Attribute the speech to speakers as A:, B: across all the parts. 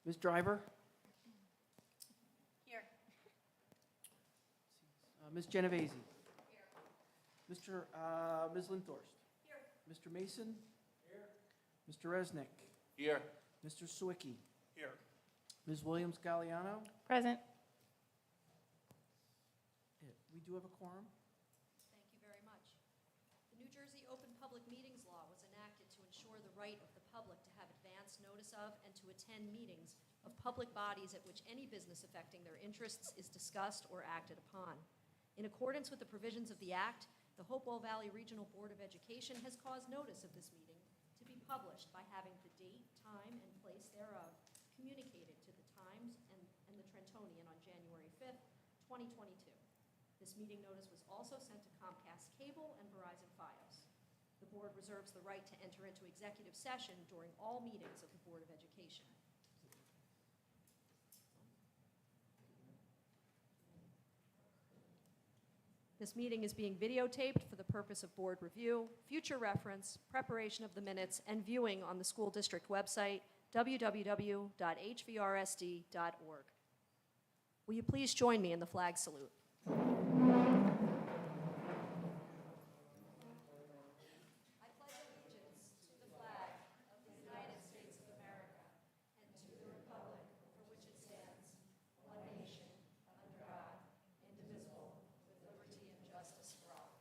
A: Ms. Driver?
B: Here.
A: Ms. Genovese? Ms. Linthorst?
B: Here.
A: Mr. Mason? Here. Mr. Resnick?
C: Here.
A: Mr. Sawicki?
C: Here.
A: Ms. Williams-Galliano?
B: Present.
A: We do have a quorum.
D: Thank you very much. The New Jersey Open Public Meetings Law was enacted to ensure the right of the public to have advance notice of and to attend meetings of public bodies at which any business affecting their interests is discussed or acted upon. In accordance with the provisions of the Act, the Hopewell Valley Regional Board of Education has caused notice of this meeting to be published by having the date, time, and place thereof communicated to the Times and the Trentonian on January 5th, 2022. This meeting notice was also sent to Comcast Cable and Verizon Fios. The board reserves the right to enter into executive session during all meetings of the Board of Education. This meeting is being videotaped for the purpose of board review, future reference, preparation of the minutes, and viewing on the school district website, www.hvrsd.org. Will you please join me in the flag salute? I pledge allegiance to the flag of the United States of America and to the republic for which it stands, one nation, under God, indivisible, with liberty and justice for all.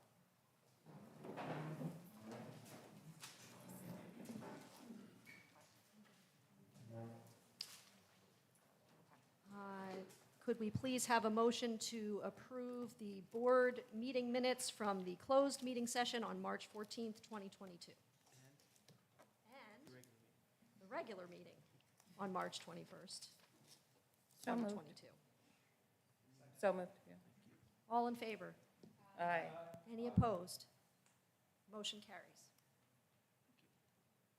D: Could we please have a motion to approve the board meeting minutes from the closed meeting session on March 14th, 2022? And the regular meeting on March 21st,
B: So moved.
D: 2022.
B: So moved. Yeah.
D: All in favor?
B: Aye.
D: Any opposed? Motion carries.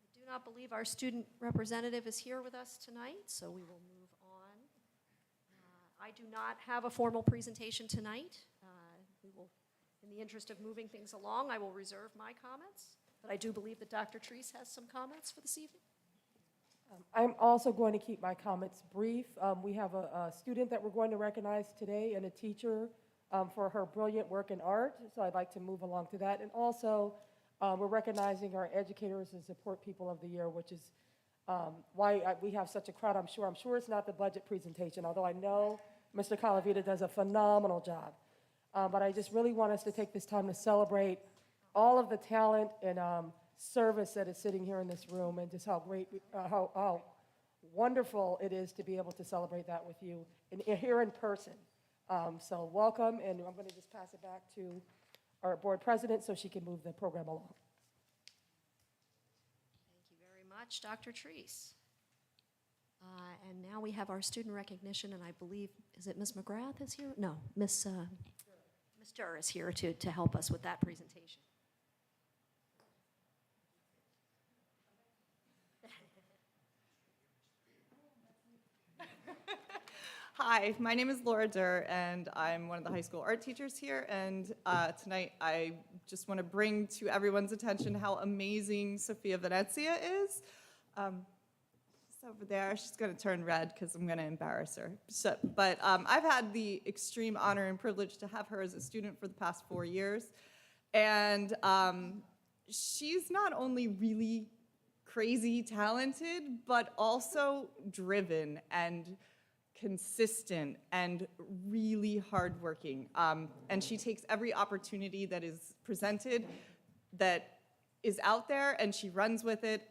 D: I do not believe our student representative is here with us tonight, so we will move on. I do not have a formal presentation tonight. We will, in the interest of moving things along, I will reserve my comments, but I do believe that Dr. Treese has some comments for this evening.
E: I'm also going to keep my comments brief. We have a student that we're going to recognize today and a teacher for her brilliant work in art, so I'd like to move along to that. And also, we're recognizing our educators and support people of the year, which is why we have such a crowd, I'm sure. I'm sure it's not the budget presentation, although I know Mr. Calavita does a phenomenal job. But I just really want us to take this time to celebrate all of the talent and service that is sitting here in this room, and just how great, how wonderful it is to be able to celebrate that with you here in person. So welcome, and I'm going to just pass it back to our board president so she can move the program along.
D: Thank you very much, Dr. Treese. And now we have our student recognition, and I believe, is it Ms. McGrath is here? No, Ms. Durr is here to help us with that presentation.
F: Hi, my name is Laura Durr, and I'm one of the high school art teachers here. And tonight, I just want to bring to everyone's attention how amazing Sophia Venezia is. She's over there. She's going to turn red because I'm going to embarrass her. But I've had the extreme honor and privilege to have her as a student for the past 4 years. And she's not only really crazy talented, but also driven and consistent and really hardworking. And she takes every opportunity that is presented that is out there, and she runs with it.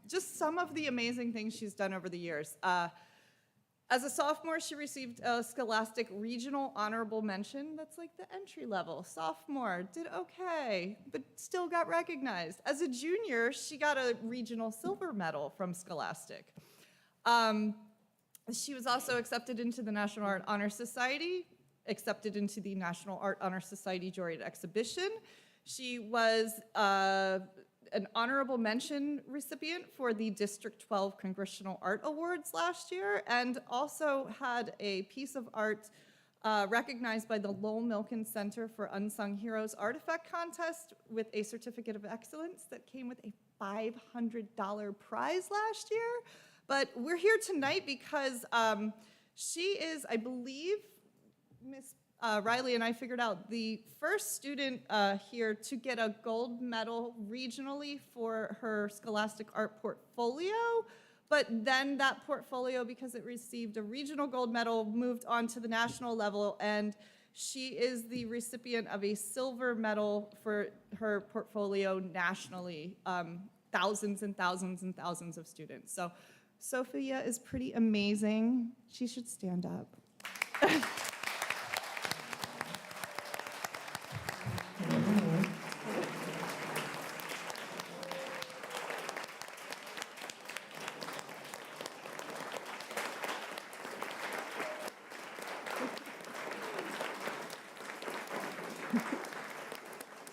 F: Just some of the amazing things she's done over the years. As a sophomore, she received a Scholastic Regional Honorable Mention. That's like the entry level. Sophomore, did okay, but still got recognized. As a junior, she got a Regional Silver Medal from Scholastic. She was also accepted into the National Art Honor Society, accepted into the National Art Honor Society Juried Exhibition. She was an honorable mention recipient for the District 12 Congressional Art Awards last year, and also had a piece of art recognized by the Lowell Milken Center for Unsung Heroes Artifact Contest with a Certificate of Excellence that came with a $500 prize last year. But we're here tonight because she is, I believe, Miss Riley and I figured out, the first student here to get a gold medal regionally for her Scholastic Art portfolio. But then that portfolio, because it received a regional gold medal, moved on to the national level, and she is the recipient of a silver medal for her portfolio nationally, thousands and thousands and thousands of students. So Sophia is pretty amazing. She should stand up.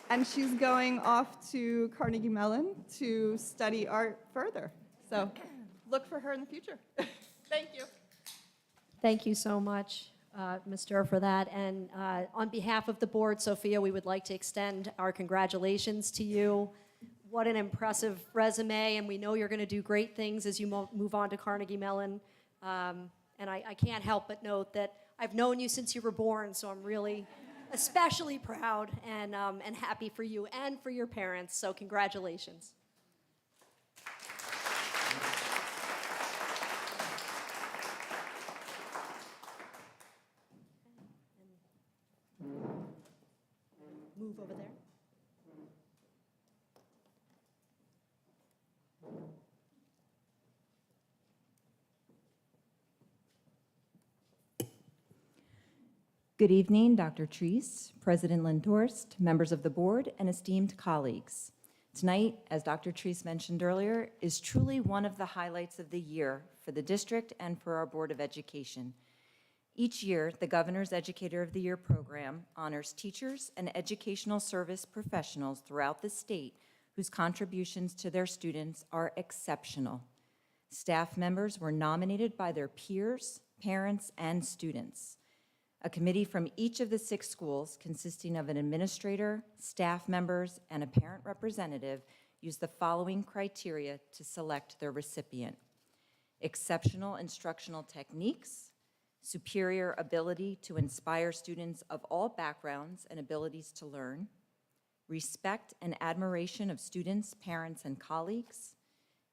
F: And she's going off to Carnegie Mellon to study art further. So look for her in the future. Thank you.
D: Thank you so much, Ms. Durr, for that. And on behalf of the board, Sophia, we would like to extend our congratulations to you. What an impressive resume, and we know you're going to do great things as you move on to Carnegie Mellon. And I can't help but note that I've known you since you were born, so I'm really especially proud and happy for you and for your parents. So congratulations. Move over there.
C: Good evening, Dr. Treese, President Lindhorst, members of the board, and esteemed colleagues. Tonight, as Dr. Treese mentioned earlier, is truly one of the highlights of the year for the district and for our Board of Education. Each year, the Governor's Educator of the Year program honors teachers and educational service professionals throughout the state whose contributions to their students are exceptional. Staff members were nominated by their peers, parents, and students. A committee from each of the 6 schools, consisting of an administrator, staff members, and a parent representative, used the following criteria to select their recipient: exceptional instructional techniques, superior ability to inspire students of all backgrounds and abilities to learn, respect and admiration of students, parents, and colleagues,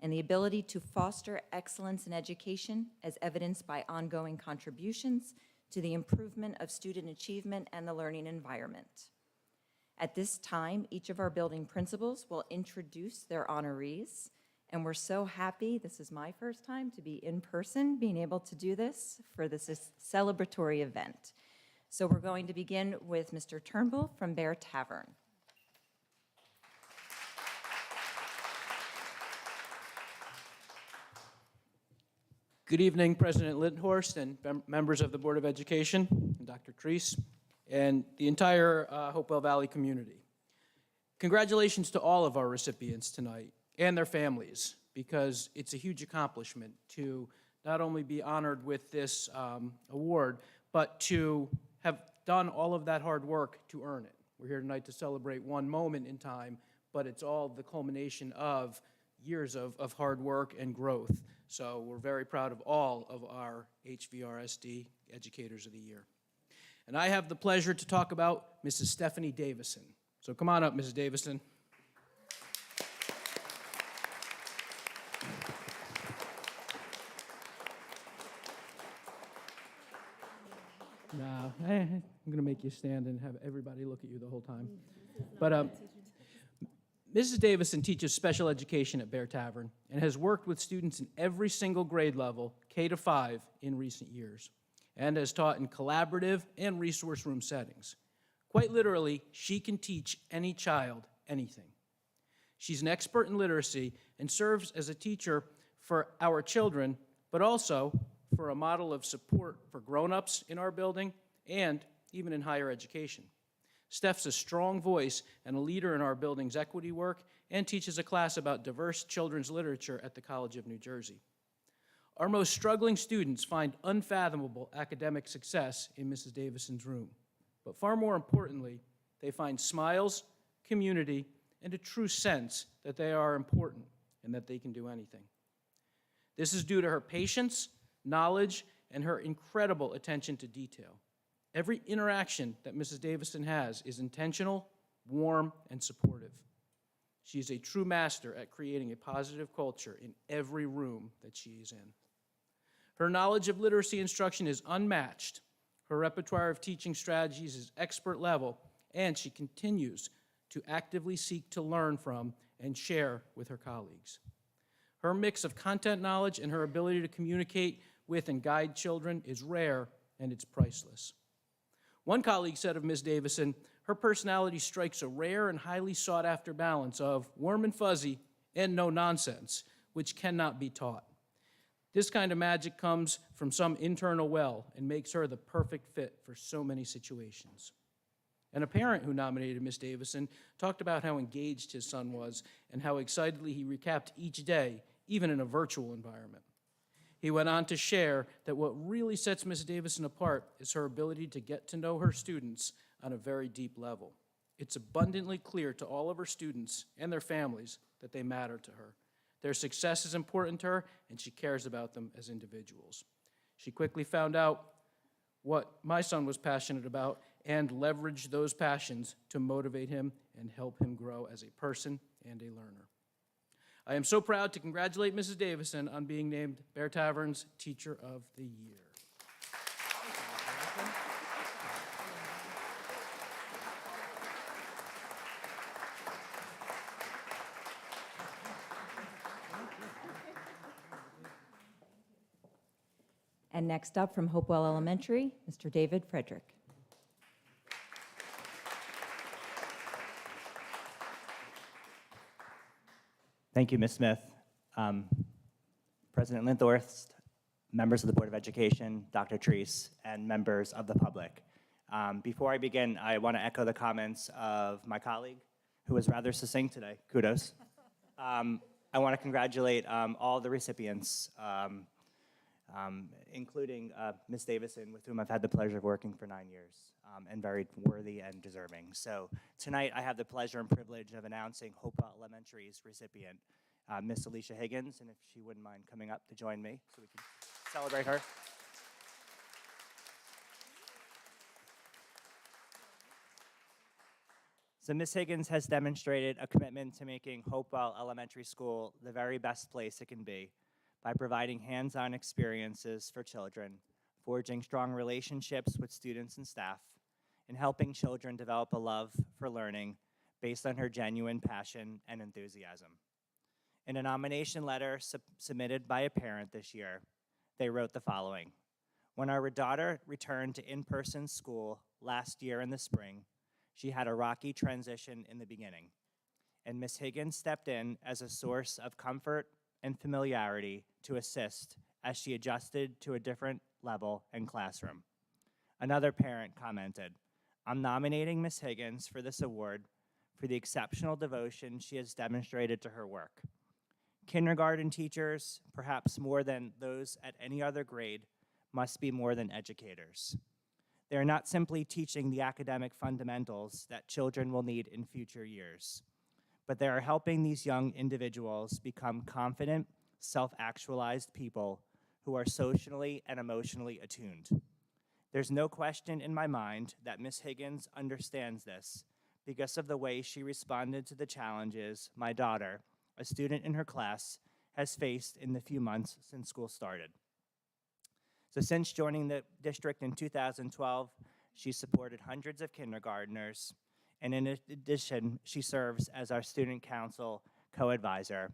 C: and the ability to foster excellence in education as evidenced by ongoing contributions to the improvement of student achievement and the learning environment. At this time, each of our building principals will introduce their honorees, and we're so happy, this is my first time to be in person, being able to do this for this celebratory event. So we're going to begin with Mr. Turnbull from Bear Tavern.
G: Good evening, President Lindhorst and members of the Board of Education, and Dr. Treese, and the entire Hopewell Valley community. Congratulations to all of our recipients tonight and their families, because it's a huge accomplishment to not only be honored with this award, but to have done all of that hard work to earn it. We're here tonight to celebrate one moment in time, but it's all the culmination of years of hard work and growth. So we're very proud of all of our HVRSD Educators of the Year. And I have the pleasure to talk about Mrs. Stephanie Davison. So come on up, Mrs. Davison. No, I'm going to make you stand and have everybody look at you the whole time. But Mrs. Davison teaches special education at Bear Tavern and has worked with students in every single grade level, K to 5, in recent years, and has taught in collaborative and resource room settings. Quite literally, she can teach any child anything. She's an expert in literacy and serves as a teacher for our children, but also for a model of support for grown-ups in our building and even in higher education. Steph's a strong voice and a leader in our building's equity work and teaches a class about diverse children's literature at the College of New Jersey. Our most struggling students find unfathomable academic success in Mrs. Davison's room. But far more importantly, they find smiles, community, and a true sense that they are important and that they can do anything. This is due to her patience, knowledge, and her incredible attention to detail. Every interaction that Mrs. Davison has is intentional, warm, and supportive. She is a true master at creating a positive culture in every room that she is in. Her knowledge of literacy instruction is unmatched. Her repertoire of teaching strategies is expert level, and she continues to actively seek to learn from and share with her colleagues. Her mix of content knowledge and her ability to communicate with and guide children is rare, and it's priceless. One colleague said of Ms. Davison, her personality strikes a rare and highly sought-after balance of warm and fuzzy and no nonsense, which cannot be taught. This kind of magic comes from some internal well and makes her the perfect fit for so many situations. And a parent who nominated Ms. Davison talked about how engaged his son was and how excitedly he recapped each day, even in a virtual environment. He went on to share that what really sets Ms. Davison apart is her ability to get to know her students on a very deep level. It's abundantly clear to all of her students and their families that they matter to her. Their success is important to her, and she cares about them as individuals. She quickly found out what my son was passionate about and leveraged those passions to motivate him and help him grow as a person and a learner. I am so proud to congratulate Mrs. Davison on being named Bear Tavern's Teacher of the Year.
C: And next up from Hopewell Elementary, Mr. David Frederick.
H: Thank you, Ms. Smith. President Linthorst, members of the Board of Education, Dr. Treese, and members of the public. Before I begin, I want to echo the comments of my colleague, who was rather succinct today. Kudos. I want to congratulate all the recipients, including Ms. Davison, with whom I've had the pleasure of working for 9 years, and very worthy and deserving. So tonight I have the pleasure and privilege of announcing Hopewell Elementary's recipient, Miss Alicia Higgins, and if she wouldn't mind coming up to join me so we can celebrate her. So Ms. Higgins has demonstrated a commitment to making Hopewell Elementary School the very best place it can be by providing hands-on experiences for children, forging strong relationships with students and staff, and helping children develop a love for learning based on her genuine passion and enthusiasm. In a nomination letter submitted by a parent this year, they wrote the following: "When our daughter returned to in-person school last year in the spring, she had a rocky transition in the beginning, and Ms. Higgins stepped in as a source of comfort and familiarity to assist as she adjusted to a different level and classroom." Another parent commented, "I'm nominating Ms. Higgins for this award for the exceptional devotion she has demonstrated to her work. Kindergarten teachers, perhaps more than those at any other grade, must be more than educators. They are not simply teaching the academic fundamentals that children will need in future years, but they are helping these young individuals become confident, self-actualized people who are socially and emotionally attuned. There's no question in my mind that Ms. Higgins understands this because of the way she responded to the challenges my daughter, a student in her class, has faced in the few months since school started. So since joining the district in 2012, she supported hundreds of kindergartners, and in addition, she serves as our student council co-advisor.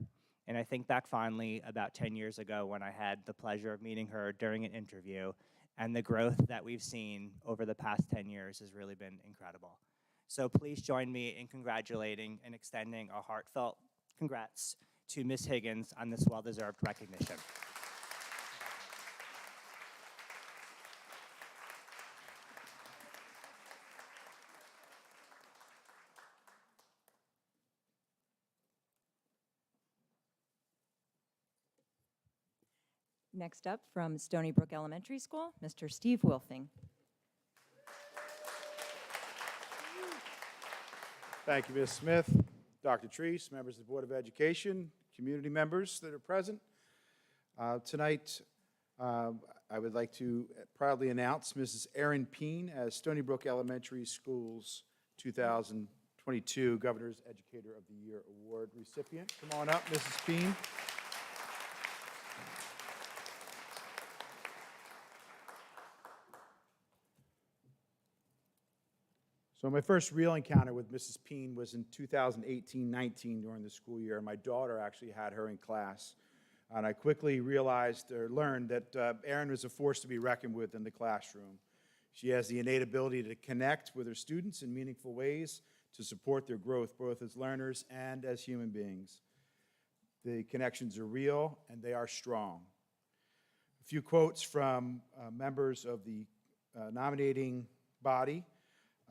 H: And I think back fondly about 10 years ago when I had the pleasure of meeting her during an interview, and the growth that we've seen over the past 10 years has really been incredible. So please join me in congratulating and extending a heartfelt congrats to Ms. Higgins on this well-deserved recognition.
C: Next up from Stony Brook Elementary School, Mr. Steve Wilfing.
I: Thank you, Ms. Smith, Dr. Treese, members of the Board of Education, community members that are present. Tonight, I would like to proudly announce Mrs. Erin Peen as Stony Brook Elementary School's 2022 Governor's Educator of the Year Award recipient. Come on up, Mrs. Peen. So my first real encounter with Mrs. Peen was in 2018-19 during the school year. My daughter actually had her in class. And I quickly realized or learned that Erin was a force to be reckoned with in the classroom. She has the innate ability to connect with her students in meaningful ways to support their growth, both as learners and as human beings. The connections are real and they are strong. A few quotes from members of the nominating body.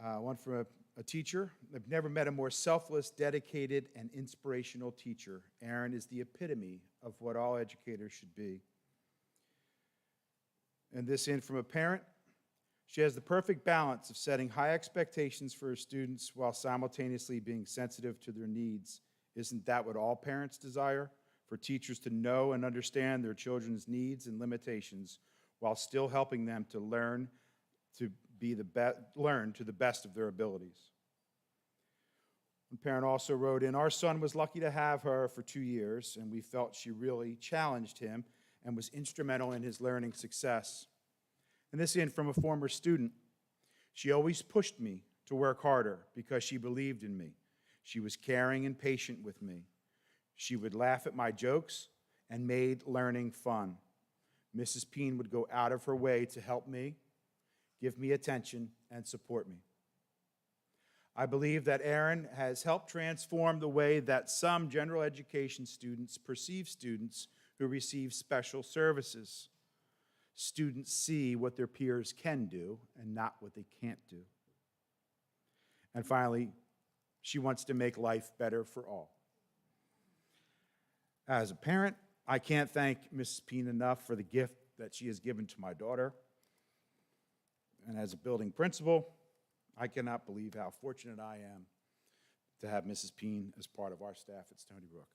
I: One from a teacher. I've never met a more selfless, dedicated, and inspirational teacher. Erin is the epitome of what all educators should be. And this in from a parent. She has the perfect balance of setting high expectations for her students while simultaneously being sensitive to their needs. Isn't that what all parents desire? For teachers to know and understand their children's needs and limitations while still helping them to learn to the best of their abilities. One parent also wrote in, our son was lucky to have her for 2 years, and we felt she really challenged him and was instrumental in his learning success. And this in from a former student. She always pushed me to work harder because she believed in me. She was caring and patient with me. She would laugh at my jokes and made learning fun. Mrs. Peen would go out of her way to help me, give me attention, and support me. I believe that Erin has helped transform the way that some general education students perceive students who receive special services. Students see what their peers can do and not what they can't do. And finally, she wants to make life better for all. As a parent, I can't thank Mrs. Peen enough for the gift that she has given to my daughter. And as a building principal, I cannot believe how fortunate I am to have Mrs. Peen as part of our staff at Stony Brook.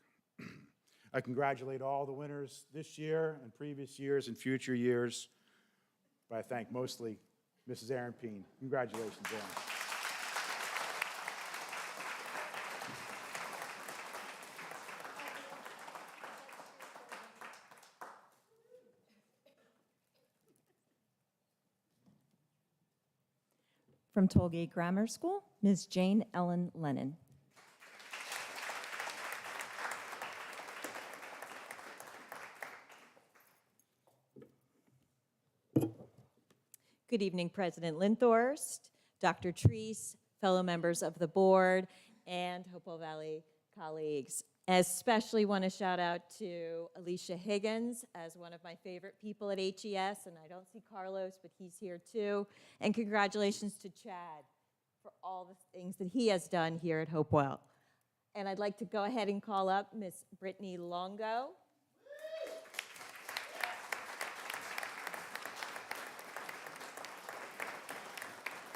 I: I congratulate all the winners this year and previous years and future years, but I thank mostly Mrs. Erin Peen. Congratulations, Erin.
C: From Tollgate Grammar School, Ms. Jane Ellen Lennon. Good evening, President Linthorst, Dr. Treese, fellow members of the board, and Hopewell Valley colleagues. I especially want to shout out to Alicia Higgins as one of my favorite people at HES, and I don't see Carlos, but he's here too. And congratulations to Chad for all the things that he has done here at Hopewell. And I'd like to go ahead and call up Miss Brittany Longo.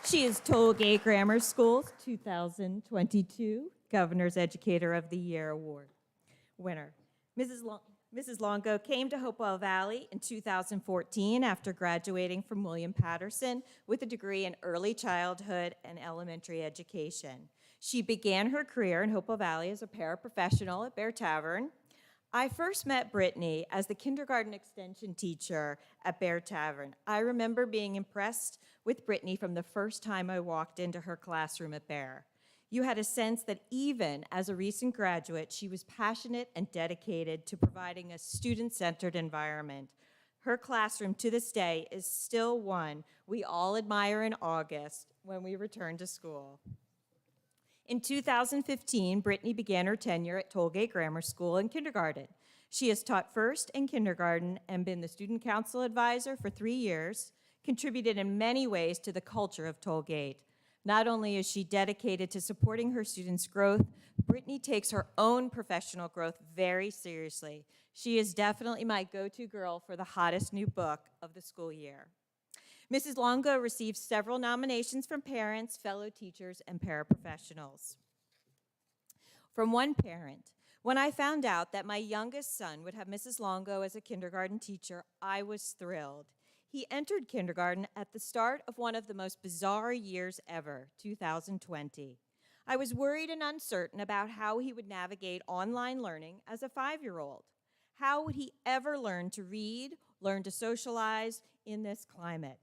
C: She is Tollgate Grammar School's 2022 Governor's Educator of the Year Award winner. Mrs. Longo came to Hopewell Valley in 2014 after graduating from William Patterson with a degree in early childhood and elementary education. She began her career in Hopewell Valley as a paraprofessional at Bear Tavern. I first met Brittany as the kindergarten extension teacher at Bear Tavern. I remember being impressed with Brittany from the first time I walked into her classroom at Bear. You had a sense that even as a recent graduate, she was passionate and dedicated to providing a student-centered environment. Her classroom to this day is still one we all admire in August when we return to school. In 2015, Brittany began her tenure at Tollgate Grammar School in kindergarten. She has taught first and kindergarten and been the student council advisor for 3 years, contributed in many ways to the culture of Tollgate. Not only is she dedicated to supporting her students' growth, Brittany takes her own professional growth very seriously. She is definitely my go-to girl for the hottest new book of the school year. Mrs. Longo received several nominations from parents, fellow teachers, and paraprofessionals. From one parent,
J: When I found out that my youngest son would have Mrs. Longo as a kindergarten teacher, I was thrilled. He entered kindergarten at the start of one of the most bizarre years ever, 2020. I was worried and uncertain about how he would navigate online learning as a 5-year-old. How would he ever learn to read, learn to socialize in this climate?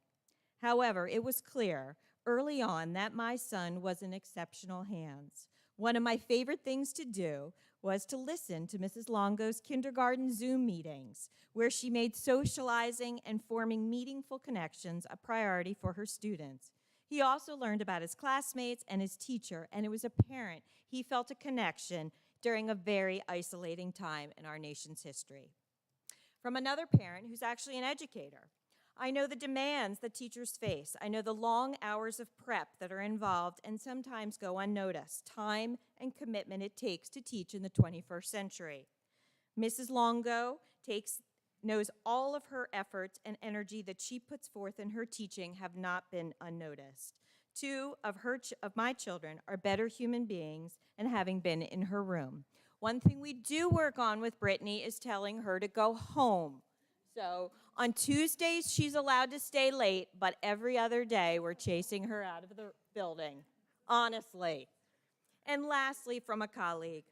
J: However, it was clear early on that my son was in exceptional hands. One of my favorite things to do was to listen to Mrs. Longo's kindergarten Zoom meetings, where she made socializing and forming meaningful connections a priority for her students. He also learned about his classmates and his teacher, and it was apparent he felt a connection during a very isolating time in our nation's history. From another parent who's actually an educator, I know the demands that teachers face. I know the long hours of prep that are involved and sometimes go unnoticed, time and commitment it takes to teach in the 21st century. Mrs. Longo knows all of her efforts and energy that she puts forth in her teaching have not been unnoticed. 2 of my children are better human beings and having been in her room. One thing we do work on with Brittany is telling her to go home. So on Tuesdays, she's allowed to stay late, but every other day, we're chasing her out of the building, honestly. And lastly, from a colleague,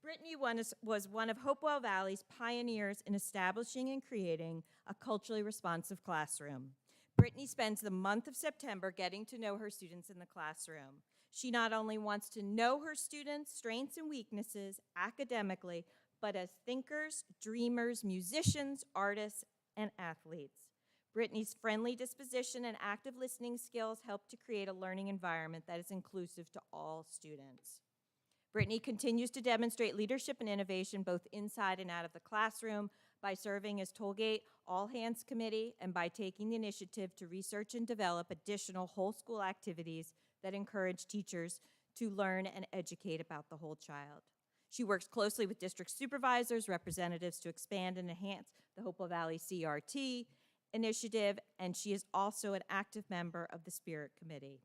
J: Brittany was one of Hopewell Valley's pioneers in establishing and creating a culturally responsive classroom. Brittany spends the month of September getting to know her students in the classroom. She not only wants to know her students' strengths and weaknesses academically, but as thinkers, dreamers, musicians, artists, and athletes. Brittany's friendly disposition and active listening skills help to create a learning environment that is inclusive to all students. Brittany continues to demonstrate leadership and innovation both inside and out of the classroom by serving as Tollgate All Hands Committee and by taking the initiative to research and develop additional whole school activities that encourage teachers to learn and educate about the whole child. She works closely with district supervisors, representatives to expand and enhance the Hopewell Valley CRT initiative, and she is also an active member of the Spirit Committee.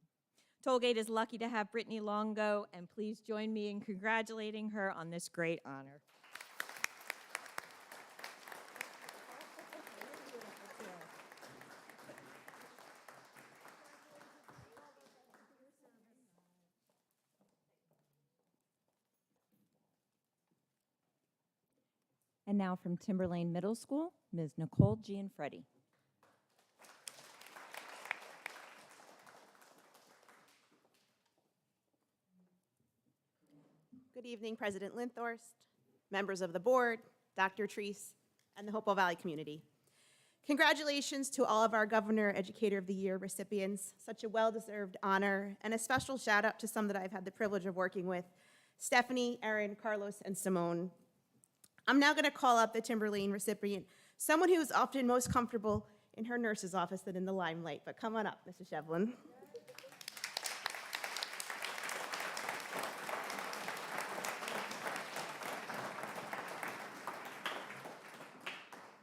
J: Tollgate is lucky to have Brittany Longo, and please join me in congratulating her on this great honor.
C: And now from Timberlane Middle School, Ms. Nicole Gianfredi.
K: Good evening, President Linthorst, members of the board, Dr. Treese, and the Hopewell Valley community. Congratulations to all of our Governor Educator of the Year recipients, such a well-deserved honor, and a special shout out to some that I've had the privilege of working with, Stephanie, Erin, Carlos, and Simone. I'm now gonna call up the Timberlane recipient, someone who is often most comfortable in her nurse's office than in the limelight, but come on up, Mrs. Shevlin.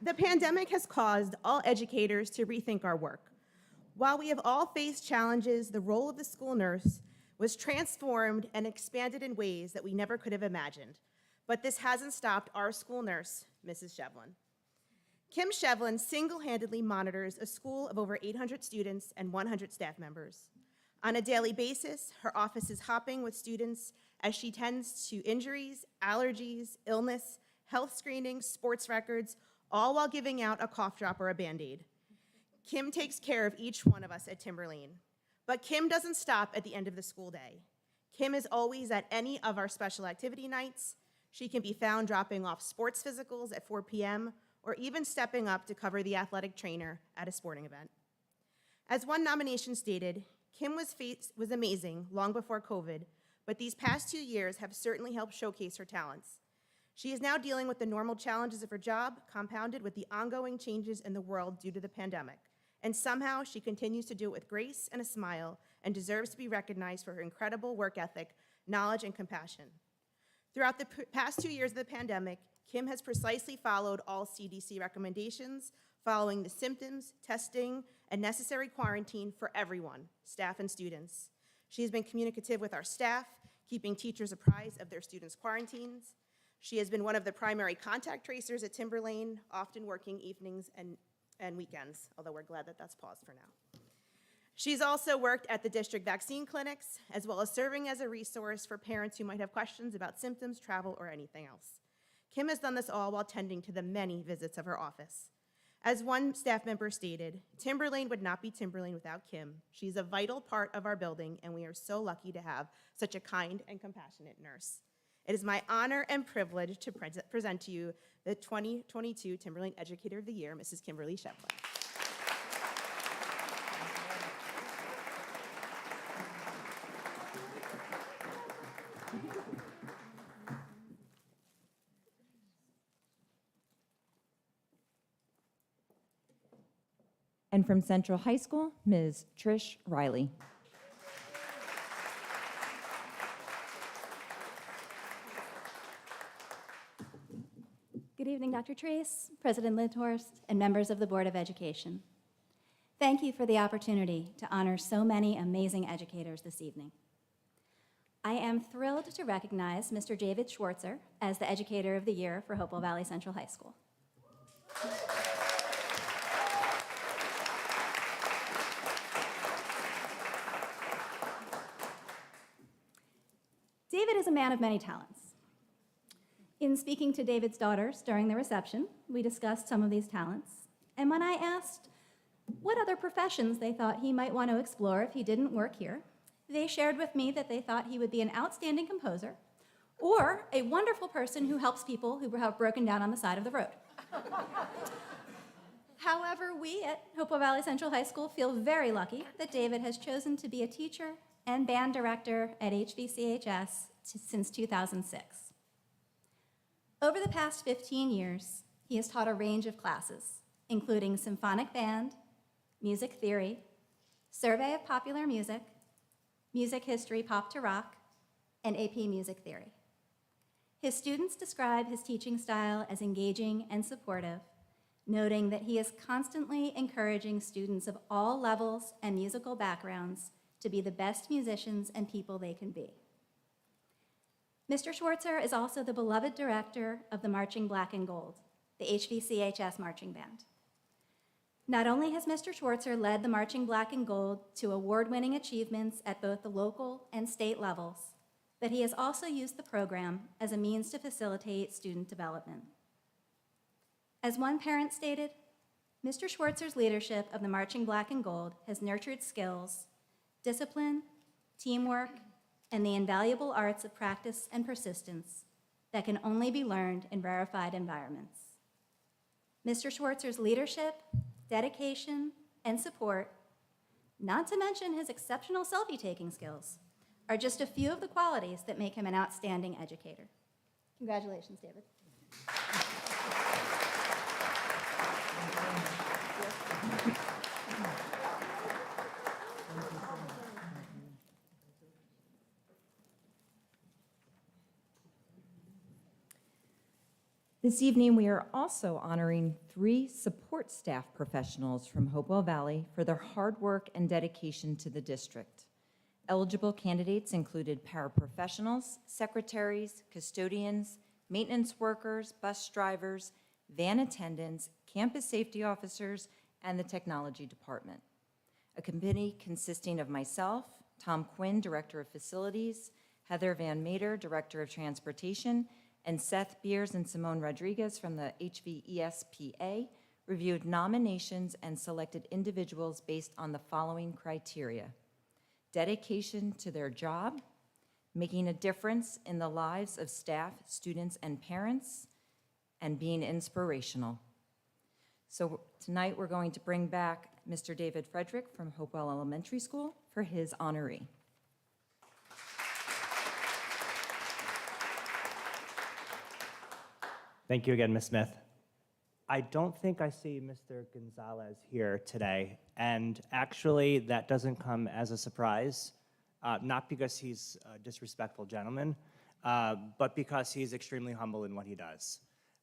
K: The pandemic has caused all educators to rethink our work. While we have all faced challenges, the role of the school nurse was transformed and expanded in ways that we never could have imagined. But this hasn't stopped our school nurse, Mrs. Shevlin. Kim Shevlin single-handedly monitors a school of over 800 students and 100 staff members. On a daily basis, her office is hopping with students as she tends to injuries, allergies, illness, health screenings, sports records, all while giving out a cough drop or a Band-Aid. Kim takes care of each one of us at Timberlane. But Kim doesn't stop at the end of the school day. Kim is always at any of our special activity nights. She can be found dropping off sports physicals at 4 p.m. or even stepping up to cover the athletic trainer at a sporting event. As one nomination stated, Kim was amazing long before COVID, but these past 2 years have certainly helped showcase her talents. She is now dealing with the normal challenges of her job, compounded with the ongoing changes in the world due to the pandemic. And somehow she continues to do it with grace and a smile and deserves to be recognized for her incredible work ethic, knowledge, and compassion. Throughout the past 2 years of the pandemic, Kim has precisely followed all CDC recommendations, following the symptoms, testing, and necessary quarantine for everyone, staff and students. She has been communicative with our staff, keeping teachers apprised of their students' quarantines. She has been one of the primary contact tracers at Timberlane, often working evenings and weekends, although we're glad that that's paused for now. She's also worked at the district vaccine clinics, as well as serving as a resource for parents who might have questions about symptoms, travel, or anything else. Kim has done this all while tending to the many visits of her office. As one staff member stated, Timberlane would not be Timberlane without Kim. She's a vital part of our building, and we are so lucky to have such a kind and compassionate nurse. It is my honor and privilege to present to you the 2022 Timberlane Educator of the Year, Mrs. Kimberly Shepland.
C: And from Central High School, Ms. Trish Riley.
L: Good evening, Dr. Treese, President Lindhorst, and members of the Board of Education. Thank you for the opportunity to honor so many amazing educators this evening. I am thrilled to recognize Mr. David Schwartzer as the Educator of the Year for Hopewell Valley Central High School. David is a man of many talents. In speaking to David's daughters during the reception, we discussed some of these talents, and when I asked what other professions they thought he might want to explore if he didn't work here, they shared with me that they thought he would be an outstanding composer or a wonderful person who helps people who have broken down on the side of the road. However, we at Hopewell Valley Central High School feel very lucky that David has chosen to be a teacher and band director at HVCHS since 2006. Over the past 15 years, he has taught a range of classes, including symphonic band, music theory, survey of popular music, music history pop to rock, and AP music theory. His students describe his teaching style as engaging and supportive, noting that he is constantly encouraging students of all levels and musical backgrounds to be the best musicians and people they can be. Mr. Schwartzer is also the beloved director of the Marching Black and Gold, the HVCHS marching band. Not only has Mr. Schwartzer led the Marching Black and Gold to award-winning achievements at both the local and state levels, but he has also used the program as a means to facilitate student development. As one parent stated, Mr. Schwartzer's leadership of the Marching Black and Gold has nurtured skills, discipline, teamwork, and the invaluable arts of practice and persistence that can only be learned in rarefied environments. Mr. Schwartzer's leadership, dedication, and support, not to mention his exceptional selfie-taking skills, are just a few of the qualities that make him an outstanding educator. Congratulations, David.
C: This evening, we are also honoring 3 support staff professionals from Hopewell Valley for their hard work and dedication to the district. Eligible candidates included paraprofessionals, secretaries, custodians, maintenance workers, bus drivers, van attendants, campus safety officers, and the technology department. A committee consisting of myself, Tom Quinn, Director of Facilities, Heather Van Mater, Director of Transportation, and Seth Beers and Simone Rodriguez from the HVESPA reviewed nominations and selected individuals based on the following criteria: dedication to their job, making a difference in the lives of staff, students, and parents, and being inspirational. So tonight we're going to bring back Mr. David Frederick from Hopewell Elementary School for his honoree.
H: Thank you again, Ms. Smith. I don't think I see Mr. Gonzalez here today, and actually that doesn't come as a surprise, not because he's a disrespectful gentleman, but because he's extremely humble in what he does.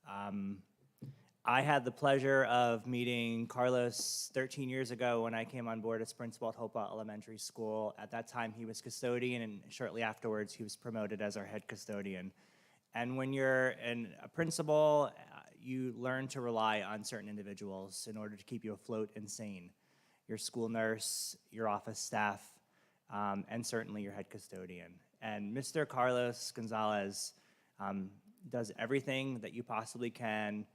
H: I had the pleasure of meeting Carlos 13 years ago when I came on board as principal at Hopewell Elementary School. At that time, he was custodian, and shortly afterwards, he was promoted as our head custodian. And when you're a principal, you learn to rely on certain individuals in order to keep you afloat and sane. Your school nurse, your office staff, and certainly your head custodian. And Mr. Carlos Gonzalez does everything that you possibly can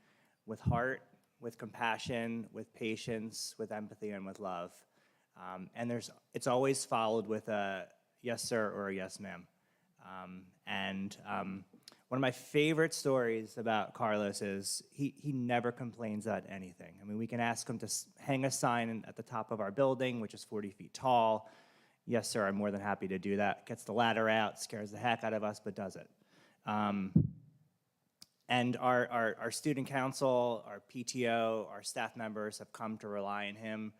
H: with heart, with compassion, with patience, with empathy, and with love. And it's always followed with a yes, sir, or a yes, ma'am. One of my favorite stories about Carlos is he never complains about anything. I mean, we can ask him to hang a sign at the top of our building, which is 40 feet tall. Yes, sir, I'm more than happy to do that. Gets the ladder out, scares the heck out of us, but does it. And our student council, our PTO, our staff members have come to rely on him.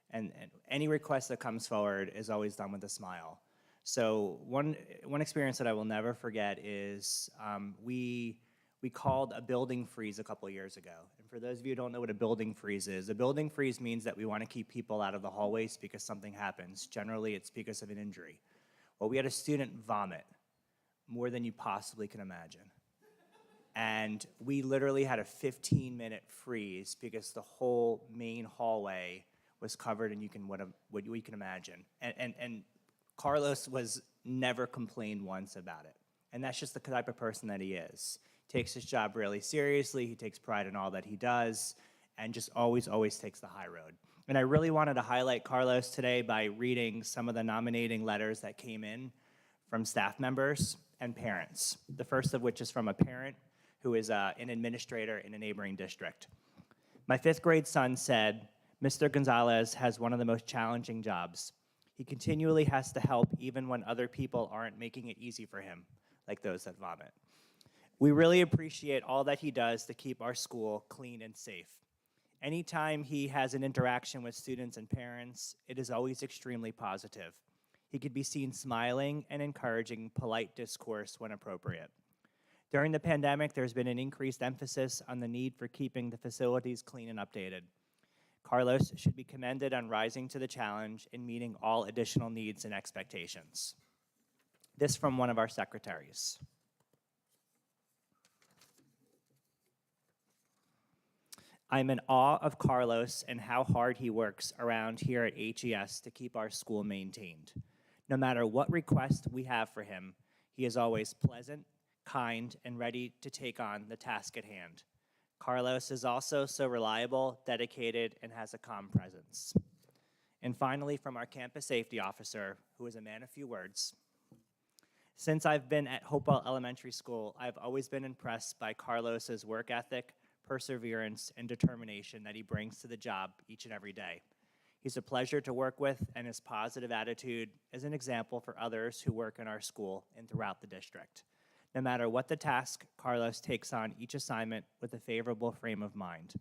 H: And any request that comes forward is always done with a smile. So one experience that I will never forget is we called a building freeze a couple years ago. And for those of you who don't know what a building freeze is, a building freeze means that we want to keep people out of the hallways because something happens. Generally, it's because of an injury. Well, we had a student vomit more than you possibly can imagine. And we literally had a 15-minute freeze because the whole main hallway was covered, and what you can imagine. And Carlos was never complained once about it. And that's just the type of person that he is. He takes his job really seriously, he takes pride in all that he does, and just always takes the high road. And I really wanted to highlight Carlos today by reading some of the nominating letters that came in from staff members and parents. The first of which is from a parent who is an administrator in a neighboring district. My 5th grade son said, "Mr. Gonzalez has one of the most challenging jobs. He continually has to help even when other people aren't making it easy for him, like those that vomit. We really appreciate all that he does to keep our school clean and safe. Anytime he has an interaction with students and parents, it is always extremely positive. He could be seen smiling and encouraging polite discourse when appropriate. During the pandemic, there's been an increased emphasis on the need for keeping the facilities clean and updated. Carlos should be commended on rising to the challenge and meeting all additional needs and expectations." This from one of our secretaries. "I'm in awe of Carlos and how hard he works around here at HES to keep our school maintained. No matter what request we have for him, he is always pleasant, kind, and ready to take on the task at hand. Carlos is also so reliable, dedicated, and has a calm presence." And finally, from our campus safety officer, who is a man of few words. "Since I've been at Hopewell Elementary School, I've always been impressed by Carlos's work ethic, perseverance, and determination that he brings to the job each and every day. He's a pleasure to work with, and his positive attitude is an example for others who work in our school and throughout the district. No matter what the task, Carlos takes on each assignment with a favorable frame of mind.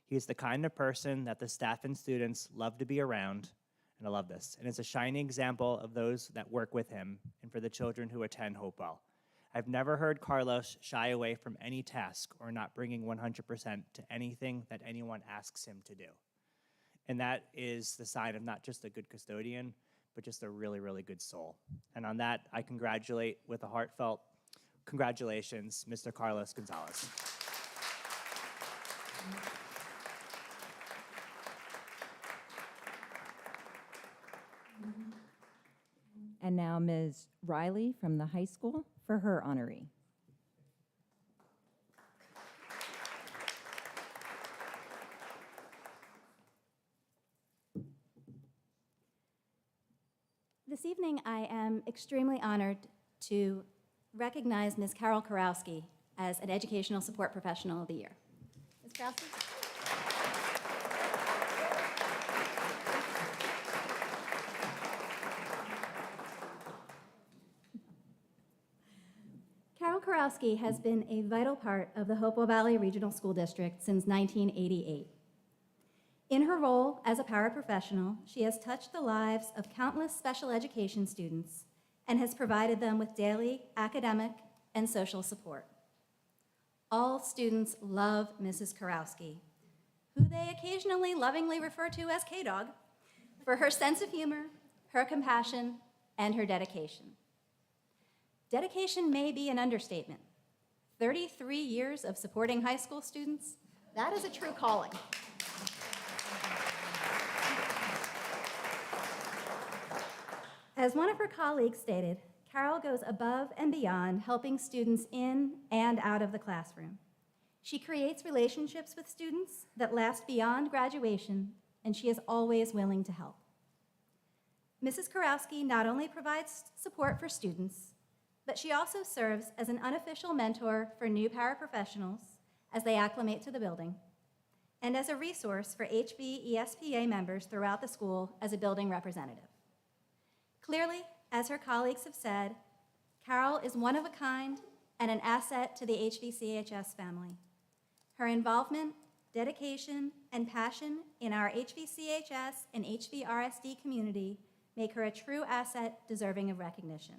H: He is the kind of person that the staff and students love to be around, and I love this, and is a shining example of those that work with him and for the children who attend Hopewell. I've never heard Carlos shy away from any task or not bringing 100% to anything that anyone asks him to do. And that is the sign of not just a good custodian, but just a really good soul. And on that, I congratulate with a heartfelt congratulations, Mr. Carlos Gonzalez."
C: And now Ms. Riley from the high school for her honoree.
L: This evening, I am extremely honored to recognize Ms. Carol Kurowski as an Educational Support Professional of the Year. Ms. Kurowski? Carol Kurowski has been a vital part of the Hopewell Valley Regional School District since 1988. In her role as a paraprofessional, she has touched the lives of countless special education students and has provided them with daily academic and social support. All students love Mrs. Kurowski, who they occasionally lovingly refer to as K-Dog, for her sense of humor, her compassion, and her dedication. Dedication may be an understatement, 33 years of supporting high school students.
D: That is a true calling.
L: As one of her colleagues stated, Carol goes above and beyond helping students in and out of the classroom. She creates relationships with students that last beyond graduation, and she is always willing to help. Mrs. Kurowski not only provides support for students, but she also serves as an unofficial mentor for new paraprofessionals as they acclimate to the building, and as a resource for HVESPA members throughout the school as a building representative. Clearly, as her colleagues have said, Carol is one of a kind and an asset to the HVCHS family. Her involvement, dedication, and passion in our HVCHS and HVRSD community make her a true asset deserving of recognition.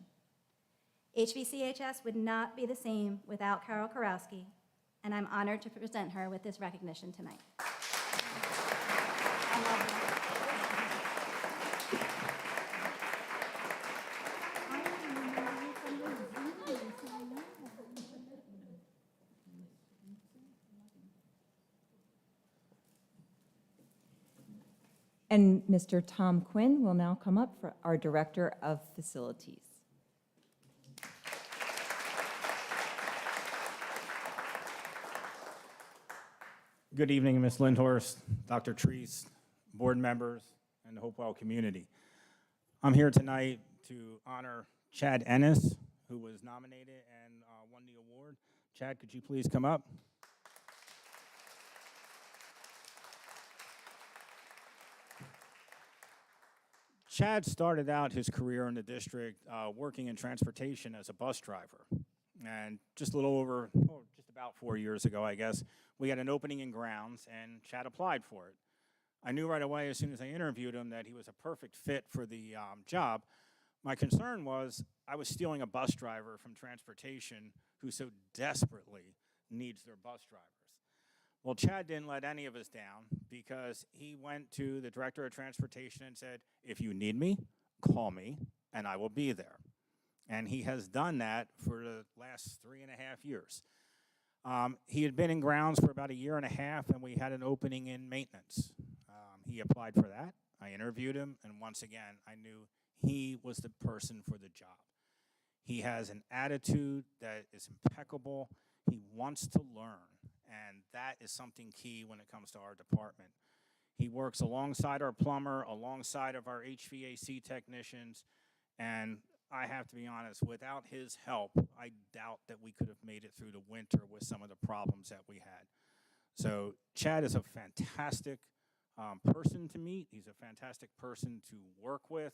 L: HVCHS would not be the same without Carol Kurowski, and I'm honored to present her with this recognition tonight.
C: And Mr. Tom Quinn will now come up for our Director of Facilities.
M: Good evening, Ms. Lindhorst, Dr. Treese, board members, and the Hopewell community. I'm here tonight to honor Chad Ennis, who was nominated and won the award. Chad, could you please come up? Chad started out his career in the district working in transportation as a bus driver. And just a little over, just about 4 years ago, I guess, we had an opening in grounds, and Chad applied for it. I knew right away as soon as I interviewed him that he was a perfect fit for the job. My concern was I was stealing a bus driver from transportation who so desperately needs their bus drivers. Well, Chad didn't let any of us down because he went to the director of transportation and said, if you need me, call me, and I will be there. And he has done that for the last 3.5 years. He had been in grounds for about 1.5 years, and we had an opening in maintenance. He applied for that. I interviewed him, and once again, I knew he was the person for the job. He has an attitude that is impeccable. He wants to learn, and that is something key when it comes to our department. He works alongside our plumber, alongside of our HVAC technicians, and I have to be honest, without his help, I doubt that we could have made it through the winter with some of the problems that we had. So Chad is a fantastic person to meet. He's a fantastic person to work with,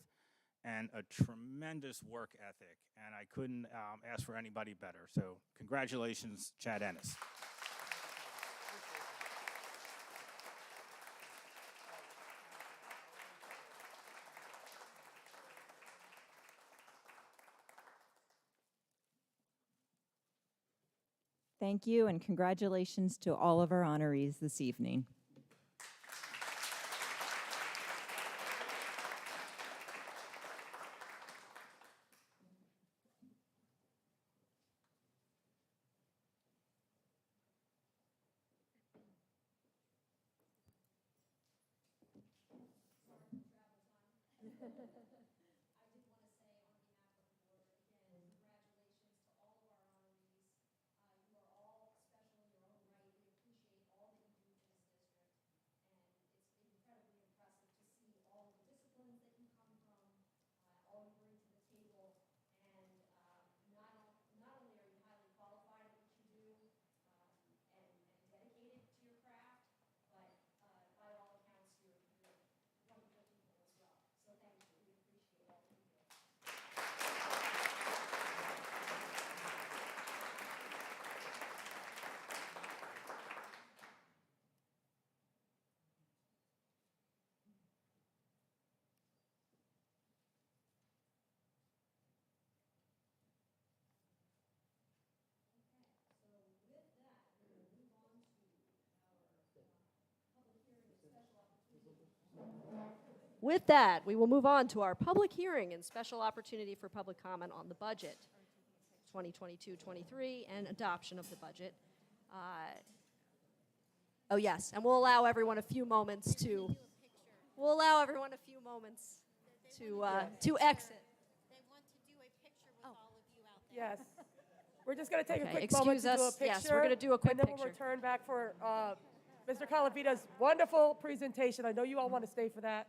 M: and a tremendous work ethic. And I couldn't ask for anybody better. So congratulations, Chad Ennis.
C: Thank you, and congratulations to all of our honorees this evening.
D: With that, we will move on to our public hearing and special opportunity for public comment on the budget. 2022-23, and adoption of the budget. Oh, yes, and we'll allow everyone a few moments to, to exit.
E: Yes. We're just going to take a
D: Okay,
E: quick moment
D: excuse
E: to do a
D: us.
E: picture.
D: Yes, we're gonna do a quick
E: And then we'll
D: picture.
E: return back for Mr. Calavita's wonderful presentation. I know you all want to stay for that.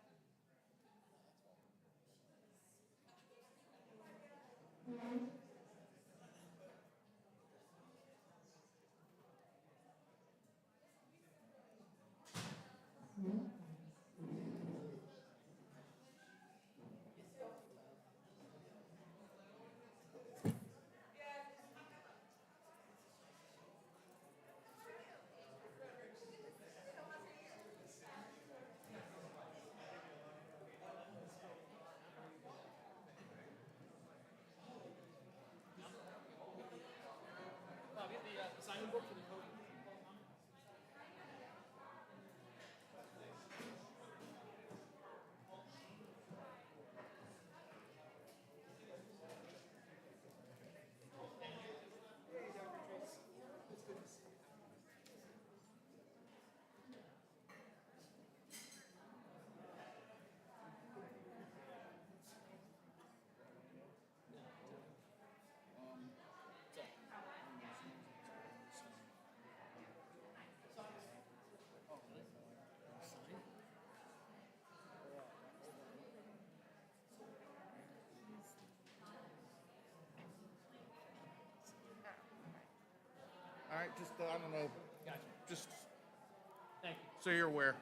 N: All right, just, I don't know,
G: Gotcha.
N: just
G: Thank you.
N: so you're aware.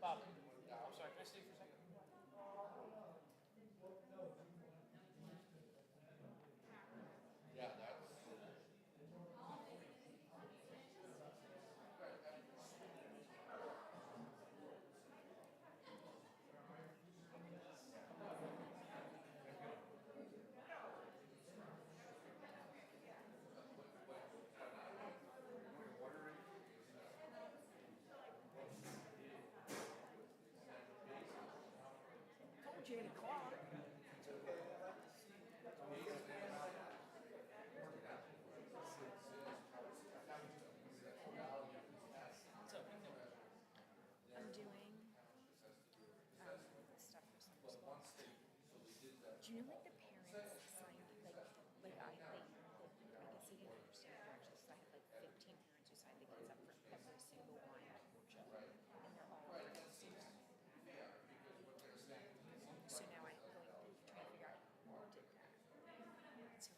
G: Bob, I'm sorry, can I stay for a second?
J: Do you know, like, the parents signed, like I guess they didn't understand actually, so I had like 15 parents who signed the kids up for every single one, unfortunately. And they're all great students. So now I'm going through trying to figure out who did that. So.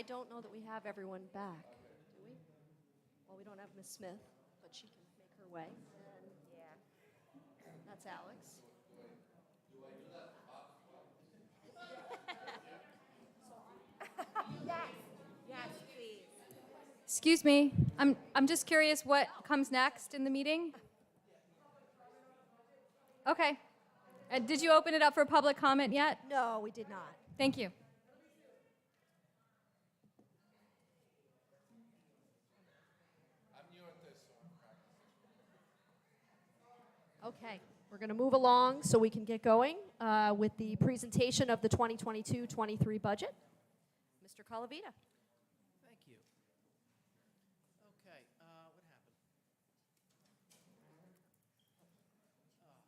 D: I don't know that we have everyone back, do we? Well, we don't have Ms. Smith, but she can make her way. And that's Alex.
B: Excuse me, I'm just curious what comes next in the meeting? Okay. Did you open it up for public comment yet?
D: No, we did not.
B: Thank you.
D: Okay, we're going to move along so we can get going with the presentation of the 2022-23 budget. Mr. Calavita.
A: Thank you. Okay, what happened? My airtime dropped off.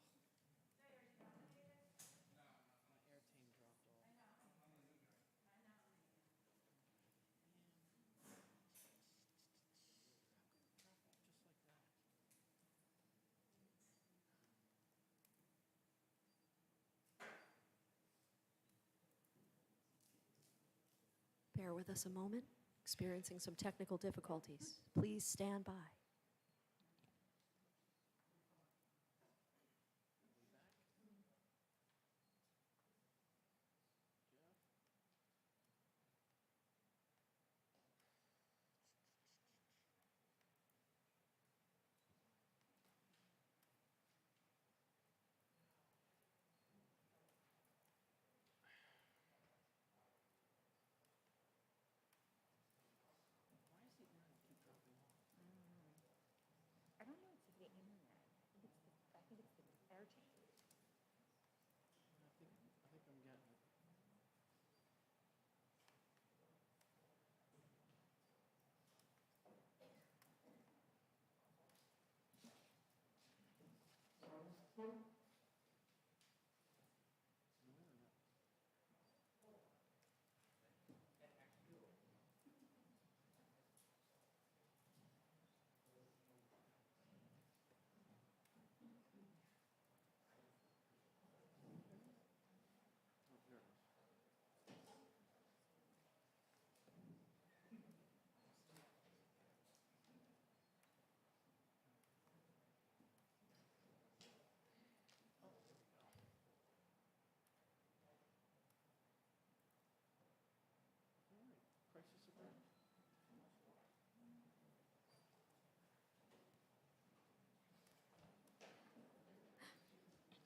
A: Just like that.
D: Bear with us a moment. Experiencing some technical difficulties. Please stand by.
A: I think I'm getting it. Crisis alert.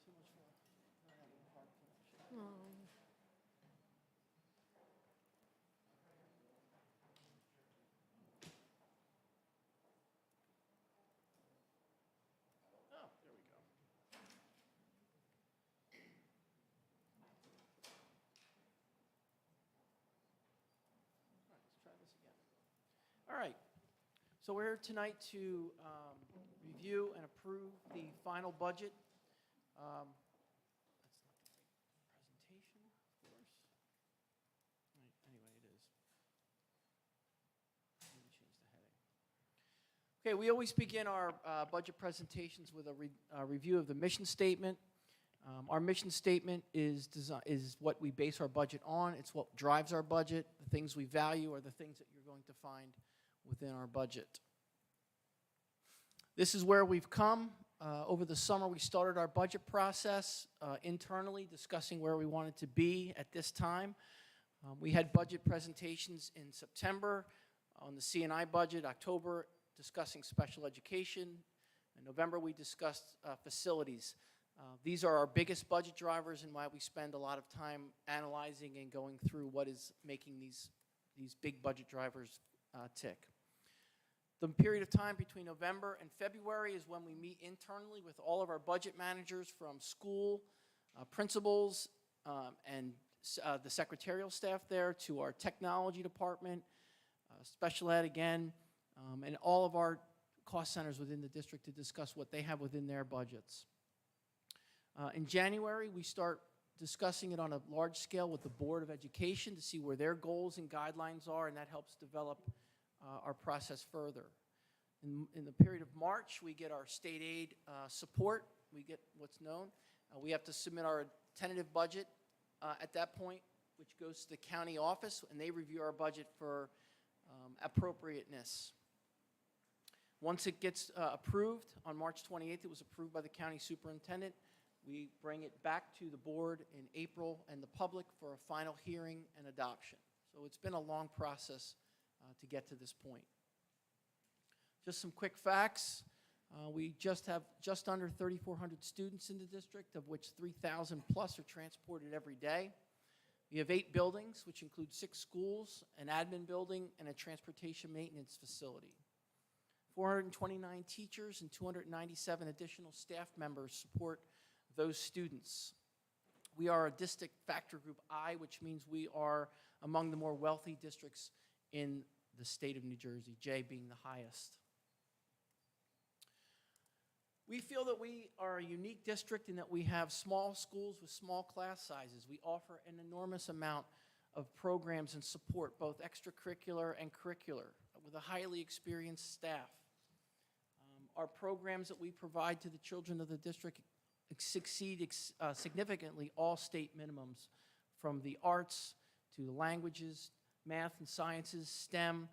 A: Too much for not having a hard connection. Oh, there we go. All right, let's try this again. All right. So we're here tonight to review and approve the final budget. That's not the right presentation, of course. Anyway, it is. Let me change the heading. Okay, we always begin our budget presentations with a review of the mission statement. Our mission statement is what we base our budget on. It's what drives our budget. The things we value are the things that you're going to find within our budget. This is where we've come. Over the summer, we started our budget process internally, discussing where we wanted to be at this time. We had budget presentations in September on the C&I budget, October discussing special education. In November, we discussed facilities. These are our biggest budget drivers and why we spend a lot of time analyzing and going through what is making these big budget drivers tick. The period of time between November and February is when we meet internally with all of our budget managers from school, principals, and the secretarial staff there to our technology department, special ed again, and all of our cost centers within the district to discuss what they have within their budgets. In January, we start discussing it on a large scale with the Board of Education to see where their goals and guidelines are, and that helps develop our process further. In the period of March, we get our state aid support. We get what's known. We have to submit our tentative budget at that point which goes to the county office, and they review our budget for appropriateness. Once it gets approved, on March 28th, it was approved by the county superintendent. We bring it back to the board in April and the public for a final hearing and adoption. So it's been a long process to get to this point. Just some quick facts. We just have just under 3,400 students in the district, of which 3,000 plus are transported every day. We have 8 buildings, which include 6 schools, an admin building, and a transportation maintenance facility. 429 teachers and 297 additional staff members support those students. We are a district factor group I, which means we are among the more wealthy districts in the state of New Jersey, J being the highest. We feel that we are a unique district in that we have small schools with small class sizes. We offer an enormous amount of programs and support, both extracurricular and curricular, with a highly experienced staff. Our programs that we provide to the children of the district exceed significantly all state minimums, from the arts to the languages, math and sciences, STEM,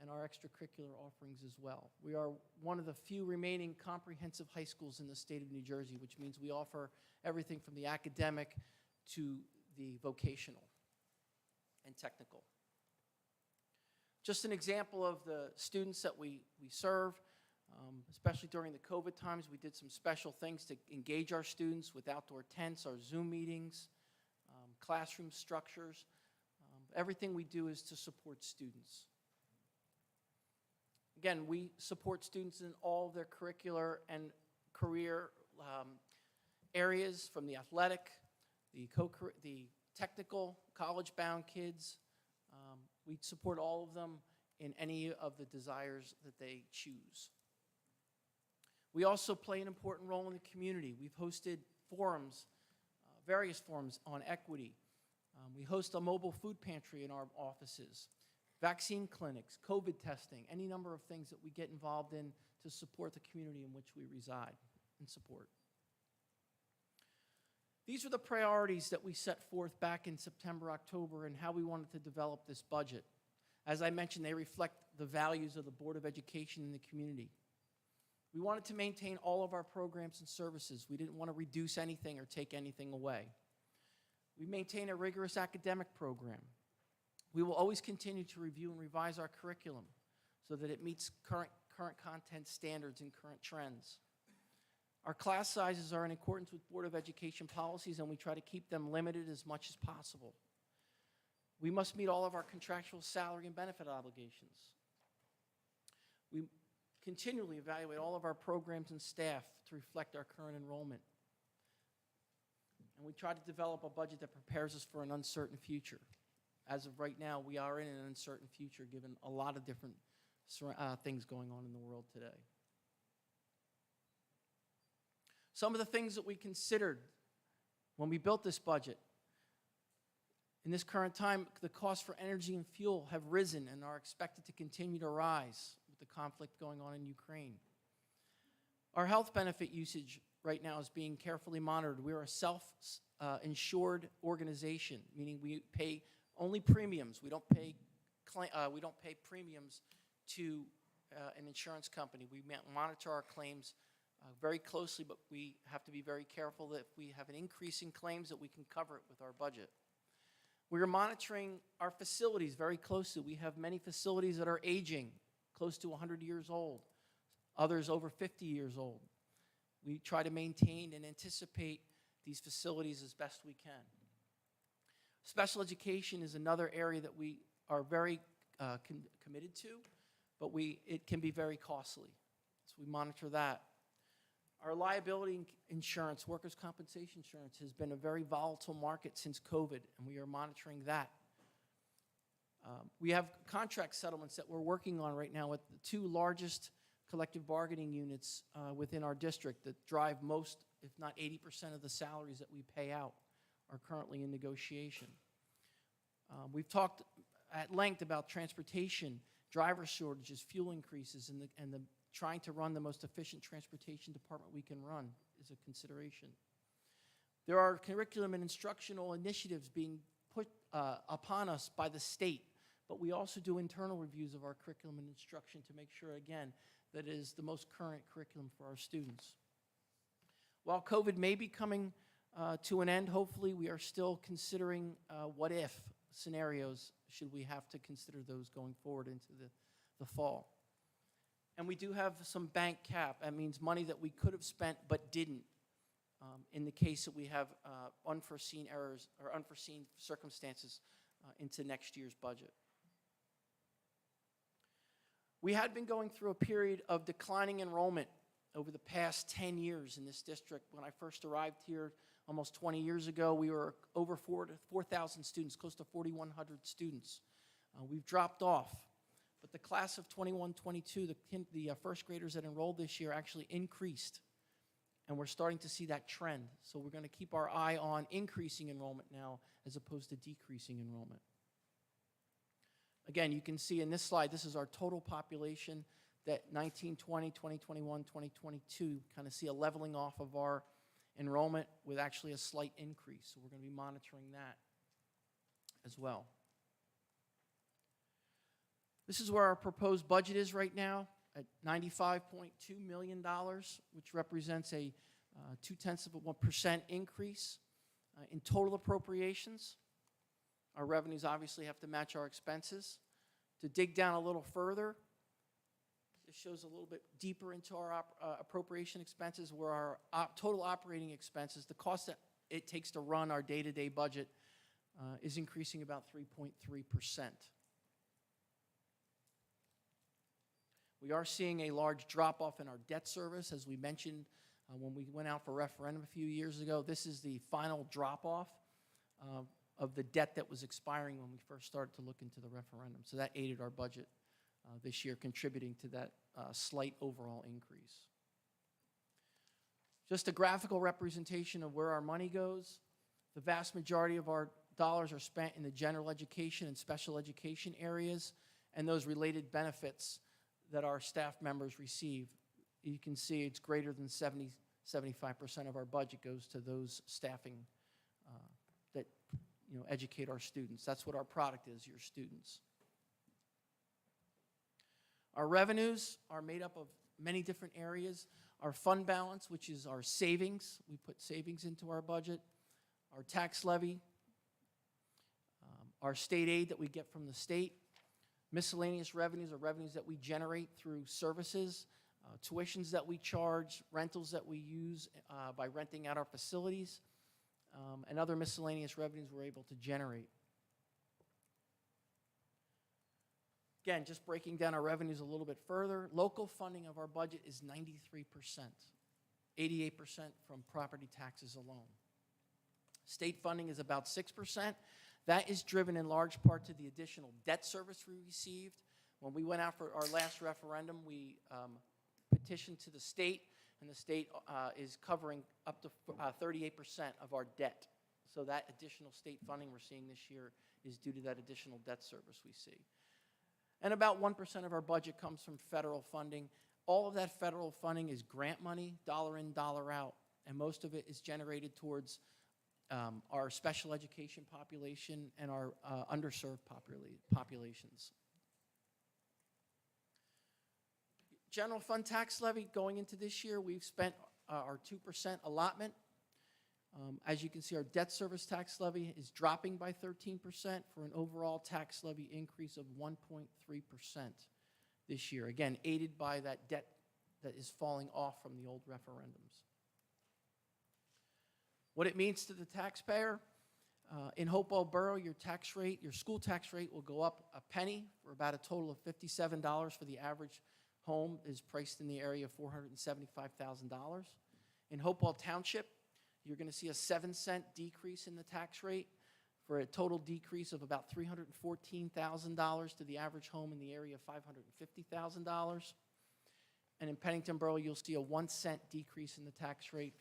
A: and our extracurricular offerings as well. We are one of the few remaining comprehensive high schools in the state of New Jersey, which means we offer everything from the academic to the vocational and technical. Just an example of the students that we serve, especially during the COVID times, we did some special things to engage our students with outdoor tents, our Zoom meetings, classroom structures. Everything we do is to support students. Again, we support students in all of their curricular and career areas, from the athletic, the technical, college-bound kids. We support all of them in any of the desires that they choose. We also play an important role in the community. We've hosted forums, various forums on equity. We host a mobile food pantry in our offices, vaccine clinics, COVID testing, any number of things that we get involved in to support the community in which we reside and support. These are the priorities that we set forth back in September, October, and how we wanted to develop this budget. As I mentioned, they reflect the values of the Board of Education in the community. We wanted to maintain all of our programs and services. We didn't want to reduce anything or take anything away. We maintain a rigorous academic program. We will always continue to review and revise our curriculum so that it meets current content standards and current trends. Our class sizes are in accordance with Board of Education policies, and we try to keep them limited as much as possible. We must meet all of our contractual salary and benefit obligations. We continually evaluate all of our programs and staff to reflect our current enrollment. And we try to develop a budget that prepares us for an uncertain future. As of right now, we are in an uncertain future given a lot of different things going on in the world today. Some of the things that we considered when we built this budget. In this current time, the costs for energy and fuel have risen and are expected to continue to rise with the conflict going on in Ukraine. Our health benefit usage right now is being carefully monitored. We are a self-insured organization, meaning we pay only premiums. We don't pay premiums to an insurance company. We monitor our claims very closely, but we have to be very careful that if we have an increase in claims that we can cover it with our budget. We are monitoring our facilities very closely. We have many facilities that are aging, close to 100 years old, others over 50 years old. We try to maintain and anticipate these facilities as best we can. Special education is another area that we are very committed to, but it can be very costly. So we monitor that. Our liability insurance, workers' compensation insurance, has been a very volatile market since COVID, and we are monitoring that. We have contract settlements that we're working on right now with the 2 largest collective bargaining units within our district that drive most, if not 80% of the salaries that we pay out are currently in negotiation. We've talked at length about transportation, driver shortages, fuel increases, and the trying to run the most efficient transportation department we can run is a consideration. There are curriculum and instructional initiatives being upon us by the state, but we also do internal reviews of our curriculum and instruction to make sure, again, that it is the most current curriculum for our students. While COVID may be coming to an end, hopefully, we are still considering what-if scenarios should we have to consider those going forward into the fall. And we do have some bank cap. That means money that we could have spent but didn't in the case that we have unforeseen errors or unforeseen circumstances into next year's budget. We had been going through a period of declining enrollment over the past 10 years in this district. When I first arrived here almost 20 years ago, we were over 4,000 students, close to 4,100 students. We've dropped off. But the class of 21-22, the first graders that enrolled this year actually increased. And we're starting to see that trend. So we're going to keep our eye on increasing enrollment now as opposed to decreasing enrollment. Again, you can see in this slide, this is our total population that 1920, 2021, 2022 kind of see a leveling off of our enrollment with actually a slight increase. So we're going to be monitoring that as well. This is where our proposed budget is right now at $95.2 million, which represents a 0.2% increase in total appropriations. Our revenues obviously have to match our expenses. To dig down a little further, this shows a little bit deeper into our appropriation expenses, where our total operating expenses, the cost that it takes to run our day-to-day budget, is increasing about 3.3%. We are seeing a large drop-off in our debt service, as we mentioned when we went out for referendum a few years ago. This is the final drop-off of the debt that was expiring when we first started to look into the referendum. So that aided our budget this year, contributing to that slight overall increase. Just a graphical representation of where our money goes. The vast majority of our dollars are spent in the general education and special education areas and those related benefits that our staff members receive. You can see it's greater than 75% of our budget goes to those staffing that educate our students. That's what our product is, your students. Our revenues are made up of many different areas. Our fund balance, which is our savings, we put savings into our budget. Our tax levy, our state aid that we get from the state. Miscellaneous revenues are revenues that we generate through services, tuitions that we charge, rentals that we use by renting out our facilities, and other miscellaneous revenues we're able to generate. Again, just breaking down our revenues a little bit further, local funding of our budget is 93%, 88% from property taxes alone. State funding is about 6%. That is driven in large part to the additional debt service we received. When we went out for our last referendum, we petitioned to the state, and the state is covering up to 38% of our debt. So that additional state funding we're seeing this year is due to that additional debt service we see. And about 1% of our budget comes from federal funding. All of that federal funding is grant money, dollar in, dollar out, and most of it is generated towards our special education population and our underserved populations. General fund tax levy going into this year, we've spent our 2% allotment. As you can see, our debt service tax levy is dropping by 13% for an overall tax levy increase of 1.3% this year. Again, aided by that debt that is falling off from the old referendums. What it means to the taxpayer, in Hopewell Borough, your tax rate, your school tax rate will go up a penny for about a total of $57 for the average home is priced in the area of $475,000. In Hopewell Township, you're going to see a 7-cent decrease in the tax rate for a total decrease of about $314,000 to the average home in the area of $550,000. And in Pennington Borough, you'll see a 1-cent decrease in the tax rate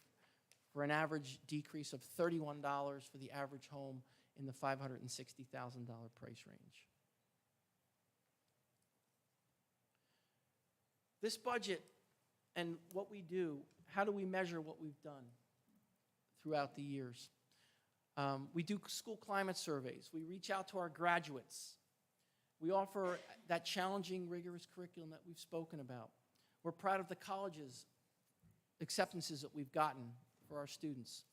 A: for an average decrease of $31 for the average home in the $560,000 price range. This budget and what we do, how do we measure what we've done throughout the years? We do school climate surveys. We reach out to our graduates. We offer that challenging, rigorous curriculum that we've spoken about. We're proud of the colleges' acceptances that we've gotten for our students.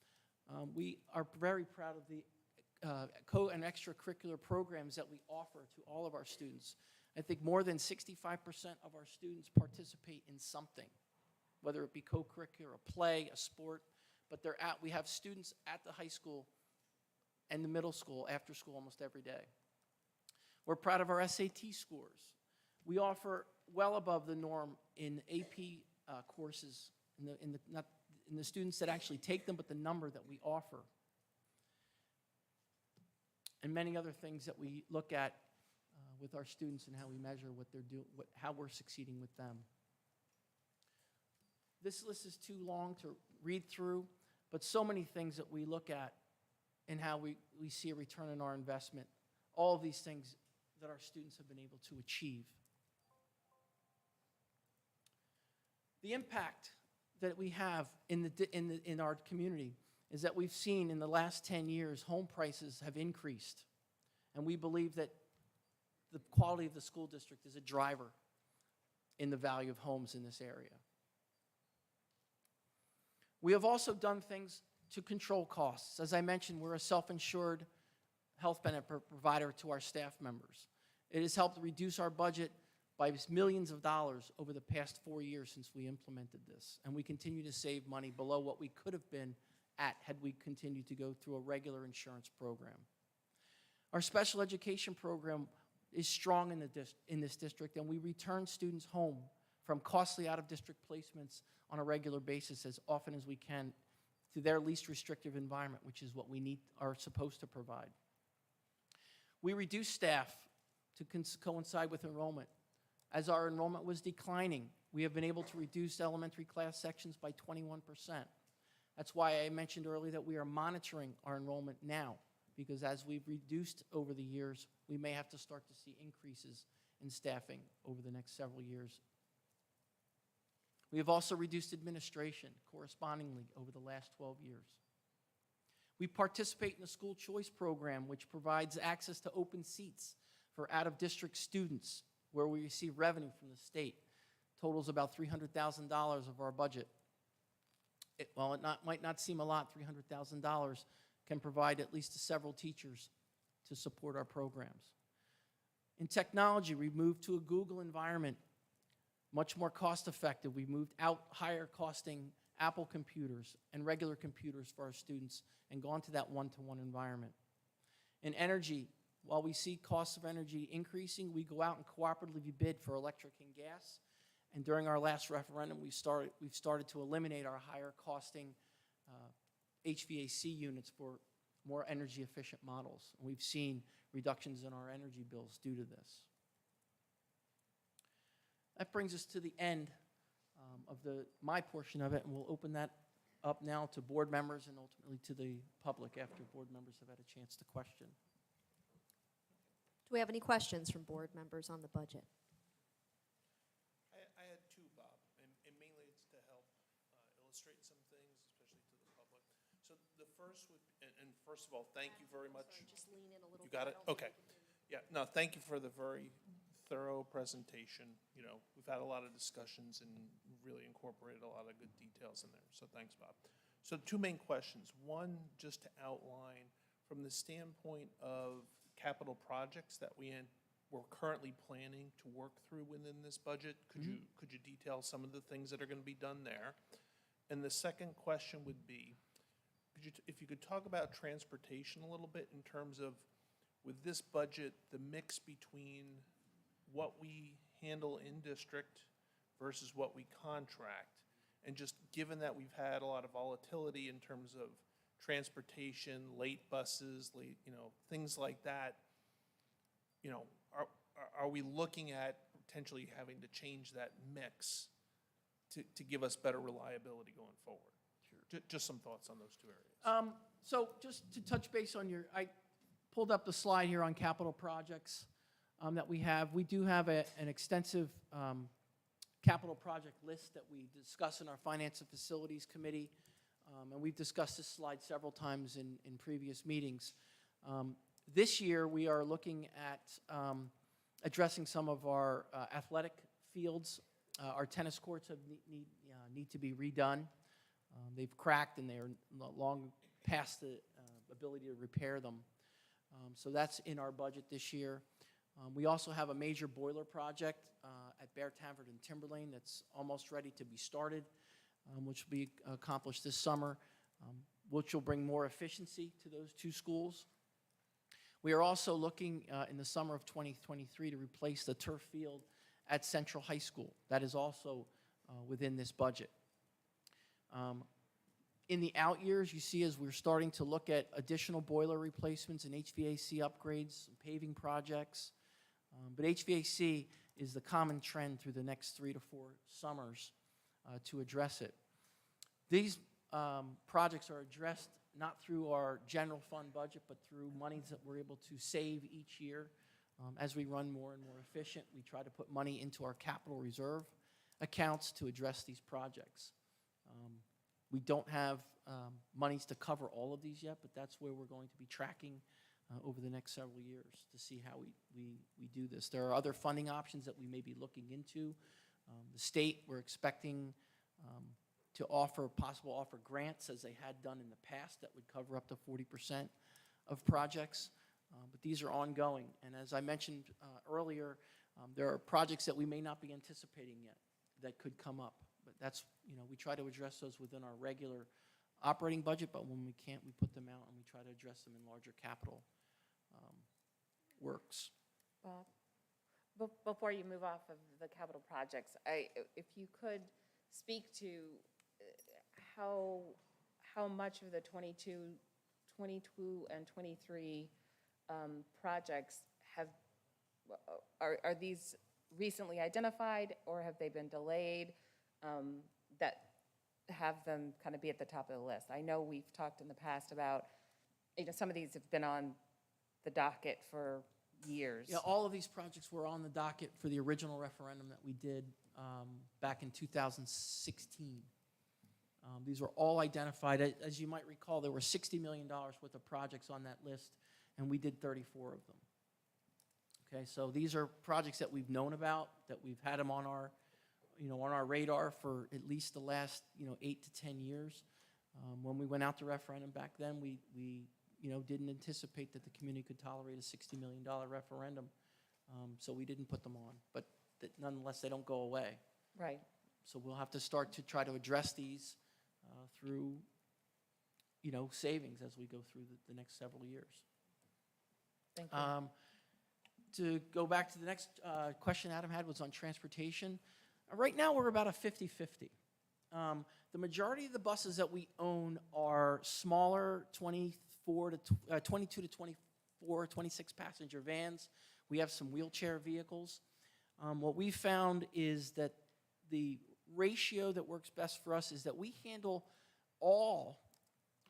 A: We are very proud of the co- and extracurricular programs that we offer to all of our students. I think more than 65% of our students participate in something, whether it be co-curricular, a play, a sport, but we have students at the high school and the middle school, after school, almost every day. We're proud of our SAT scores. We offer well above the norm in AP courses, not in the students that actually take them, but the number that we offer. And many other things that we look at with our students and how we measure what they're doing, how we're succeeding with them. This list is too long to read through, but so many things that we look at and how we see a return on our investment, all of these things that our students have been able to achieve. The impact that we have in our community is that we've seen in the last 10 years, home prices have increased. And we believe that the quality of the school district is a driver in the value of homes in this area. We have also done things to control costs. As I mentioned, we're a self-insured health benefit provider to our staff members. It has helped reduce our budget by millions of dollars over the past 4 years since we implemented this. And we continue to save money below what we could have been at had we continued to go through a regular insurance program. Our special education program is strong in this district, and we return students home from costly out-of-district placements on a regular basis as often as we can to their least restrictive environment, which is what we are supposed to provide. We reduce staff to coincide with enrollment. As our enrollment was declining, we have been able to reduce elementary class sections by 21%. That's why I mentioned earlier that we are monitoring our enrollment now, because as we've reduced over the years, we may have to start to see increases in staffing over the next several years. We have also reduced administration correspondingly over the last 12 years. We participate in the school choice program, which provides access to open seats for out-of-district students where we receive revenue from the state. Totals about $300,000 of our budget. While it might not seem a lot, $300,000 can provide at least several teachers to support our programs. In technology, we moved to a Google environment, much more cost-effective. We moved out higher-costing Apple computers and regular computers for our students and gone to that one-to-one environment. In energy, while we see costs of energy increasing, we go out and cooperatively bid for electric and gas. And during our last referendum, we've started to eliminate our higher-costing HVAC units for more energy-efficient models. And we've seen reductions in our energy bills due to this. That brings us to the end of my portion of it, and we'll open that up now to board members and ultimately to the public after board members have had a chance to question.
D: Do we have any questions from board members on the budget?
O: I had two, Bob, and mainly it's to help illustrate some things, especially to the public. So the first would, and first of all, thank you very much.
D: Sorry, just lean in a little
O: You
D: bit.
O: got it?
D: I don't think
O: Okay.
D: we can hear you.
O: Yeah, no, thank you for the very thorough presentation. You know, we've had a lot of discussions and really incorporated a lot of good details in there. So thanks, Bob. So two main questions. One, just to outline from the standpoint of capital projects that we're currently planning to work through within this budget. Could you detail some of the things that are going to be done there? And the second question would be, if you could talk about transportation a little bit in terms of, with this budget, the mix between what we handle in district versus what we contract. And just given that we've had a lot of volatility in terms of transportation, late buses, things like that, are we looking at potentially having to change that mix to give us better reliability going forward? Sure. Just some thoughts on those two areas.
A: So just to touch base on I pulled up the slide here on capital projects that we have. We do have an extensive capital project list that we discuss in our Finance and Facilities Committee and we've discussed this slide several times in previous meetings. This year, we are looking at addressing some of our athletic fields. Our tennis courts need to be redone. They've cracked and they are long past the ability to repair them. So that's in our budget this year. We also have a major boiler project at Bear Tavern and Timberlane that's almost ready to be started, which will be accomplished this summer, which will bring more efficiency to those two schools. We are also looking in the summer of 2023 to replace the turf field at Central High School. That is also within this budget. In the out years, you see as we're starting to look at additional boiler replacements and HVAC upgrades, paving projects. But HVAC is the common trend through the next 3 to 4 summers to address it. These projects are addressed not through our general fund budget, but through monies that we're able to save each year. As we run more and more efficient, we try to put money into our capital reserve accounts to address these projects. We don't have monies to cover all of these yet, but that's where we're going to be tracking over the next several years to see how we do this. There are other funding options that we may be looking into. The state, we're expecting to possible offer grants as they had done in the past that would cover up to 40% of projects. But these are ongoing. And as I mentioned earlier, there are projects that we may not be anticipating yet that could come up. But that's, we try to address those within our regular operating budget, but when we can't, we put them out and we try to address them in larger capital works.
P: Bob, before you move off of the capital projects, if you could speak to how much of the 22 and 23 projects are these recently identified, or have they been delayed, that have them kind of be at the top of the list? I know we've talked in the past about, some of these have been on the docket for years.
A: Yeah, all of these projects were on the docket for the original referendum that we did back in 2016. These were all identified. As you might recall, there were $60 million worth of projects on that list, and we did 34 of them. Okay, so these are projects that we've known about, that we've had them on our, on our radar for at least the last, 8 to 10 years. When we went out to referendum back then, we didn't anticipate that the community could tolerate a $60 million referendum, so we didn't put them on. But nonetheless, they don't go away.
P: Right.
A: So we'll have to start to try to address these through, savings as we go through the next several years.
P: Thank you.
A: To go back to the next question Adam had was on transportation. Right now, we're about a 50-50. The majority of the buses that we own are smaller 22 to 24, 26 passenger vans. We have some wheelchair vehicles. What we found is that the ratio that works best for us is that we handle all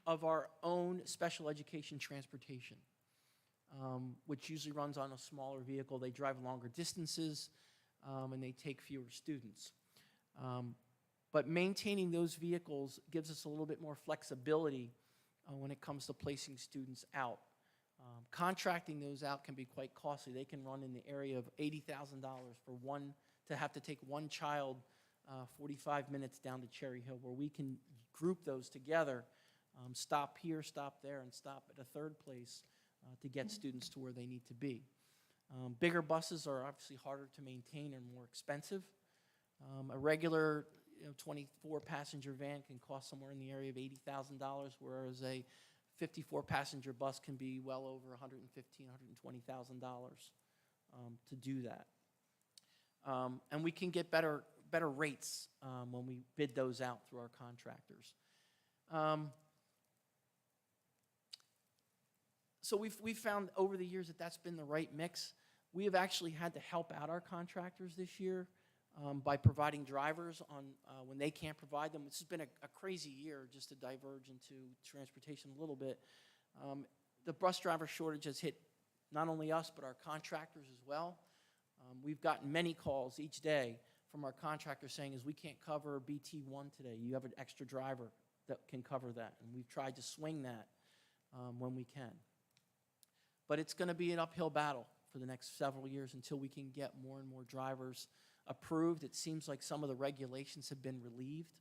A: of our own special education transportation, which usually runs on a smaller vehicle. They drive longer distances, and they take fewer students. But maintaining those vehicles gives us a little bit more flexibility when it comes to placing students out. Contracting those out can be quite costly. They can run in the area of $80,000 for to have to take one child 45 minutes down to Cherry Hill, where we can group those together, stop here, stop there, and stop at a third place to get students to where they need to be. Bigger buses are obviously harder to maintain and more expensive. A regular 24-passenger van can cost somewhere in the area of $80,000, whereas a 54-passenger bus can be well over $115,000, $120,000 to do that. And we can get better rates when we bid those out through our contractors. So we've found over the years that that's been the right mix. We have actually had to help out our contractors this year by providing drivers on when they can't provide them. This has been a crazy year, just to diverge into transportation a little bit. The bus driver shortage has hit not only us, but our contractors as well. We've gotten many calls each day from our contractors saying, we can't cover BT1 today. You have an extra driver that can cover that, and we've tried to swing that when we can. But it's going to be an uphill battle for the next several years until we can get more and more drivers approved. It seems like some of the regulations have been relieved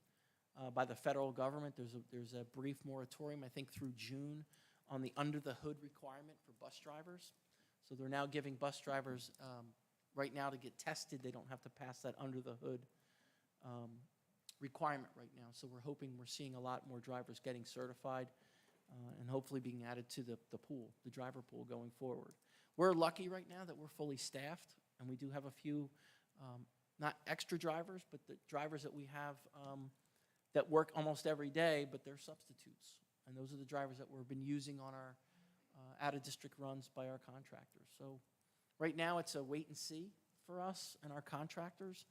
A: by the federal government. There's a brief moratorium, I think, through June on the under-the-hood requirement for bus drivers. So they're now giving bus drivers, right now to get tested, they don't have to pass that under-the-hood requirement right now. So we're hoping we're seeing a lot more drivers getting certified and hopefully being added to the pool, the driver pool going forward. We're lucky right now that we're fully staffed, and we do have a few, not extra drivers, but the drivers that we have that work almost every day, but they're substitutes. And those are the drivers that we've been using on our out-of-district runs by our contractors. So right now, it's a wait and see for us and our contractors.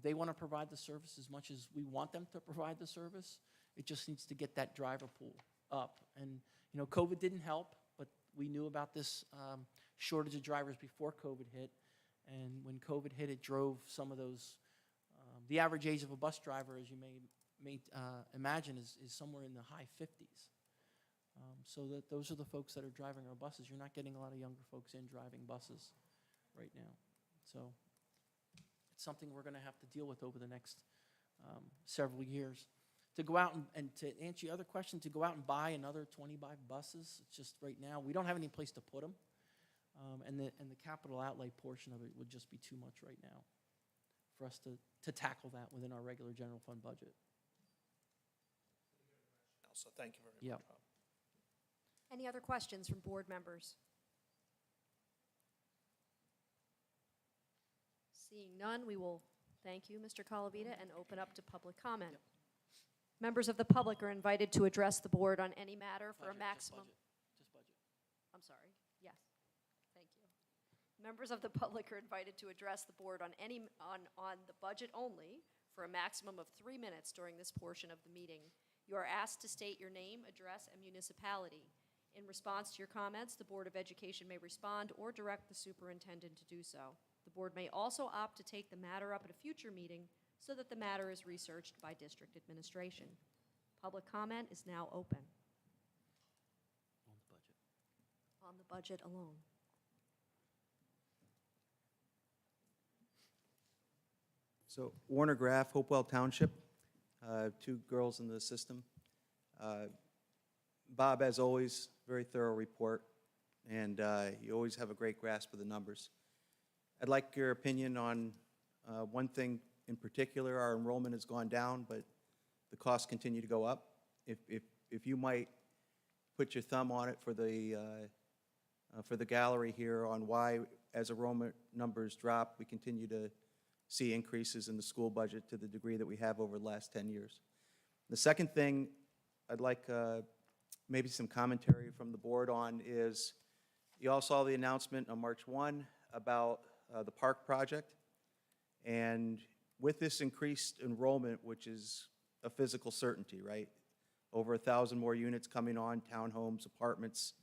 A: They want to provide the service as much as we want them to provide the service. It just needs to get that driver pool up. And, you know, COVID didn't help, but we knew about this shortage of drivers before COVID hit. And when COVID hit, it drove some of those, the average age of a bus driver, as you may imagine, is somewhere in the high 50s. So that those are the folks that are driving our buses. You're not getting a lot of younger folks in driving buses right now. So it's something we're going to have to deal with over the next several years. To go out and to answer your other question, to go out and buy another 25 buses, it's just right now, we don't have any place to put them. And the capital outlay portion of it would just be too much right now for us to tackle that within our regular general fund budget.
O: So thank you very much, Bob.
D: Any other questions from board members? Seeing none, we will thank you, Mr. Calavita, and open up to public comment. Members of the public are invited to address the board on any matter for a maximum.
A: Just budget.
D: I'm sorry. Yes. Thank you. Members of the public are invited to address the board on the budget only for a maximum of 3 minutes during this portion of the meeting. You are asked to state your name, address, and municipality. In response to your comments, the Board of Education may respond or direct the superintendent to do so. The board may also opt to take the matter up at a future meeting so that the matter is researched by district administration. Public comment is now open. On the budget alone.
Q: So Warner Graff, Hopewell Township, 2 girls in the system. Bob, as always, very thorough report, and you always have a great grasp of the numbers. I'd like your opinion on one thing in particular. Our enrollment has gone down, but the costs continue to go up. If you might put your thumb on it for the gallery here on why, as enrollment numbers drop, we continue to see increases in the school budget to the degree that we have over the last 10 years. The second thing I'd like maybe some commentary from the board on is you all saw the announcement on March 1 about the park project. And with this increased enrollment, which is a physical certainty, right? Over 1,000 more units coming on, townhomes, apartments,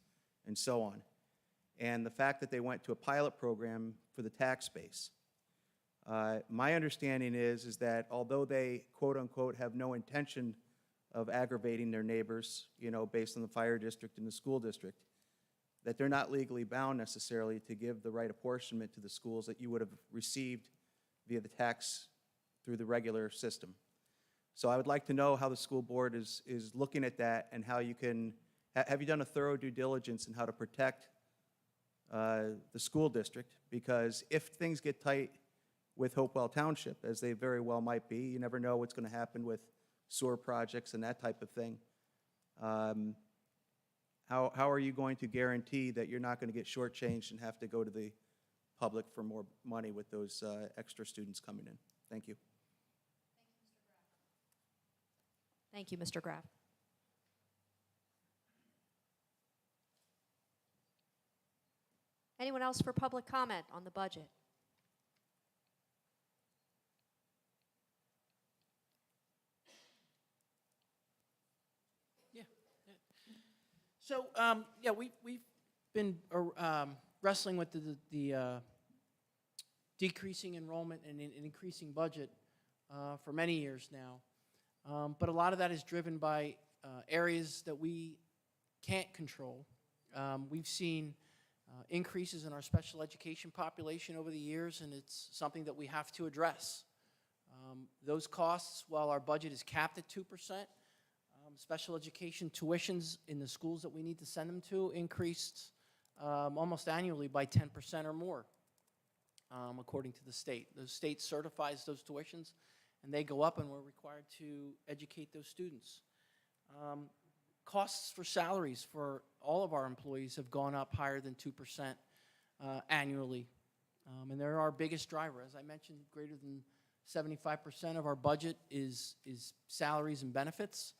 Q: and so on. And the fact that they went to a pilot program for the tax base. My understanding is that although they, quote unquote, have no intention of aggravating their neighbors, you know, based on the fire district and the school district, that they're not legally bound necessarily to give the right apportionment to the schools that you would have received via the tax through the regular system. So I would like to know how the school board is looking at that and how you can, have you done a thorough due diligence in how to protect the school district? Because if things get tight with Hopewell Township, as they very well might be, you never know what's going to happen with sewer projects and that type of thing. How are you going to guarantee that you're not going to get shortchanged and have to go to the public for more money with those extra students coming in? Thank you.
D: Thank you, Mr. Graff. Anyone else for public comment on the budget?
A: So, yeah, we've been wrestling with the decreasing enrollment and increasing budget for many years now. But a lot of that is driven by areas that we can't control. We've seen increases in our special education population over the years, and it's something that we have to address. Those costs, while our budget is capped at 2%, special education tuitions in the schools that we need to send them to increased almost annually by 10% or more, according to the state. The state certifies those tuitions, and they go up, and we're required to educate those students. Costs for salaries for all of our employees have gone up higher than 2% annually, and they're our biggest driver. As I mentioned, greater than 75% of our budget is salaries and benefits.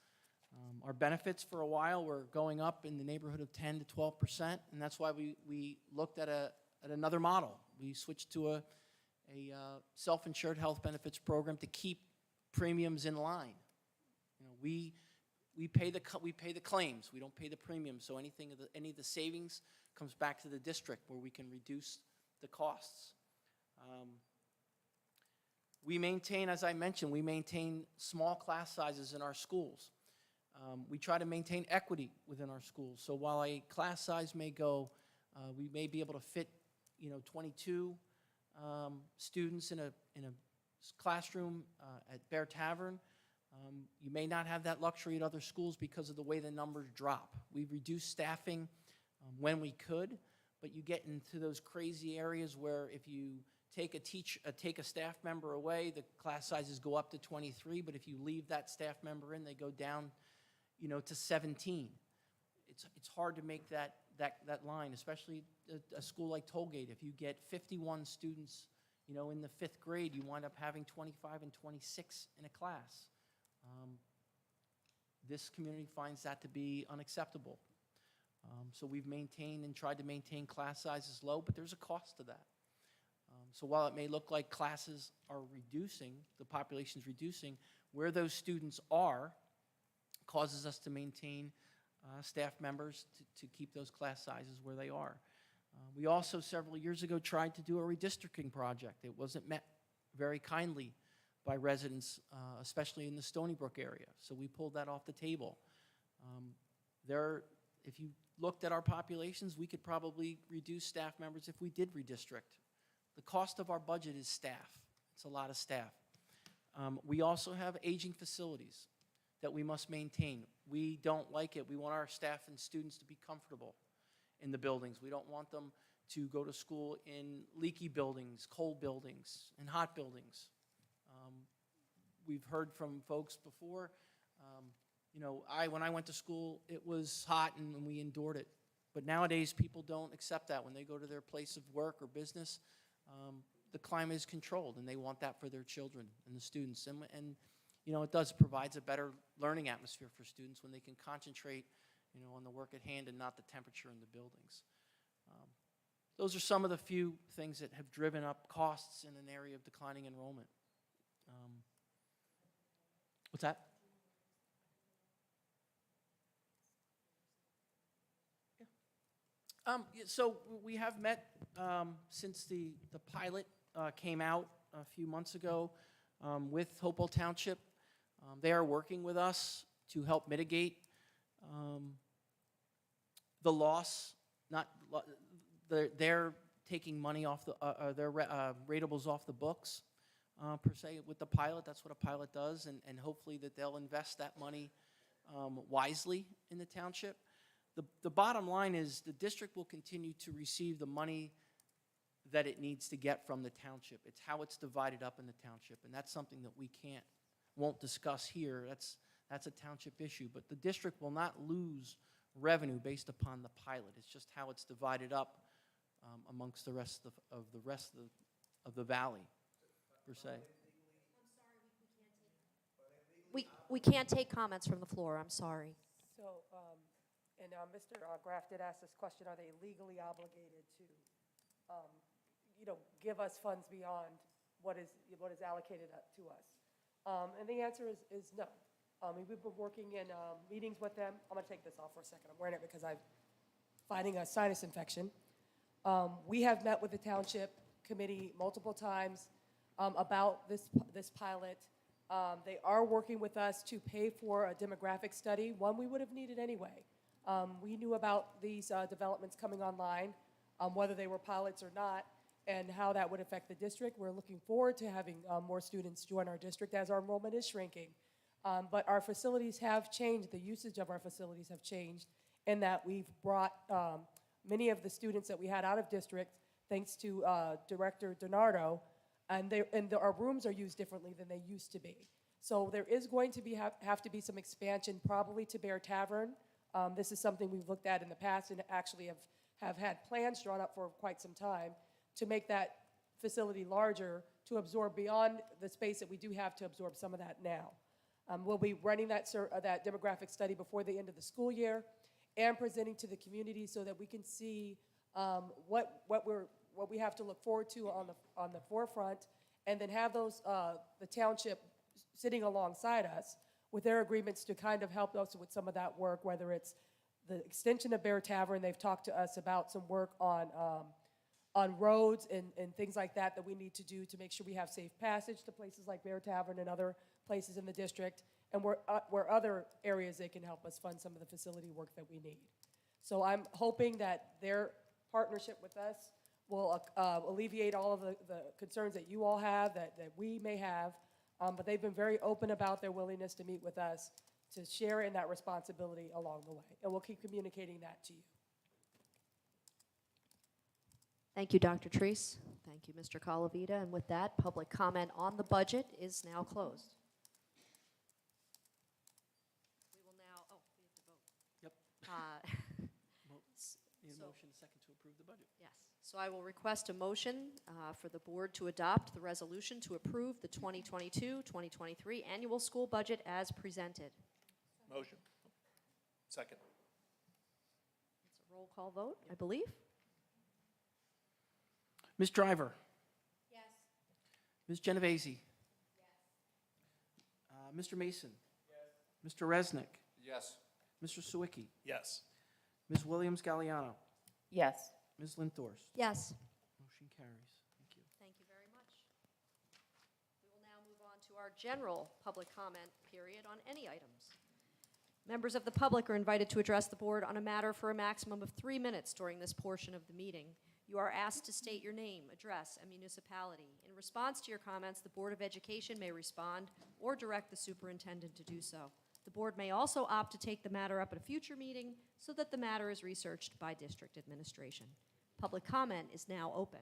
A: Our benefits for a while were going up in the neighborhood of 10 to 12%, and that's why we looked at another model. We switched to a self-insured health benefits program to keep premiums in line. You know, we pay the claims. We don't pay the premiums. So any of the savings comes back to the district where we can reduce the costs. We maintain, as I mentioned, we maintain small class sizes in our schools. We try to maintain equity within our schools. So while a class size may go, we may be able to fit, 22 students in a classroom at Bear Tavern. You may not have that luxury at other schools because of the way the numbers drop. We've reduced staffing when we could, but you get into those crazy areas where if you take a staff member away, the class sizes go up to 23, but if you leave that staff member in, they go down, to 17. It's hard to make that line, especially a school like Tollgate. If you get 51 students, in the 5th grade, you wind up having 25 and 26 in a class. This community finds that to be unacceptable. So we've maintained and tried to maintain class sizes low, but there's a cost to that. So while it may look like classes are reducing, the population's reducing, where those students are causes us to maintain staff members to keep those class sizes where they are. We also, several years ago, tried to do a redistricting project. It wasn't met very kindly by residents, especially in the Stony Brook area. So we pulled that off the table. If you looked at our populations, we could probably reduce staff members if we did redistrict. The cost of our budget is staff. It's a lot of staff. We also have aging facilities that we must maintain. We don't like it. We want our staff and students to be comfortable in the buildings. We don't want them to go to school in leaky buildings, cold buildings, and hot buildings. We've heard from folks before, when I went to school, it was hot and we endured it. But nowadays, people don't accept that. When they go to their place of work or business, the climate is controlled, and they want that for their children and the students. And it provides a better learning atmosphere for students when they can concentrate, on the work at hand and not the temperature in the buildings. Those are some of the few things that have driven up costs in an area of declining enrollment. What's that? So we have met since the pilot came out a few months ago with Hopewell Township. They are working with us to help mitigate the loss. They're taking money off their ratables off the books per se with the pilot. That's what a pilot does, and hopefully that they'll invest that money wisely in the township. The bottom line is the district will continue to receive the money that it needs to get from the township. It's how it's divided up in the township, and that's something that we won't discuss here. That's a township issue, but the district will not lose revenue based upon the pilot. It's just how it's divided up amongst the rest of the valley, per se.
D: We can't take comments from the floor, I'm sorry.
E: So, Mr. Graff did ask this question, are they legally obligated to, give us funds beyond what is allocated to us? And the answer is no. We've been working in meetings with them. I'm going to take this off for a second. I'm wearing it because I'm fighting a sinus infection. We have met with the township committee multiple times about this pilot. They are working with us to pay for a demographic study, one we would have needed anyway. We knew about these developments coming online, whether they were pilots or not, and how that would affect the district. We're looking forward to having more students join our district as our enrollment is shrinking. But our facilities have changed, the usage of our facilities have changed, in that we've brought many of the students that we had out of district, thanks to Director Donardo, and our rooms are used differently than they used to be. So there is going to be have to be some expansion, probably to Bear Tavern. This is something we've looked at in the past and actually have had plans drawn up for quite some time to make that facility larger to absorb beyond the space that we do have to absorb some of that now. We'll be running that demographic study before the end of the school year and presenting to the community so that we can see what we have to look forward to on the forefront, and then have those the township sitting alongside us with their agreements to kind of help us with some of that work, whether it's the extension of Bear Tavern. They've talked to us about some work on roads and things like that we need to do to make sure we have safe passage to places like Bear Tavern and other places in the district, and where other areas they can help us fund some of the facility work that we need. So I'm hoping that their partnership with us will alleviate all of the concerns that you all have, that we may have, but they've been very open about their willingness to meet with us to share in that responsibility along the way, and we'll keep communicating that to you.
D: Thank you, Dr. Treese. Thank you, Mr. Calavita. And with that, public comment on the budget is now closed. We will now, we have to vote.
A: Yep. Need a motion, a second to approve the budget.
D: Yes. So I will request a motion for the board to adopt the resolution to approve the 2022-2023 annual school budget as presented.
O: Motion. Second.
D: It's a roll call vote, I believe.
A: Ms. Driver?
L: Yes.
A: Ms. Genovese? Yes. Mr. Mason? Yes. Mr. Resnick?
N: Yes.
A: Mr. Sawicki?
O: Yes.
A: Ms. Williams-Galliano?
P: Yes.
A: Ms. Linthorst?
D: Yes.
A: Motion carries. Thank you.
D: Thank you very much. We will now move on to our general public comment period on any items. Members of the public are invited to address the board on a matter for a maximum of 3 minutes during this portion of the meeting. You are asked to state your name, address, and municipality. In response to your comments, the Board of Education may respond or direct the superintendent to do so. The board may also opt to take the matter up at a future meeting so that the matter is researched by district administration. Public comment is now open.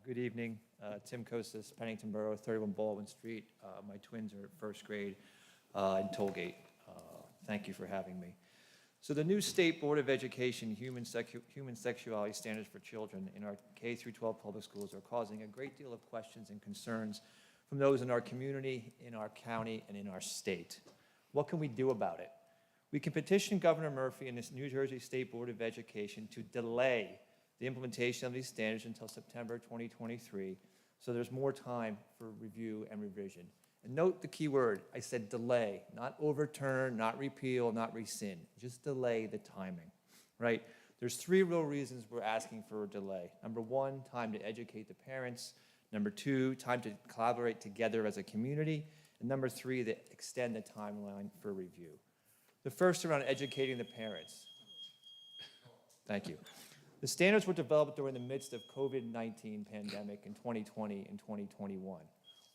R: Good evening. Tim Kostas, Pennington Borough, 31 Baldwin Street. My twins are at first grade in Tollgate. Thank you for having me. So the new State Board of Education human sexuality standards for children in our K-12 public schools are causing a great deal of questions and concerns from those in our community, in our county, and in our state. What can we do about it? We can petition Governor Murphy and this New Jersey State Board of Education to delay the implementation of these standards until September 2023, so there's more time for review and revision. And note the key word, I said delay, not overturn, not repeal, not rescind, just delay the timing, right? There's 3 real reasons we're asking for a delay. Number 1, time to educate the parents. Number 2, time to collaborate together as a community. And number 3, to extend the timeline for review. The first around educating the parents. Thank you. The standards were developed during the midst of COVID-19 pandemic in 2020 and 2021.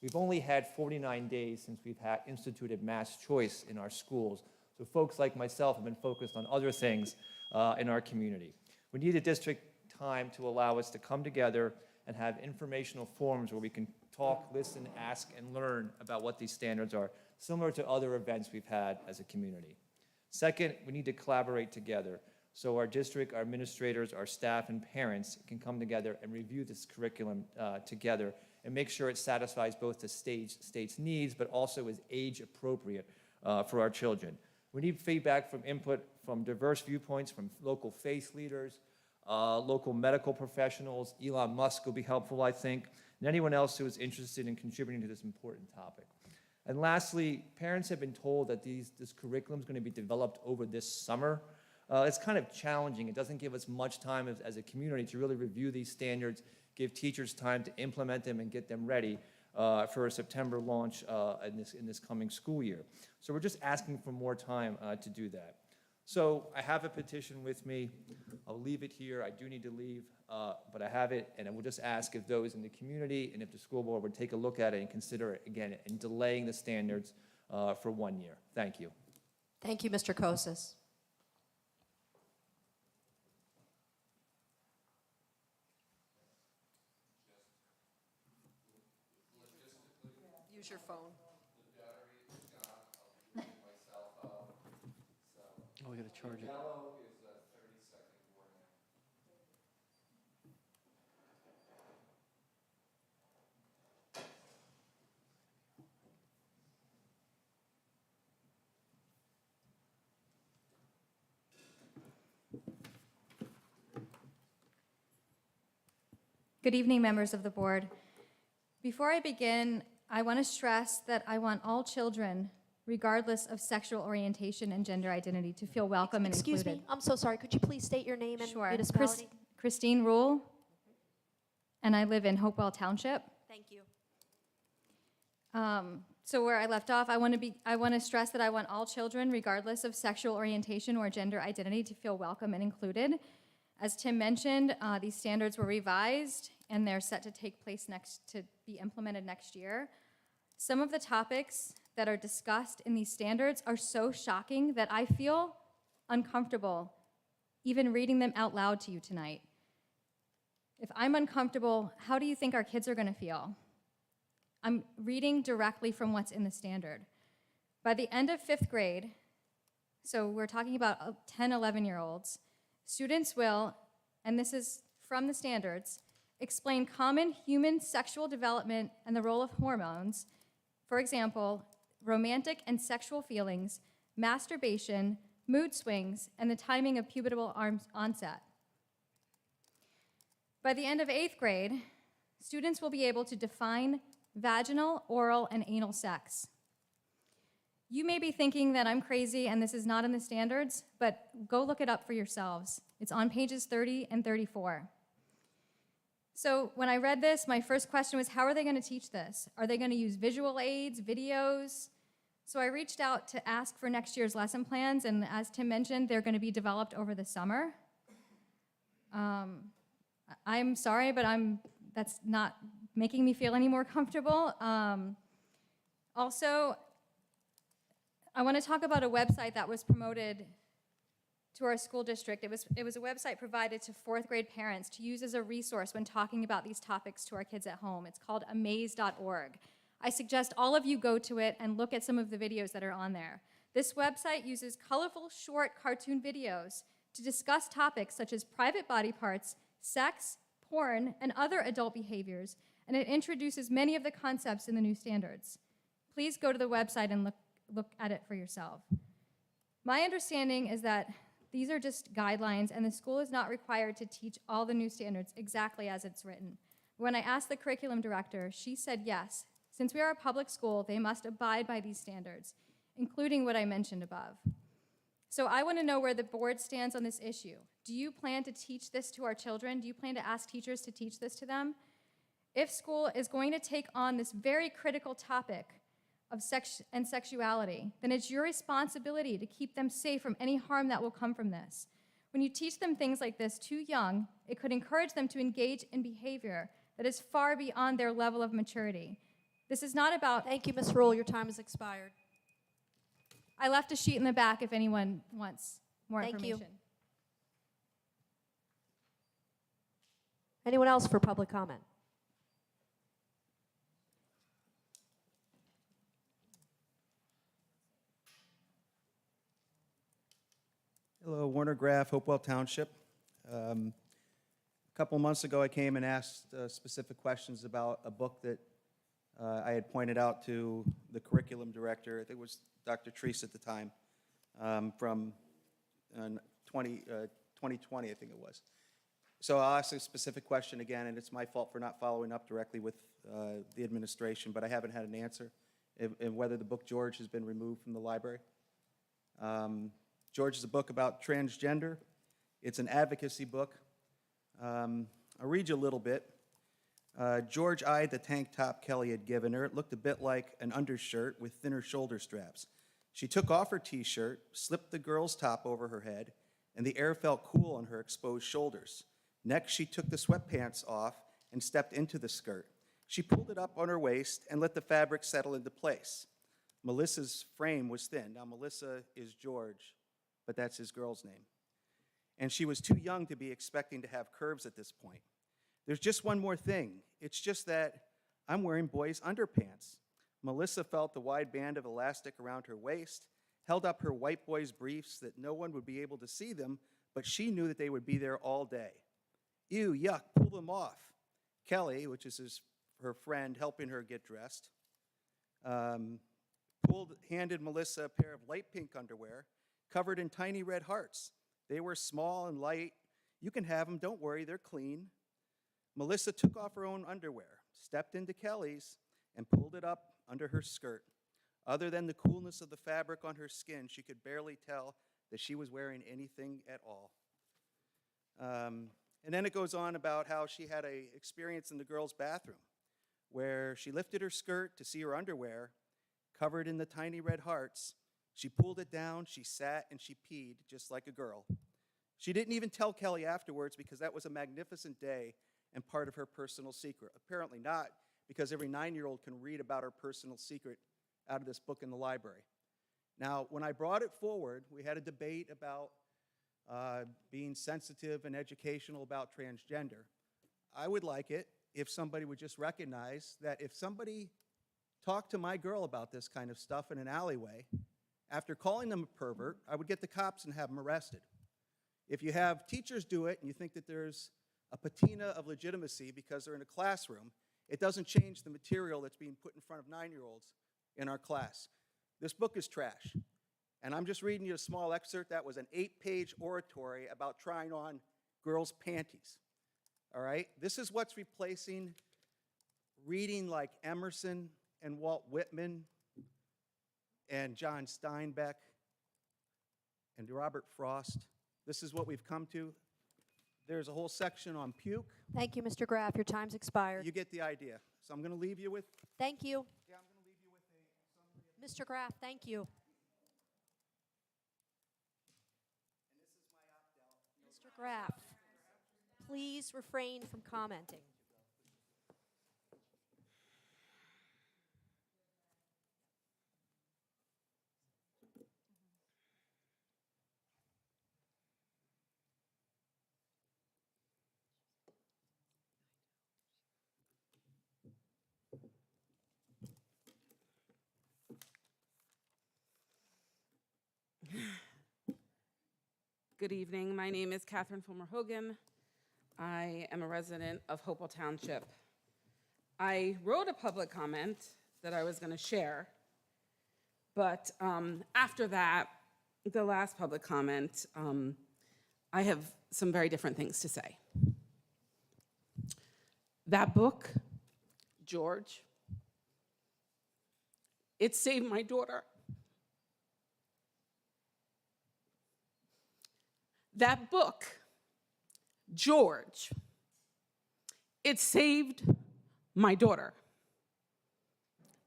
R: We've only had 49 days since we've instituted mass choice in our schools, so folks like myself have been focused on other things in our community. We need a district time to allow us to come together and have informational forums where we can talk, listen, ask, and learn about what these standards are, similar to other events we've had as a community. Second, we need to collaborate together so our district, our administrators, our staff, and parents can come together and review this curriculum together and make sure it satisfies both the state's needs, but also is age appropriate for our children. We need feedback from input from diverse viewpoints, from local faith leaders, local medical professionals. Elon Musk will be helpful, I think, and anyone else who is interested in contributing to this important topic. And lastly, parents have been told that this curriculum is going to be developed over this summer. it's kind of challenging. It doesn't give us much time as a community to really review these standards, give teachers time to implement them and get them ready for a September launch in this coming school year. So we're just asking for more time to do that. So I have a petition with me. I'll leave it here. I do need to leave, but I have it, and I will just ask if those in the community and if the school board would take a look at it and consider it again in delaying the standards for 1 year. Thank you.
D: Thank you, Mr. Kosis. Use your phone.
A: Oh, we gotta charge it.
B: Good evening, members of the board. Before I begin, I want to stress that I want all children, regardless of sexual orientation and gender identity, to feel welcome and
D: Excuse
B: included.
D: me, I'm so sorry. Could you please state your name and
B: Sure.
D: municipality?
B: Christine Rule, and I live in Hopewell Township.
D: Thank you.
B: So where I left off, I want to stress that I want all children, regardless of sexual orientation or gender identity, to feel welcome and included. As Tim mentioned, these standards were revised, and they're set to take place to be implemented next year. Some of the topics that are discussed in these standards are so shocking that I feel uncomfortable even reading them out loud to you tonight. If I'm uncomfortable, how do you think our kids are going to feel? I'm reading directly from what's in the standard. By the end of 5th grade, so we're talking about 10, 11-year-olds, students will, and this is from the standards, explain common human sexual development and the role of hormones. For example, romantic and sexual feelings, masturbation, mood swings, and the timing of pubertal onset. By the end of 8th grade, students will be able to define vaginal, oral, and anal sex. You may be thinking that I'm crazy and this is not in the standards, but go look it up for yourselves. It's on pages 30 and 34. So when I read this, my first question was, how are they going to teach this? Are they going to use visual aids, videos? So I reached out to ask for next year's lesson plans, and as Tim mentioned, they're going to be developed over the summer. I'm sorry, but that's not making me feel any more comfortable. Also, I want to talk about a website that was promoted to our school district. It was a website provided to 4th grade parents to use as a resource when talking about these topics to our kids at home. It's called amaze.org. I suggest all of you go to it and look at some of the videos that are on there. This website uses colorful, short cartoon videos to discuss topics such as private body parts, sex, porn, and other adult behaviors, and it introduces many of the concepts in the new standards. Please go to the website and look at it for yourself. My understanding is that these are just guidelines, and the school is not required to teach all the new standards exactly as it's written. When I asked the curriculum director, she said yes. Since we are a public school, they must abide by these standards, including what I mentioned above. So I want to know where the board stands on this issue. Do you plan to teach this to our children? Do you plan to ask teachers to teach this to them? If school is going to take on this very critical topic of sex and sexuality, then it's your responsibility to keep them safe from any harm that will come from this. When you teach them things like this too young, it could encourage them to engage in behavior that is far beyond their level of maturity. This is not about...
D: Thank you, Ms. Rule. Your time has expired.
B: I left a sheet in the back if anyone wants more information.
D: Thank you. Anyone else for public comment?
Q: Hello, Warner Graff, Hopewell Township. A couple months ago, I came and asked specific questions about a book that I had pointed out to the curriculum director. I think it was Dr. Treese at the time, from 2020, I think it was. So I'll ask a specific question again, and it's my fault for not following up directly with the administration, but I haven't had an answer, and whether the book George has been removed from the library. George is a book about transgender. It's an advocacy book. I'll read you a little bit. George eyed the tank top Kelly had given her. It looked a bit like an undershirt with thinner shoulder straps. She took off her t-shirt, slipped the girl's top over her head, and the air felt cool on her exposed shoulders. Next, she took the sweatpants off and stepped into the skirt. She pulled it up on her waist and let the fabric settle into place. Melissa's frame was thin. Now, Melissa is George, but that's his girl's name. And she was too young to be expecting to have curves at this point. There's just one more thing. It's just that I'm wearing boys' underpants. Melissa felt the wide band of elastic around her waist, held up her white boys' briefs that no one would be able to see them, but she knew that they would be there all day. Ew, yuck, pull them off. Kelly, which is her friend helping her get dressed, handed Melissa a pair of light pink underwear covered in tiny red hearts. They were small and light. You can have them, don't worry, they're clean. Melissa took off her own underwear, stepped into Kelly's, and pulled it up under her skirt. Other than the coolness of the fabric on her skin, she could barely tell that she was wearing anything at all. And then it goes on about how she had an experience in the girls' bathroom where she lifted her skirt to see her underwear covered in the tiny red hearts. She pulled it down, she sat, and she peed just like a girl. She didn't even tell Kelly afterwards because that was a magnificent day and part of her personal secret. Apparently not, because every 9-year-old can read about her personal secret out of this book in the library. Now, when I brought it forward, we had a debate about being sensitive and educational about transgender. I would like it if somebody would just recognize that if somebody talked to my girl about this kind of stuff in an alleyway, after calling them a pervert, I would get the cops and have them arrested. If you have teachers do it and you think that there's a patina of legitimacy because they're in a classroom, it doesn't change the material that's being put in front of 9-year-olds in our class. This book is trash. And I'm just reading you a small excerpt. That was an 8-page oratory about trying on girls' panties. All right? This is what's replacing reading like Emerson and Walt Whitman and John Steinbeck and Robert Frost. This is what we've come to. There's a whole section on puke.
D: Thank you, Mr. Graff. Your time's expired.
Q: You get the idea. So I'm going to leave you with...
D: Thank you.
Q: Yeah, I'm going to leave you with a summary of...
D: Mr. Graff, thank you.
Q: And this is my opt-out.
D: Mr. Graff, please refrain from commenting.
S: Good evening. My name is Catherine Fulmer Hogan. I am a resident of Hopewell Township. I wrote a public comment that I was going to share, but after that, the last public comment, I have some very different things to say. That book, George, it saved my daughter. That book, George, it saved my daughter.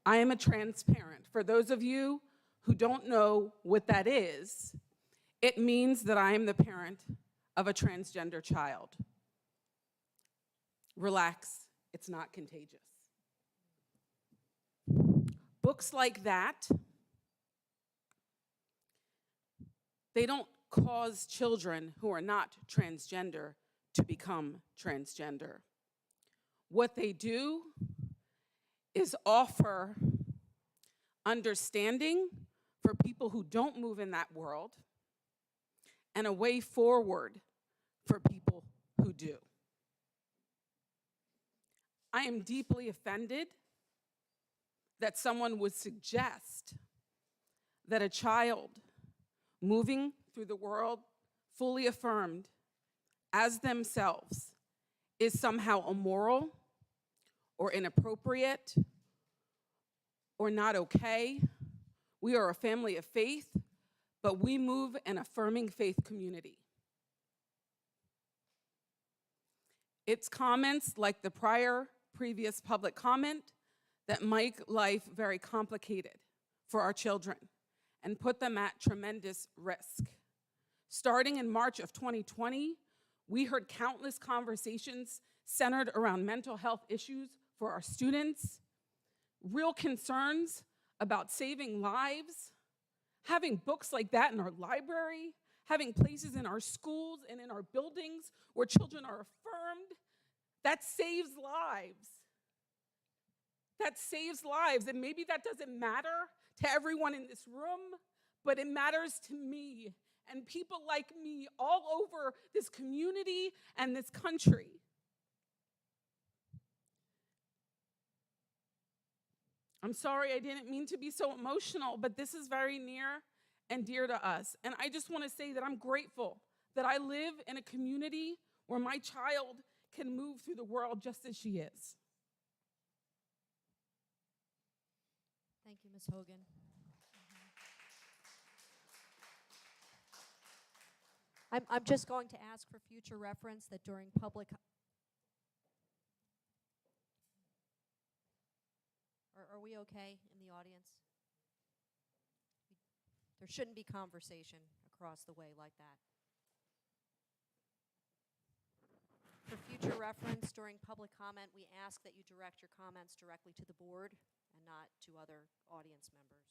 S: I am a trans parent. For those of you who don't know what that is, it means that I am the parent of a transgender child. Relax, it's not contagious. Books like that, they don't cause children who are not transgender to become transgender. What they do is offer understanding for people who don't move in that world and a way forward for people who do. I am deeply offended that someone would suggest that a child moving through the world fully affirmed as themselves is somehow immoral or inappropriate or not okay. We are a family of faith, but we move an affirming faith community. It's comments like the previous public comment that make life very complicated for our children and put them at tremendous risk. Starting in March of 2020, we heard countless conversations centered around mental health issues for our students, real concerns about saving lives, having books like that in our library, having places in our schools and in our buildings where children are affirmed. That saves lives. That saves lives. And maybe that doesn't matter to everyone in this room, but it matters to me and people like me all over this community and this country. I'm sorry, I didn't mean to be so emotional, but this is very near and dear to us. And I just want to say that I'm grateful that I live in a community where my child can move through the world just as she is.
D: Thank you, Ms. Hogan. I'm just going to ask for future reference that during public... Are we okay in the audience? There shouldn't be conversation across the way like that. For future reference, during public comment, we ask that you direct your comments directly to the board and not to other audience members.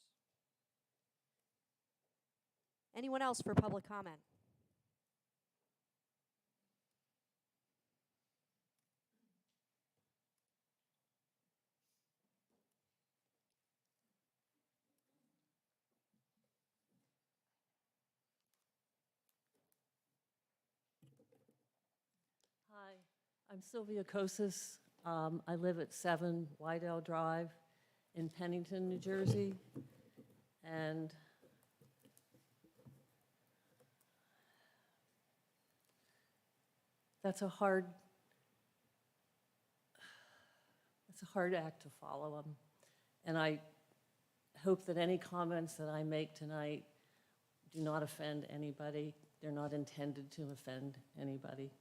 D: Anyone else for public comment?
T: Hi, I'm Sylvia Kosis. I live at 7 Wydale Drive in Pennington, New Jersey. And that's a hard act to follow. And I hope that any comments that I make tonight do not offend anybody. They're not intended to offend anybody.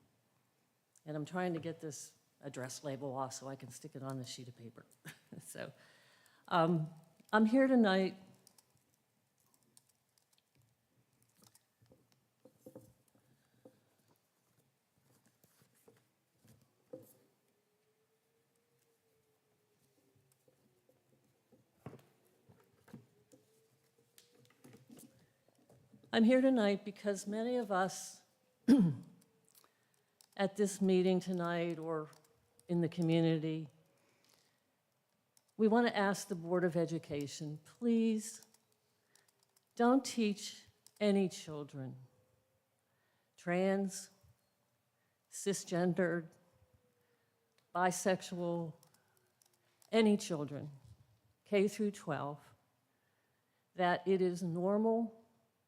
T: And I'm trying to get this address label off so I can stick it on this sheet of paper. So I'm here tonight because many of us at this meeting tonight or in the community, we want to ask the Board of Education, please don't teach any children, trans, cisgendered, bisexual, any children, K through 12, that it is normal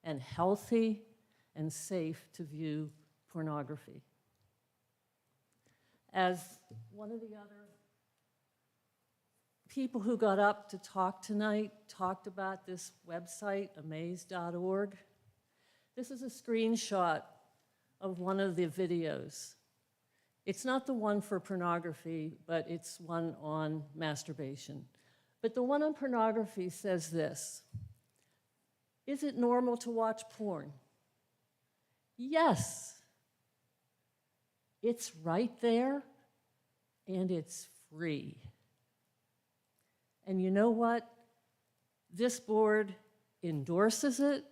T: and healthy and safe to view pornography. As one of the other people who got up to talk tonight talked about this website, amaze.org. This is a screenshot of one of the videos. It's not the one for pornography, but it's one on masturbation. But the one on pornography says this: is it normal to watch porn? Yes. It's right there, and it's free. And you know what? This board endorses it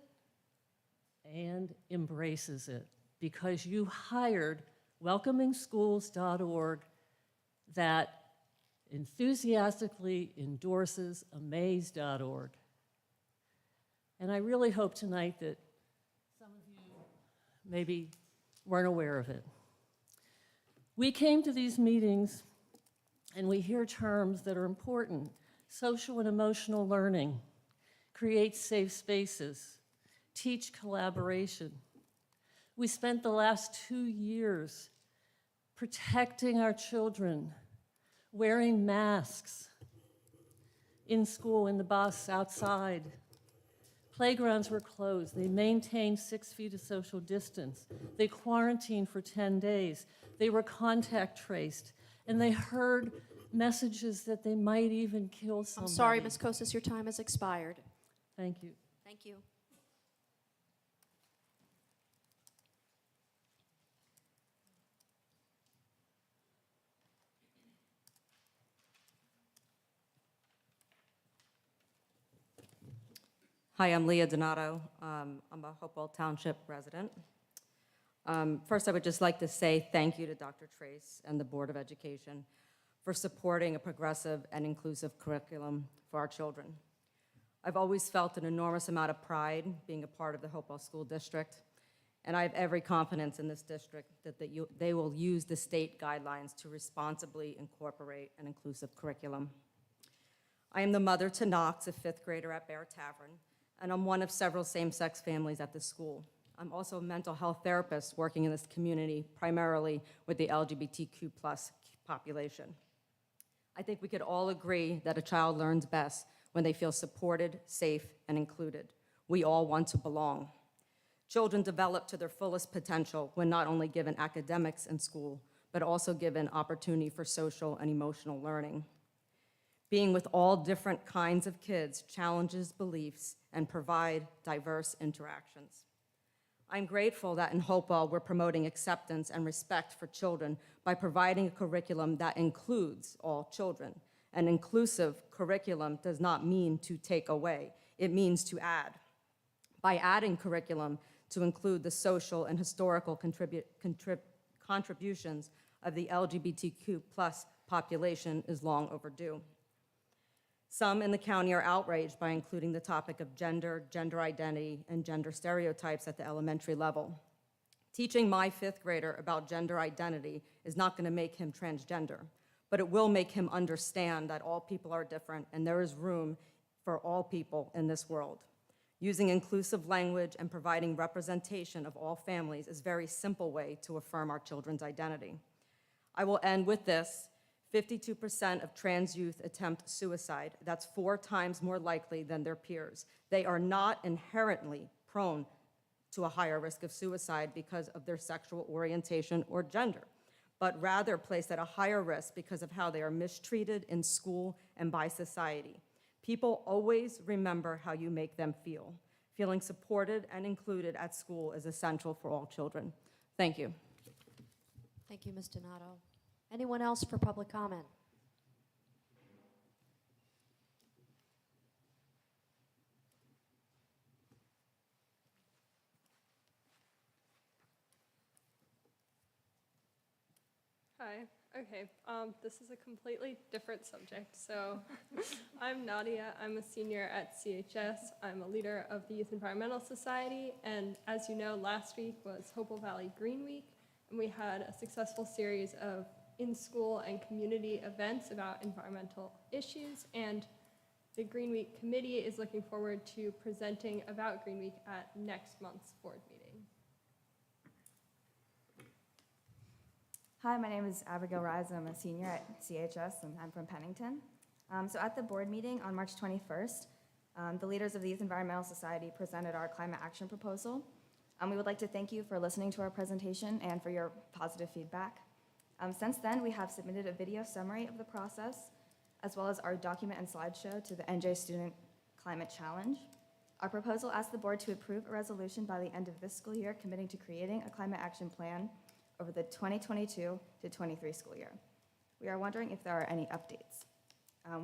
T: and embraces it because you hired welcomingschools.org that enthusiastically endorses amaze.org. And I really hope tonight that some of you maybe weren't aware of it. We came to these meetings and we hear terms that are important: social and emotional learning, create safe spaces, teach collaboration. We spent the last 2 years protecting our children, wearing masks in school, in the bus, outside, Playgrounds were closed. They maintained 6 feet of social distance. They quarantined for 10 days. They were contact traced. And they heard messages that they might even kill somebody.
D: I'm sorry, Ms. Kosas, your time has expired.
T: Thank you.
D: Thank you.
U: Hi, I'm Leah Donato. I'm a Hopewell Township resident. First, I would just like to say thank you to Dr. Trace and the Board of Education for supporting a progressive and inclusive curriculum for our children. I've always felt an enormous amount of pride being a part of the Hopewell School District, and I have every confidence in this district that they will use the state guidelines to responsibly incorporate an inclusive curriculum. I am the mother to Knox, a 5th grader at Bear Tavern, and I'm one of several same-sex families at the school. I'm also a mental health therapist working in this community, primarily with the LGBTQ+ population. I think we could all agree that a child learns best when they feel supported, safe, and included. We all want to belong. Children develop to their fullest potential when not only given academics in school, but also given opportunity for social and emotional learning. Being with all different kinds of kids challenges beliefs and provide diverse interactions. I'm grateful that in Hopewell we're promoting acceptance and respect for children by providing a curriculum that includes all children. An inclusive curriculum does not mean to take away, it means to add. By adding curriculum to include the social and historical contributions of the LGBTQ+ population is long overdue. Some in the county are outraged by including the topic of gender, gender identity, and gender stereotypes at the elementary level. Teaching my 5th grader about gender identity is not going to make him transgender, but it will make him understand that all people are different and there is room for all people in this world. Using inclusive language and providing representation of all families is a very simple way to affirm our children's identity. I will end with this. 52% of trans youth attempt suicide. That's 4 times more likely than their peers. They are not inherently prone to a higher risk of suicide because of their sexual orientation or gender, but rather placed at a higher risk because of how they are mistreated in school and by society. People always remember how you make them feel. Feeling supported and included at school is essential for all children. Thank you.
D: Thank you, Ms. Donato. Anyone else for public comment?
V: Hi. Okay. This is a completely different subject. So I'm Nadia. I'm a senior at CHS. I'm a leader of the Youth Environmental Society. And as you know, last week was Hopewell Valley Green Week. And we had a successful series of in-school and community events about environmental issues. And the Green Week Committee is looking forward to presenting about Green Week at next month's board meeting.
W: Hi, my name is Abigail Rise. I'm a senior at CHS, and I'm from Pennington. So at the board meeting on March 21st, the leaders of the Youth Environmental Society presented our climate action proposal. We would like to thank you for listening to our presentation and for your positive feedback. Since then, we have submitted a video summary of the process, as well as our document and slideshow to the NJ Student Climate Challenge. Our proposal asks the board to approve a resolution by the end of this school year committing to creating a climate action plan over the 2022 to 23 school year. We are wondering if there are any updates.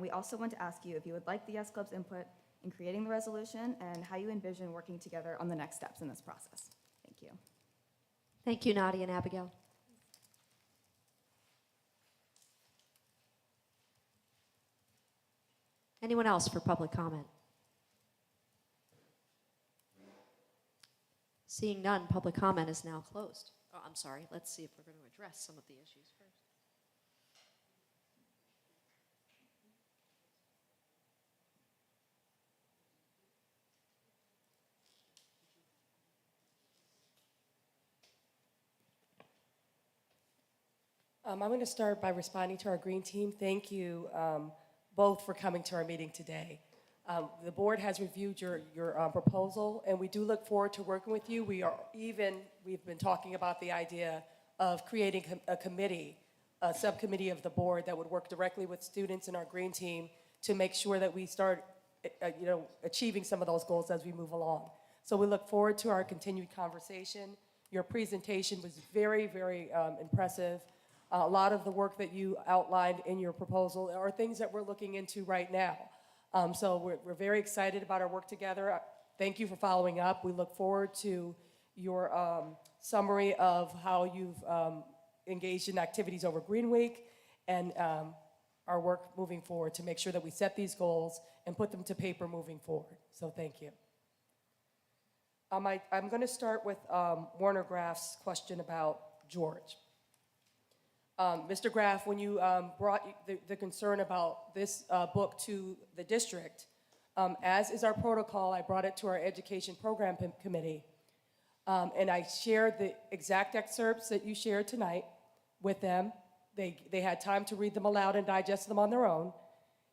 W: We also want to ask you if you would like the YES Club's input in creating the resolution and how you envision working together on the next steps in this process. Thank you.
D: Thank you, Nadia and Abigail. Anyone else for public comment? Seeing none, public comment is now closed. Oh, I'm sorry. Let's see if we're going to address some of the issues first.
E: I'm going to start by responding to our green team. Thank you both for coming to our meeting today. The board has reviewed your proposal, and we do look forward to working with you. We've been talking about the idea of creating a committee, a subcommittee of the board that would work directly with students in our green team to make sure that we start, achieving some of those goals as we move along. So we look forward to our continued conversation. Your presentation was very, very impressive. A lot of the work that you outlined in your proposal are things that we're looking into right now. So we're very excited about our work together. Thank you for following up. We look forward to your summary of how you've engaged in activities over Green Week and our work moving forward to make sure that we set these goals and put them to paper moving forward. So thank you. I'm going to start with Warner Graff's question about George. Mr. Graff, when you brought the concern about this book to the district, as is our protocol, I brought it to our Education Program Committee, and I shared the exact excerpts that you shared tonight with them. They had time to read them aloud and digest them on their own,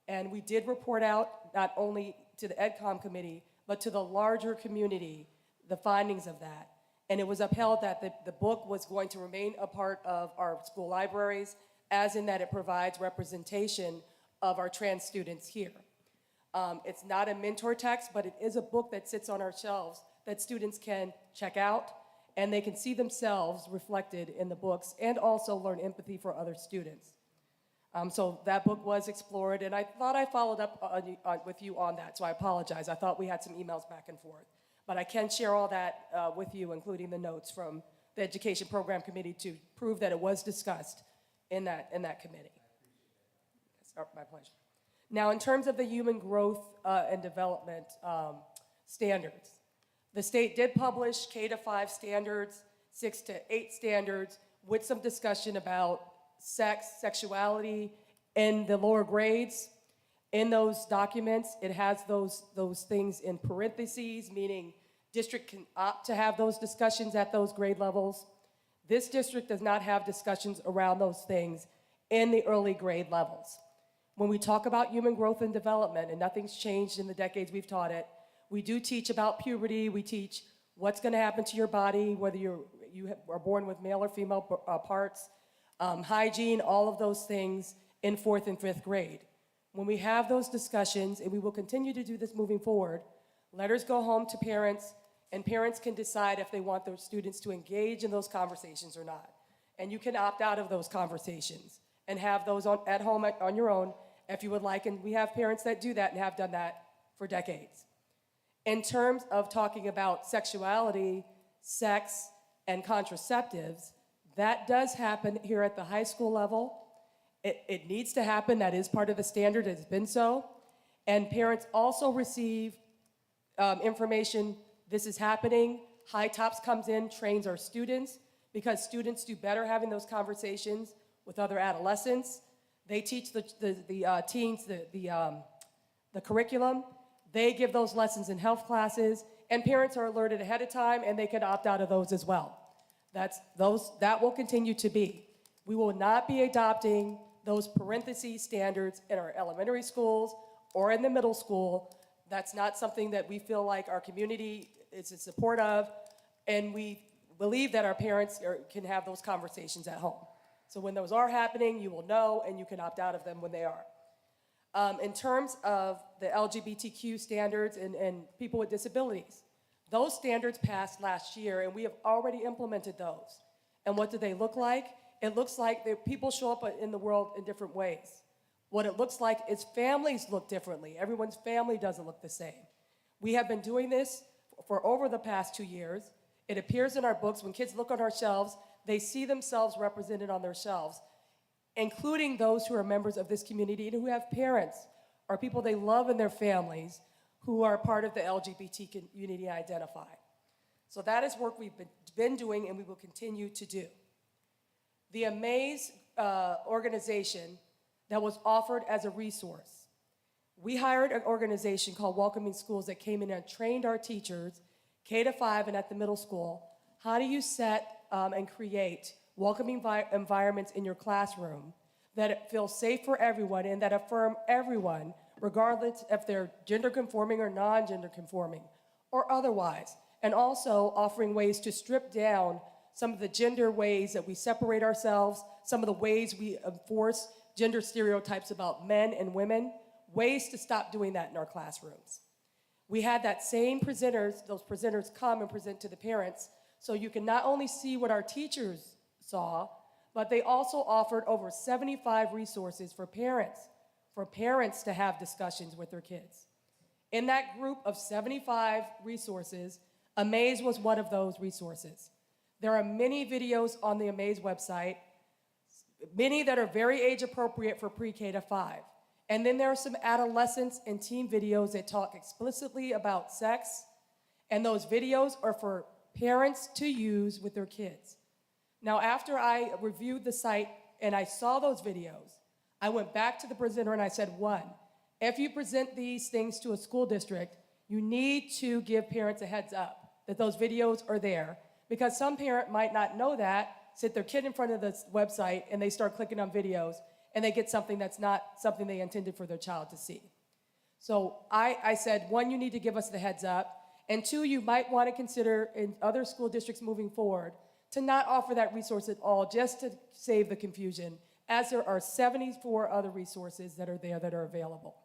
E: and we did report out not only to the EdCom committee, but to the larger community, the findings of that. And it was upheld that the book was going to remain a part of our school libraries, as in that it provides representation of our trans students here. It's not a mentor text, but it is a book that sits on our shelves that students can check out, and they can see themselves reflected in the books and also learn empathy for other students. So that book was explored, and I thought I followed up with you on that, so I apologize. I thought we had some emails back and forth. But I can share all that with you, including the notes from the Education Program Committee to prove that it was discussed in that committee. Yes, my pleasure. Now, in terms of the human growth and development standards, the state did publish K-5 standards, 6 to 8 standards, with some discussion about sex, sexuality in the lower grades. In those documents, it has those things in parentheses, meaning district can opt to have those discussions at those grade levels. This district does not have discussions around those things in the early grade levels. When we talk about human growth and development, and nothing's changed in the decades we've taught it, we do teach about puberty, we teach what's gonna happen to your body, whether you are born with male or female parts, hygiene, all of those things in 4th and 5th grade. When we have those discussions, and we will continue to do this moving forward, letters go home to parents, and parents can decide if they want their students to engage in those conversations or not. And you can opt out of those conversations and have those at home on your own if you would like, and we have parents that do that and have done that for decades. In terms of talking about sexuality, sex, and contraceptives, that does happen here at the high school level. It needs to happen. That is part of the standard. It's been so. And parents also receive information. This is happening. High Tops comes in, trains our students, because students do better having those conversations with other adolescents. They teach the teens the curriculum. They give those lessons in health classes, and parents are alerted ahead of time, and they can opt out of those as well. That will continue to be. We will not be adopting those parentheses standards in our elementary schools or in the middle school. That's not something that we feel like our community is in support of, and we believe that our parents can have those conversations at home. So when those are happening, you will know, and you can opt out of them when they are. In terms of the LGBTQ standards and people with disabilities, those standards passed last year, and we have already implemented those. And what do they look like? It looks like people show up in the world in different ways. What it looks like is families look differently. Everyone's family doesn't look the same. We have been doing this for over the past 2 years. It appears in our books. When kids look on our shelves, they see themselves represented on their shelves, including those who are members of this community and who have parents or people they love in their families who are part of the LGBT community and identify. So that is work we've been doing and we will continue to do. The Amaze organization that was offered as a resource. We hired an organization called Welcoming Schools that came in and trained our teachers, K-5 and at the middle school, how do you set and create welcoming environments in your classroom that feel safe for everyone and that affirm everyone, regardless if they're gender conforming or non-gender conforming or otherwise, and also offering ways to strip down some of the gender ways that we separate ourselves, some of the ways we enforce gender stereotypes about men and women, ways to stop doing that in our classrooms. We had that same those presenters come and present to the parents, so you can not only see what our teachers saw, but they also offered over 75 resources for parents to have discussions with their kids. In that group of 75 resources, Amaze was one of those resources. There are many videos on the Amaze website, many that are very age appropriate for pre-K to 5. And then there are some adolescents and teen videos that talk explicitly about sex, and those videos are for parents to use with their kids. Now, after I reviewed the site and I saw those videos, I went back to the presenter and I said, one, if you present these things to a school district, you need to give parents a heads up that those videos are there, because some parent might not know that, sit their kid in front of the website and they start clicking on videos and they get something that's not something they intended for their child to see. So I said, one, you need to give us the heads up, and two, you might want to consider in other school districts moving forward to not offer that resource at all, just to save the confusion, as there are 74 other resources that are there that are available.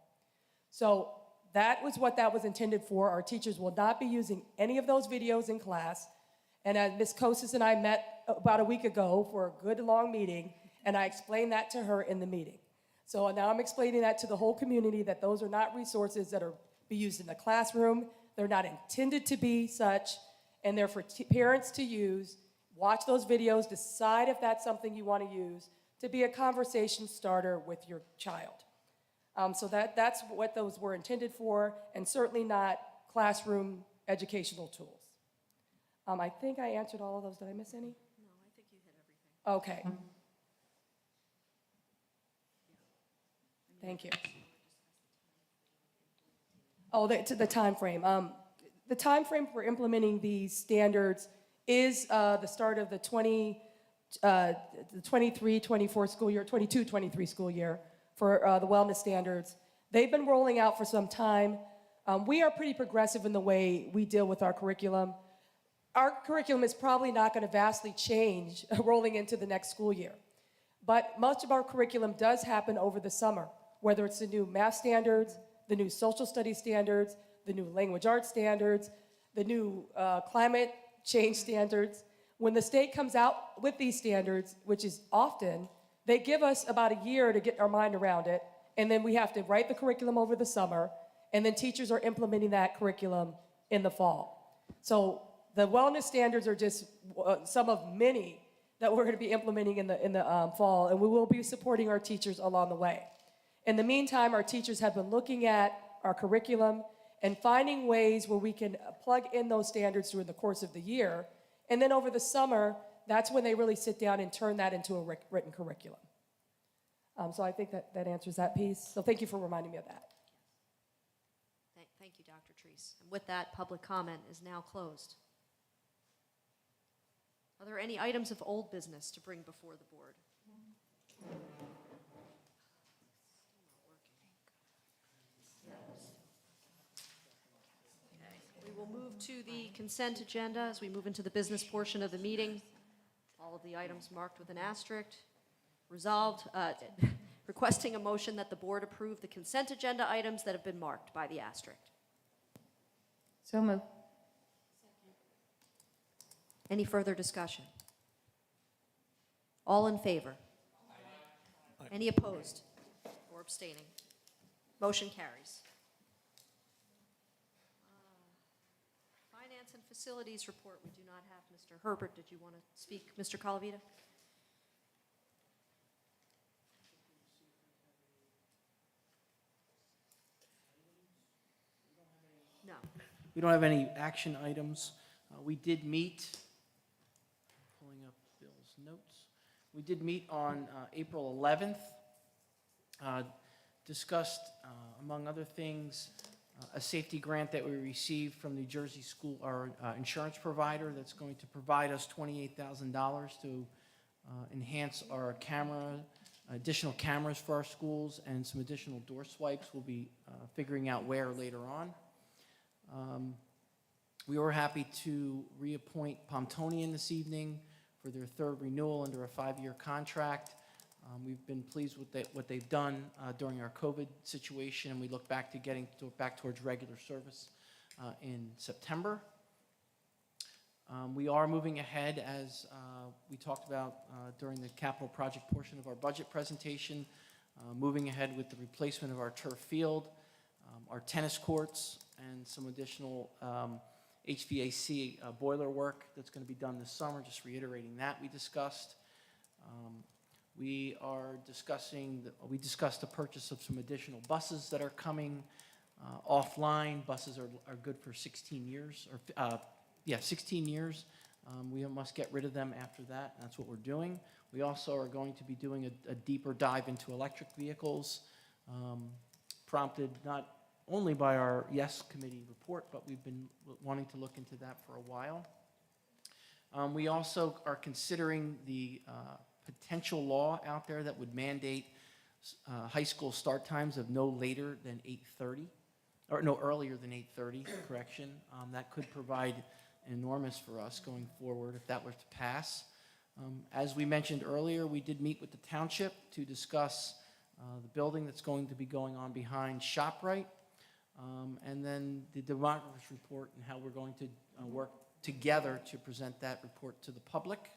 E: So that was what that was intended for. Our teachers will not be using any of those videos in class. And Ms. Kosas and I met about a week ago for a good long meeting, and I explained that to her in the meeting. So now I'm explaining that to the whole community, that those are not resources that are be used in the classroom. They're not intended to be such, and they're for parents to use. Watch those videos, decide if that's something you want to use to be a conversation starter with your child. So that's what those were intended for, and certainly not classroom educational tools. I think I answered all of those. Did I miss any?
D: No, I think you hit everything.
E: Okay. Thank you. Oh, the time frame. The time frame for implementing these standards is the start of the 23-24 school year, 22-23 school year for the wellness standards. They've been rolling out for some time. We are pretty progressive in the way we deal with our curriculum. Our curriculum is probably not going to vastly change rolling into the next school year. But much of our curriculum does happen over the summer, whether it's the new math standards, the new social studies standards, the new language arts standards, the new climate change standards. When the state comes out with these standards, which is often, they give us about a year to get our mind around it, and then we have to write the curriculum over the summer, and then teachers are implementing that curriculum in the fall. So the wellness standards are just some of many that we're going to be implementing in the fall, and we will be supporting our teachers along the way. In the meantime, our teachers have been looking at our curriculum and finding ways where we can plug in those standards during the course of the year, and then over the summer, that's when they really sit down and turn that into a written curriculum. So I think that answers that piece. So thank you for reminding me of that.
D: Thank you, Dr. Treese. And with that, public comment is now closed. Are there any items of old business to bring before the board? We will move to the consent agenda as we move into the business portion of the meeting. All of the items marked with an asterisk. Resolved, requesting a motion that the board approve the consent agenda items that have been marked by the asterisk.
U: So moved.
D: Any further discussion? All in favor? Any opposed or abstaining? Motion carries. Finance and facilities report, we do not have Mr. Herbert. Did you want to speak, Mr. Calavita? No.
A: We don't have any action items. We did meet, pulling up Bill's notes, we did meet on April 11th, discussed, among other things, a safety grant that we received from New Jersey School, our insurance provider, that's going to provide us $28,000 to enhance our camera additional cameras for our schools, and some additional door swipes. We'll be figuring out where later on. We were happy to reappoint Pomptonian this evening for their third renewal under a 5-year contract. We've been pleased with what they've done during our COVID situation, and we look back to getting back towards regular service in September. We are moving ahead, as we talked about during the capital project portion of our budget presentation, moving ahead with the replacement of our turf field, our tennis courts, and some additional HVAC boiler work that's going to be done this summer, just reiterating that we discussed. We discussed the purchase of some additional buses that are coming offline. Buses are good for 16 years, 16 years. We must get rid of them after that. That's what we're doing. We also are going to be doing a deeper dive into electric vehicles, prompted not only by our YES committee report, but we've been wanting to look into that for a while. We also are considering the potential law out there that would mandate high school start times of no later than 8:30, or no earlier than 8:30, correction. That could provide enormous for us going forward if that were to pass. As we mentioned earlier, we did meet with the township to discuss the building that's going to be going on behind ShopRite, and then the demographer's report and how we're going to work together to present that report to the public.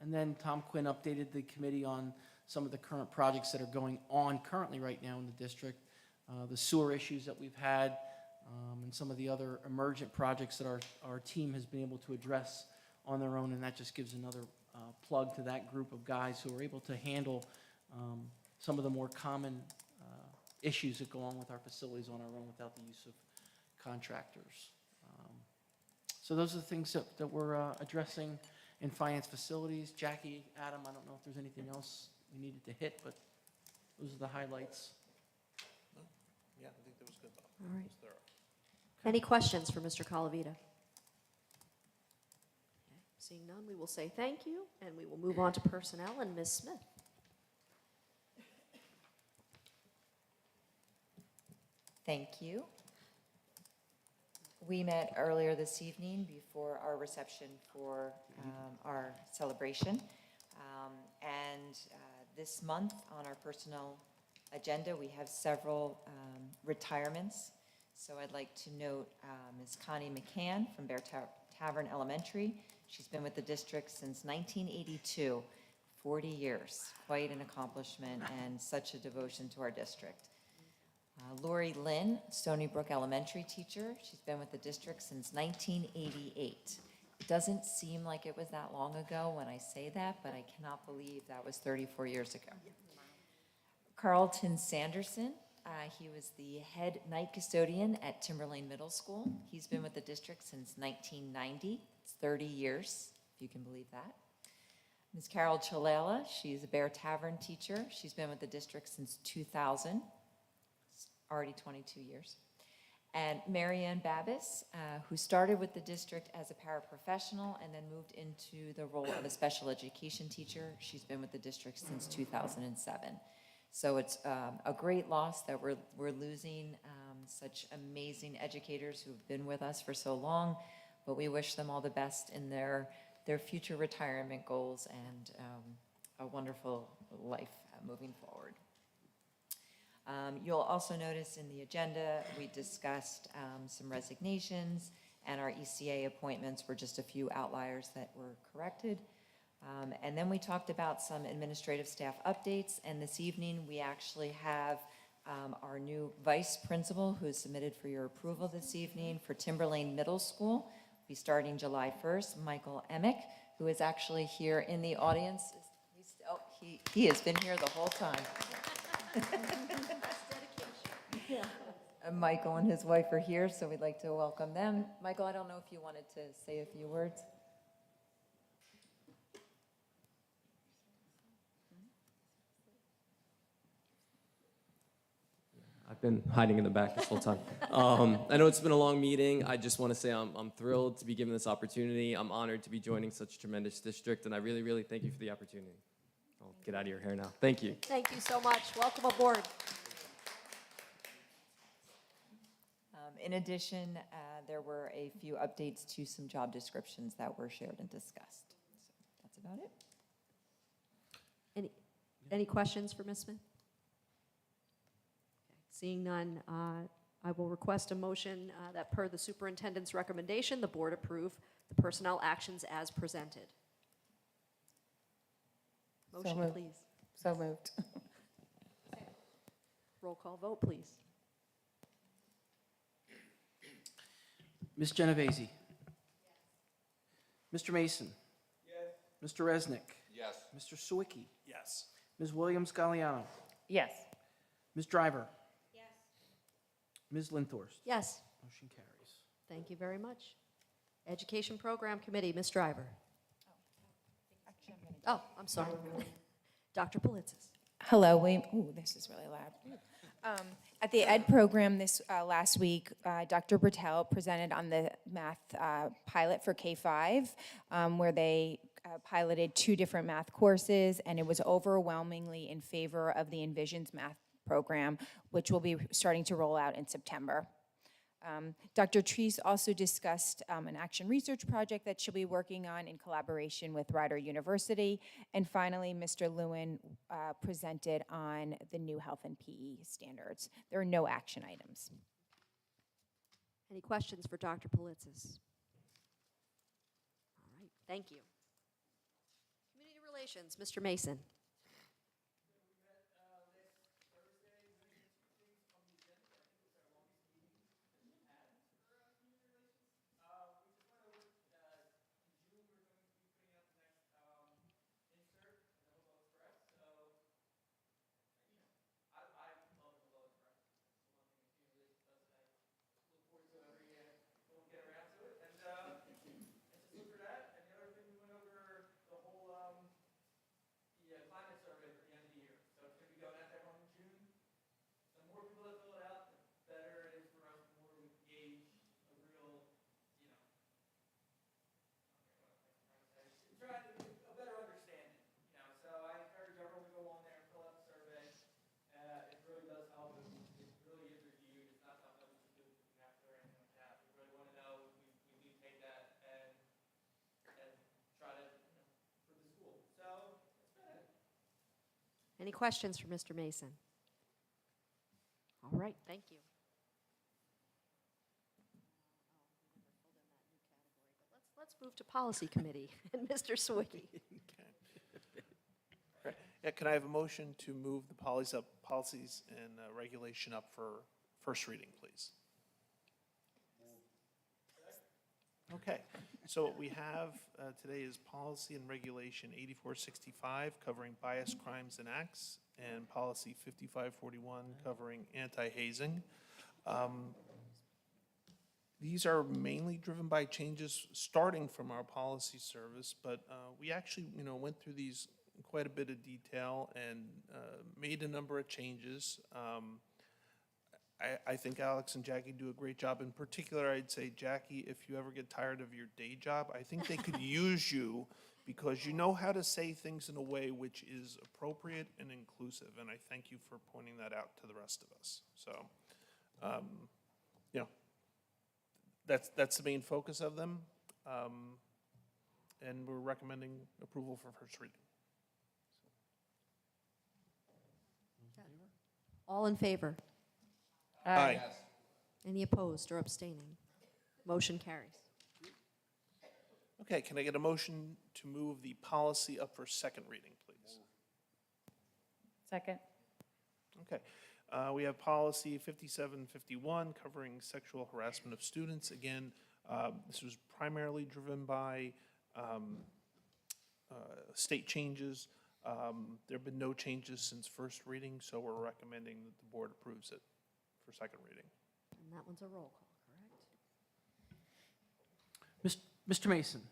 A: And then Tom Quinn updated the committee on some of the current projects that are going on currently right now in the district, the sewer issues that we've had, and some of the other emergent projects that our team has been able to address on their own, and that just gives another plug to that group of guys who are able to handle some of the more common issues that go on with our facilities on our own without the use of contractors. So those are the things that we're addressing in finance facilities. Jackie, Adam, I don't know if there's anything else we needed to hit, but those are the highlights.
O: No? Yeah, I think that was good, Bob.
D: All right.
O: It was thorough.
D: Any questions for Mr. Calavita? Okay, seeing none, we will say thank you, and we will move on to personnel and Ms. Smith.
C: Thank you. We met earlier this evening before our reception for our celebration. This month on our personnel agenda, we have several retirements. So I'd like to note Ms. Connie McCann from Bear Tavern Elementary. She's been with the district since 1982, 40 years. Quite an accomplishment and such a devotion to our district. Lori Lynn, Stony Brook Elementary teacher. She's been with the district since 1988. It doesn't seem like it was that long ago when I say that, but I cannot believe that was 34 years ago. Carlton Sanderson, he was the head night custodian at Timberlane Middle School. He's been with the district since 1990. It's 30 years, if you can believe that. Ms. Carol Chalala, she's a Bear Tavern teacher. She's been with the district since 2000. Already 22 years. And Marianne Babis, who started with the district as a paraprofessional and then moved into the role of a special education teacher. She's been with the district since 2007. So it's a great loss that we're losing such amazing educators who've been with us for so long, but we wish them all the best in their future retirement goals and a wonderful life moving forward. You'll also notice in the agenda, we discussed some resignations, and our ECA appointments were just a few outliers that were corrected. And then we talked about some administrative staff updates, and this evening we actually have our new vice principal who is submitted for your approval this evening for Timberlane Middle School. We'll be starting July 1st, Michael Emick, who is actually here in the audience. He has been here the whole time. Michael and his wife are here, so we'd like to welcome them. Michael, I don't know if you wanted to say a few words.
F: I've been hiding in the back this whole time. I know it's been a long meeting. I just want to say I'm thrilled to be given this opportunity. I'm honored to be joining such a tremendous district, and I really, really thank you for the opportunity. I'll get out of your hair now. Thank you.
D: Thank you so much. Welcome aboard.
C: In addition, there were a few updates to some job descriptions that were shared and discussed. So that's about it.
D: Any questions for Ms. Smith? Okay, seeing none, I will request a motion that per the superintendent's recommendation, the board approve the personnel actions as presented. Motion,
P: moved.
D: please.
P: So moved.
D: Roll call vote, please.
A: Ms. Genovese? Mr. Mason? Yes. Mr. Resnick?
N: Yes.
A: Mr. Sawicki?
O: Yes.
A: Ms. Williams-Galliano?
P: Yes.
A: Ms. Driver? Yes. Ms. Linthorst?
D: Yes.
A: Motion carries.
D: Thank you very much. Education Program Committee, Ms. Driver. Oh, I'm sorry. Dr. Politzis.
I: Hello, ooh, this is really loud. At the Ed program this last week, Dr. Bertel presented on the math pilot for K-5, where they piloted 2 different math courses, and it was overwhelmingly in favor of the Envisions math program, which will be starting to roll out in September. Dr. Treese also discussed an action research project that she'll be working on in collaboration with Rider University. And finally, Mr. Lewin presented on the new health and PE standards. There are no action items.
D: Any questions for Dr. Politzis? All right, thank you. Community Relations, Mr. Mason. Any questions for Mr. Mason? All right, thank you. Let's move to Policy Committee and Mr. Sawicki.
O: Okay. Yeah, can I have a motion to move the policies and regulation up for first reading, please? Okay, so what we have today is Policy and Regulation 8465 covering bias, crimes, and acts, and Policy 5541 covering anti-hazing. These are mainly driven by changes starting from our policy service, but we actually, went through these in quite a bit of detail and made a number of changes. I think Alex and Jackie do a great job. In particular, I'd say, Jackie, if you ever get tired of your day job, I think they could use you because you know how to say things in a way which is appropriate and inclusive. And I thank you for pointing that out to the rest of us. So, that's the main focus of them. And we're recommending approval for first reading.
D: All in favor?
O: Aye.
D: Any opposed or abstaining? Motion carries.
O: Okay, can I get a motion to move the policy up for second reading, please?
P: Second.
O: Okay. We have policy 5751 covering sexual harassment of students. Again, this was primarily driven by state changes. There have been no changes since first reading, so we're recommending that the board approves it for second reading.
D: And that one's a roll call, correct?
A: Mr. Mason?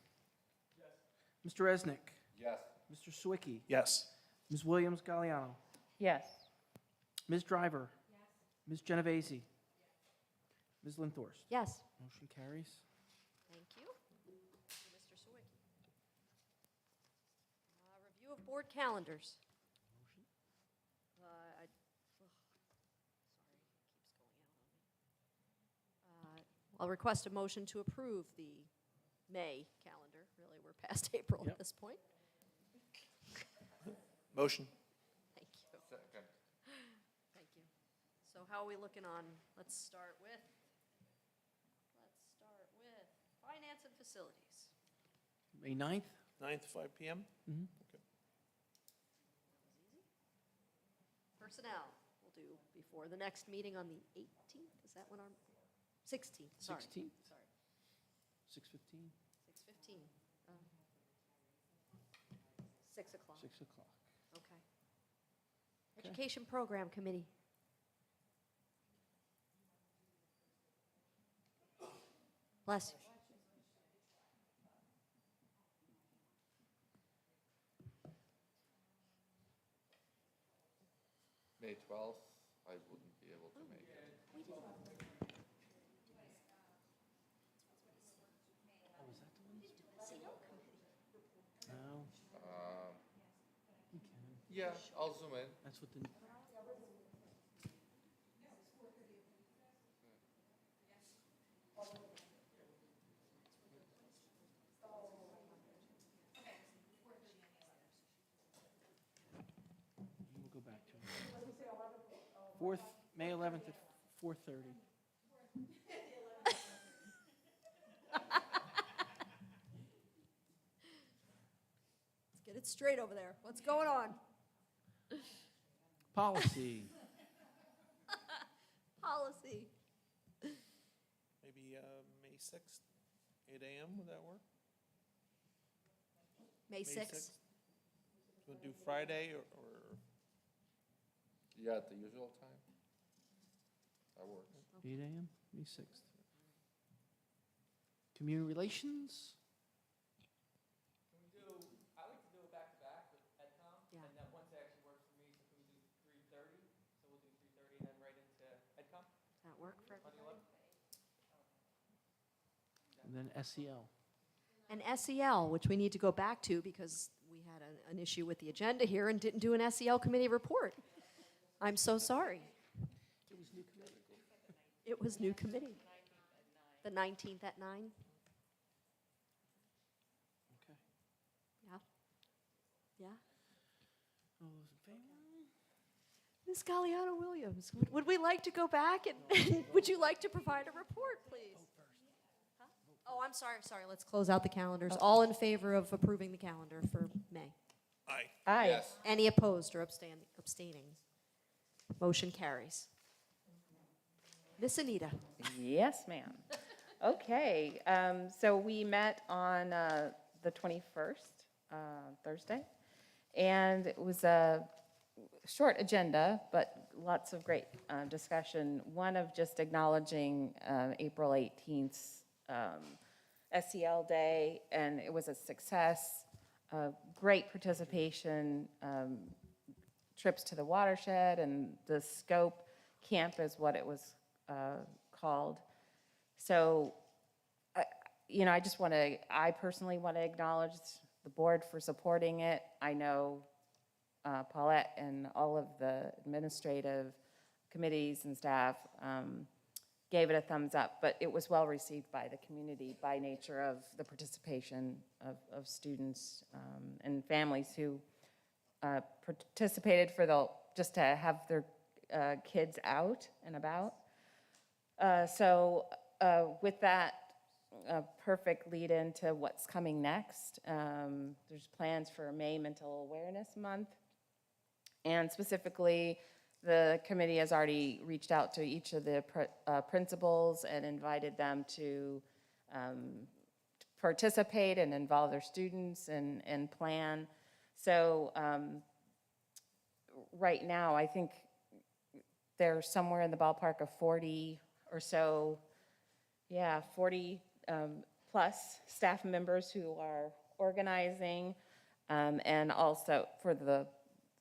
A: Yes. Mr. Resnick?
N: Yes.
A: Mr. Sawicki?
O: Yes.
A: Ms. Williams-Galliano?
P: Yes.
A: Ms. Driver? Yes. Ms. Genovese? Ms. Linthorst?
D: Yes.
A: Motion carries.
D: Thank you. Mr. Sawicki. Review of board calendars. Sorry, it keeps going out on me. I'll request a motion to approve the May calendar. Really, we're past April
A: Yep.
D: at this point.
O: Motion.
D: Thank you. Thank you. So how are we looking on, let's start with finance and facilities.
A: May 9th?
O: 9th, 5 p.m.?
A: Mhm.
O: Okay.
D: Personnel, we'll do before the next meeting on the 18th. Is that when our, 16th, sorry.
A: 16th?
D: Sorry,
A: 6:15?
D: 6:15. 6 o'clock.
A: 6 o'clock.
D: Okay. Education Program Committee. Bless you.
N: May 12th, I wouldn't be able to make it.
A: No. You can.
N: Yeah, I'll zoom in.
A: That's what the, we'll go back to it. 4th, May 11th at 4:30.
D: Let's get it straight over there. What's going on?
A: Policy.
D: Policy.
O: Maybe May 6th, 8 a.m., would that work?
D: May 6th.
O: We'll do Friday or
N: Yeah, at the usual time. That works.
A: 8 a.m., May 6th. Community relations?
F: Can we do, I like to do it back-to-back with EdCom,
D: Yeah.
F: and that Wednesday actually works for me, so can we do 3:30? So we'll do 3:30 and then right into EdCom
D: That work for
F: on the 11th?
A: And then SEL.
D: And SEL, which we need to go back to because we had an issue with the agenda here and didn't do an SEL committee report. I'm so sorry.
A: It was new committee.
D: It was new committee. The 19th at 9?
A: Okay.
D: Yeah. Yeah.
A: All those in favor?
D: Ms. Galliano Williams, would we like to go back and would you like to provide a report, please? Huh? Oh, I'm sorry. Let's close out the calendars. All in favor of approving the calendar for May?
O: Aye.
P: Aye.
N: Yes.
D: Any opposed or abstaining? Motion carries. Miss Anita.
P: Yes, ma'am. Okay, so we met on the 21st, Thursday, and it was a short agenda, but lots of great discussion. One of just acknowledging April 18th SEL Day, and it was a success, great participation, trips to the watershed, and the scope camp is what it was called. So, I just want to, I personally want to acknowledge the board for supporting it. I know Paulette and all of the administrative committees and staff gave it a thumbs up, but it was well received by the community by nature of the participation of students and families who participated just to have their kids out and about. So with that, a perfect lead into what's coming next. There's plans for May Mental Awareness Month. And specifically, the committee has already reached out to each of the principals and invited them to participate and involve their students and plan. So right now, I think they're somewhere in the ballpark of 40 or so, 40 plus staff members who are organizing, and also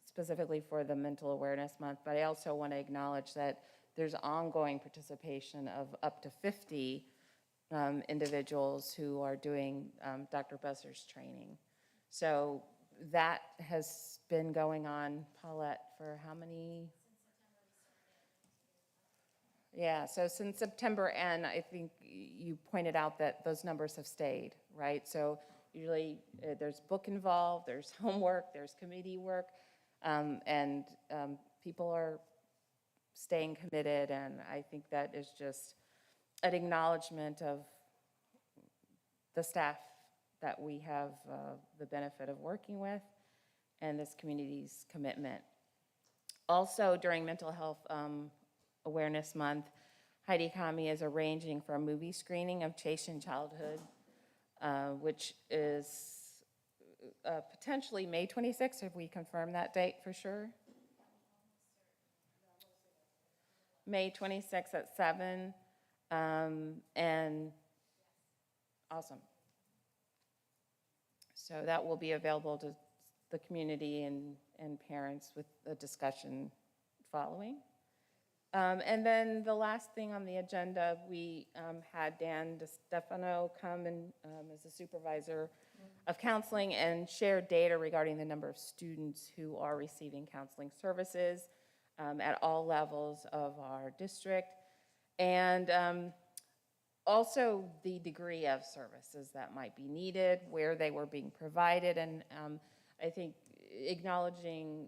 P: specifically for the Mental Awareness Month. But I also want to acknowledge that there's ongoing participation of up to 50 individuals who are doing Dr. Buzzer's training. So that has been going on, Paulette, for how many? Yeah, so since September, and I think you pointed out that those numbers have stayed, right? So usually there's book involved, there's homework, there's committee work, and people are staying committed, and I think that is just an acknowledgement of the staff that we have the benefit of working with and this community's commitment. Also, during Mental Health Awareness Month, Heidi Kami is arranging for a movie screening of Chasing Childhood, which is potentially May 26th. Have we confirmed that date for sure? May 26th at 7, and awesome. So that will be available to the community and parents with a discussion following. And then the last thing on the agenda, we had Dan DeStefano come in as a supervisor of counseling and share data regarding the number of students who are receiving counseling services at all levels of our district, and also the degree of services that might be needed, where they were being provided, and I think acknowledging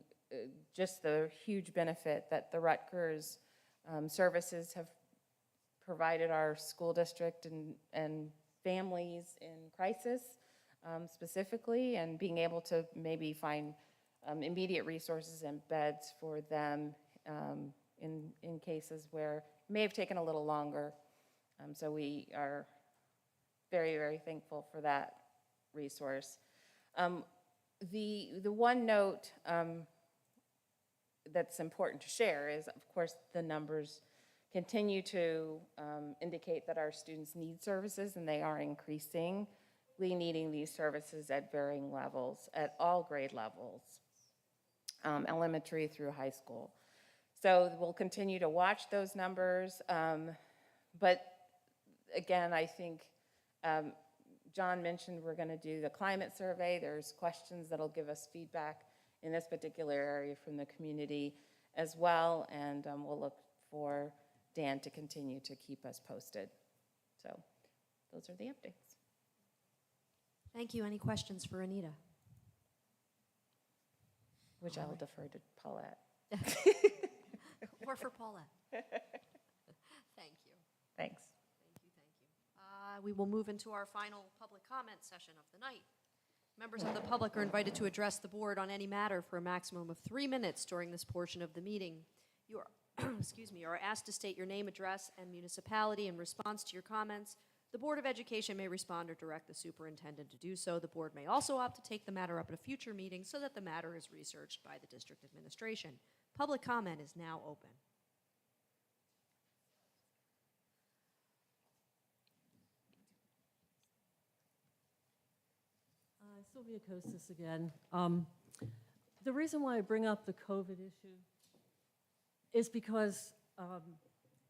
P: just the huge benefit that the Rutgers services have provided our school district and families in crisis specifically, and being able to maybe find immediate resources and beds for them in cases where it may have taken a little longer. So we are very, very thankful for that resource. The one note that's important to share is, of course, the numbers continue to indicate that our students need services, and they are increasingly needing these services at varying levels, at all grade levels, elementary through high school. So we'll continue to watch those numbers, but again, I think John mentioned we're going to do the climate survey. There's questions that'll give us feedback in this particular area from the community as well, and we'll look for Dan to continue to keep us posted. So those are the updates.
D: Thank you. Any questions for Anita?
P: Which I'll defer to Paulette.
D: Or for Paulette. Thank you.
P: Thanks.
D: Thank you. We will move into our final public comment session of the night. Members of the public are invited to address the board on any matter for a maximum of 3 minutes during this portion of the meeting. You are, excuse me, you are asked to state your name, address, and municipality in response to your comments. The Board of Education may respond or direct the superintendent to do so. The board may also opt to take the matter up at a future meeting so that the matter is researched by the district administration. Public comment is now open.
T: Sylvia Kostis again. The reason why I bring up the COVID issue is because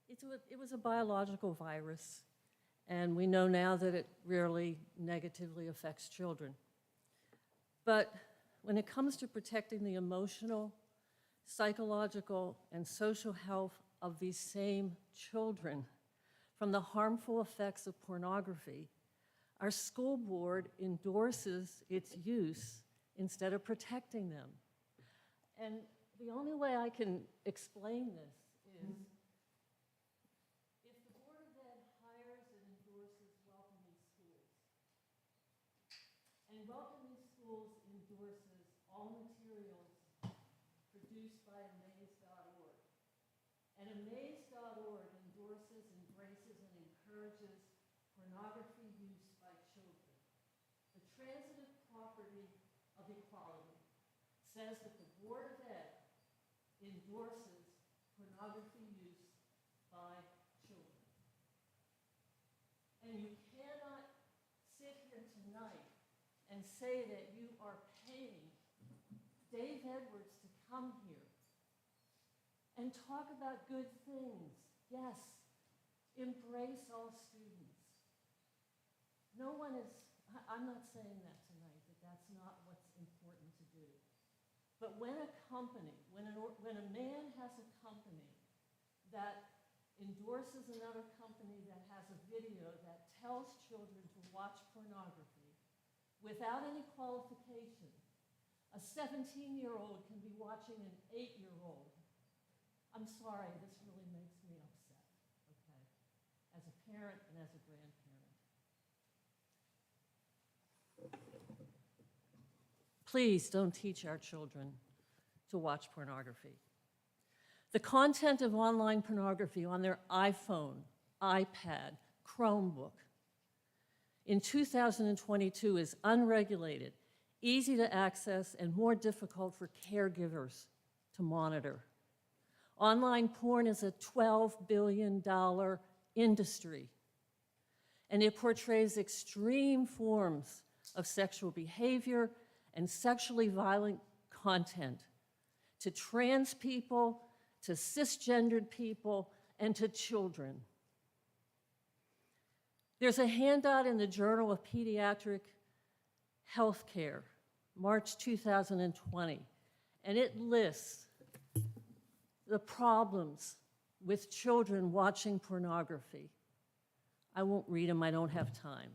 T: it was a biological virus, and we know now that it rarely negatively affects children. But when it comes to protecting the emotional, psychological, and social health of these same children from the harmful effects of pornography, our school board endorses its use instead of protecting them. And the only way I can explain this is if the Board of Ed hires and endorses welcoming schools, and welcoming schools endorses all materials produced by amaze.org, and amaze.org endorses, embraces, and encourages pornography use by children. The transitive property of equality says that the Board of Ed endorses pornography use by children. And you cannot sit here tonight and say that you are paying Dave Edwards to come here and talk about good things. Yes, embrace all students. No one is, I'm not saying that tonight, that that's not what's important to do. But when a company, when a man has a company that endorses another company that has a video that tells children to watch pornography without any qualification, a 17-year-old can be watching an 8-year-old. I'm sorry, this really makes me upset, okay, as a parent and as a grandparent. Please don't teach our children to watch pornography. The content of online pornography on their iPhone, iPad, Chromebook in 2022 is unregulated, easy to access, and more difficult for caregivers to monitor. Online porn is a $12 billion industry, and it portrays extreme forms of sexual behavior and sexually violent content to trans people, to cisgendered people, and to children. There's a handout in the Journal of Pediatric Healthcare, March 2020, and it lists the problems with children watching pornography. I won't read them, I don't have time.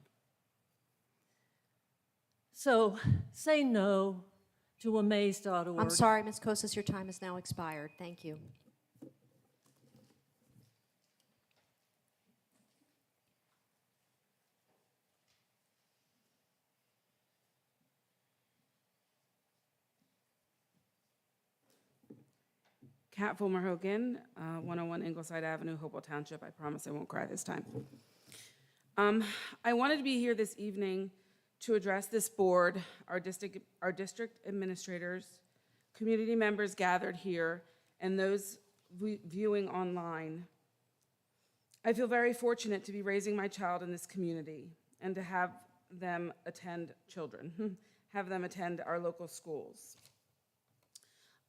T: So say no to amaze.org.
D: I'm sorry, Ms. Kosas, your time has now expired. Thank you.
S: Kat Fulmer Hogan, 101 Ingleside Avenue, Hopewell Township. I promise I won't cry this time. I wanted to be here this evening to address this board, our district administrators, community members gathered here, and those viewing online. I feel very fortunate to be raising my child in this community and to have them attend have them attend our local schools.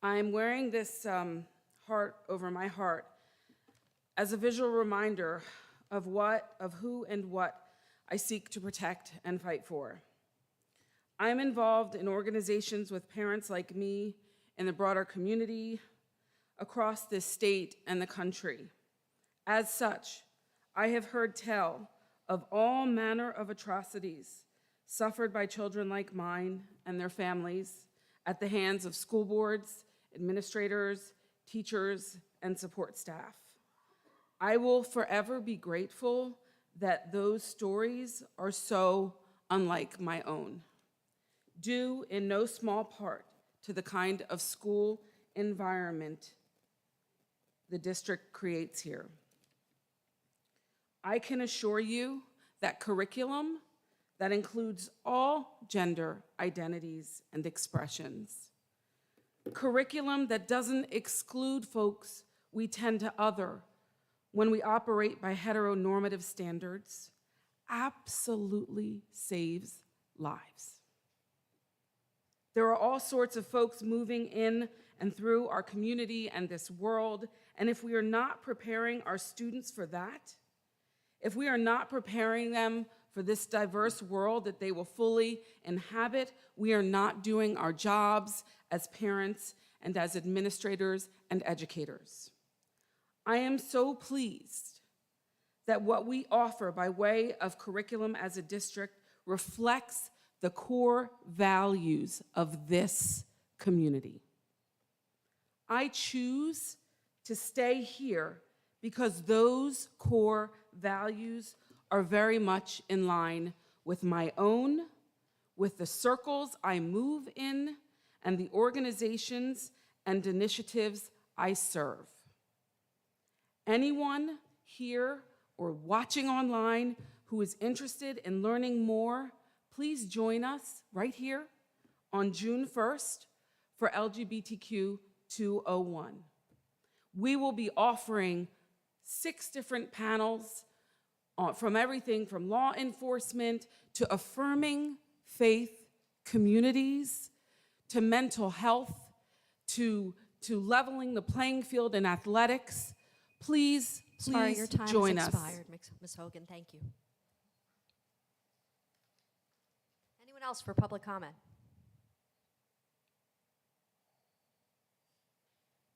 S: I'm wearing this heart over my heart as a visual reminder of who and what I seek to protect and fight for. I'm involved in organizations with parents like me in the broader community across this state and the country. As such, I have heard tell of all manner of atrocities suffered by children like mine and their families at the hands of school boards, administrators, teachers, and support staff. I will forever be grateful that those stories are so unlike my own, due in no small part to the kind of school environment the district creates here. I can assure you that curriculum that includes all gender identities and expressions, curriculum that doesn't exclude folks we tend to other when we operate by heteronormative standards, absolutely saves lives. There are all sorts of folks moving in and through our community and this world, and if we are not preparing our students for that, if we are not preparing them for this diverse world that they will fully inhabit, we are not doing our jobs as parents and as administrators and educators. I am so pleased that what we offer by way of curriculum as a district reflects the core values of this community. I choose to stay here because those core values are very much in line with my own, with the circles I move in, and the organizations and initiatives I serve. Anyone here or watching online who is interested in learning more, please join us right here on June 1st for LGBTQ 201. We will be offering 6 different panels from everything from law enforcement to affirming faith communities, to mental health, to to leveling the playing field in athletics. Please,
D: Sorry,
S: please
D: your time
S: join
D: has
S: us.
D: expired, Ms. Hogan. Thank you. Anyone else for public comment?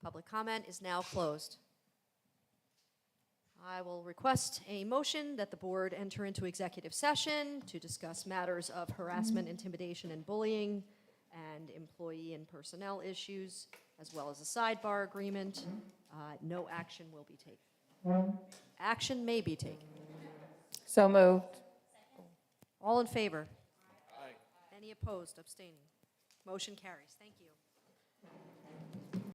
D: Public comment is now closed. I will request a motion that the board enter into executive session to discuss matters of harassment, intimidation, and bullying, and employee and personnel issues, as well as a sidebar agreement. No action will be taken. Action may be taken.
P: So moved.
D: All in favor? Aye. Any opposed, abstaining? Motion carries. Thank you.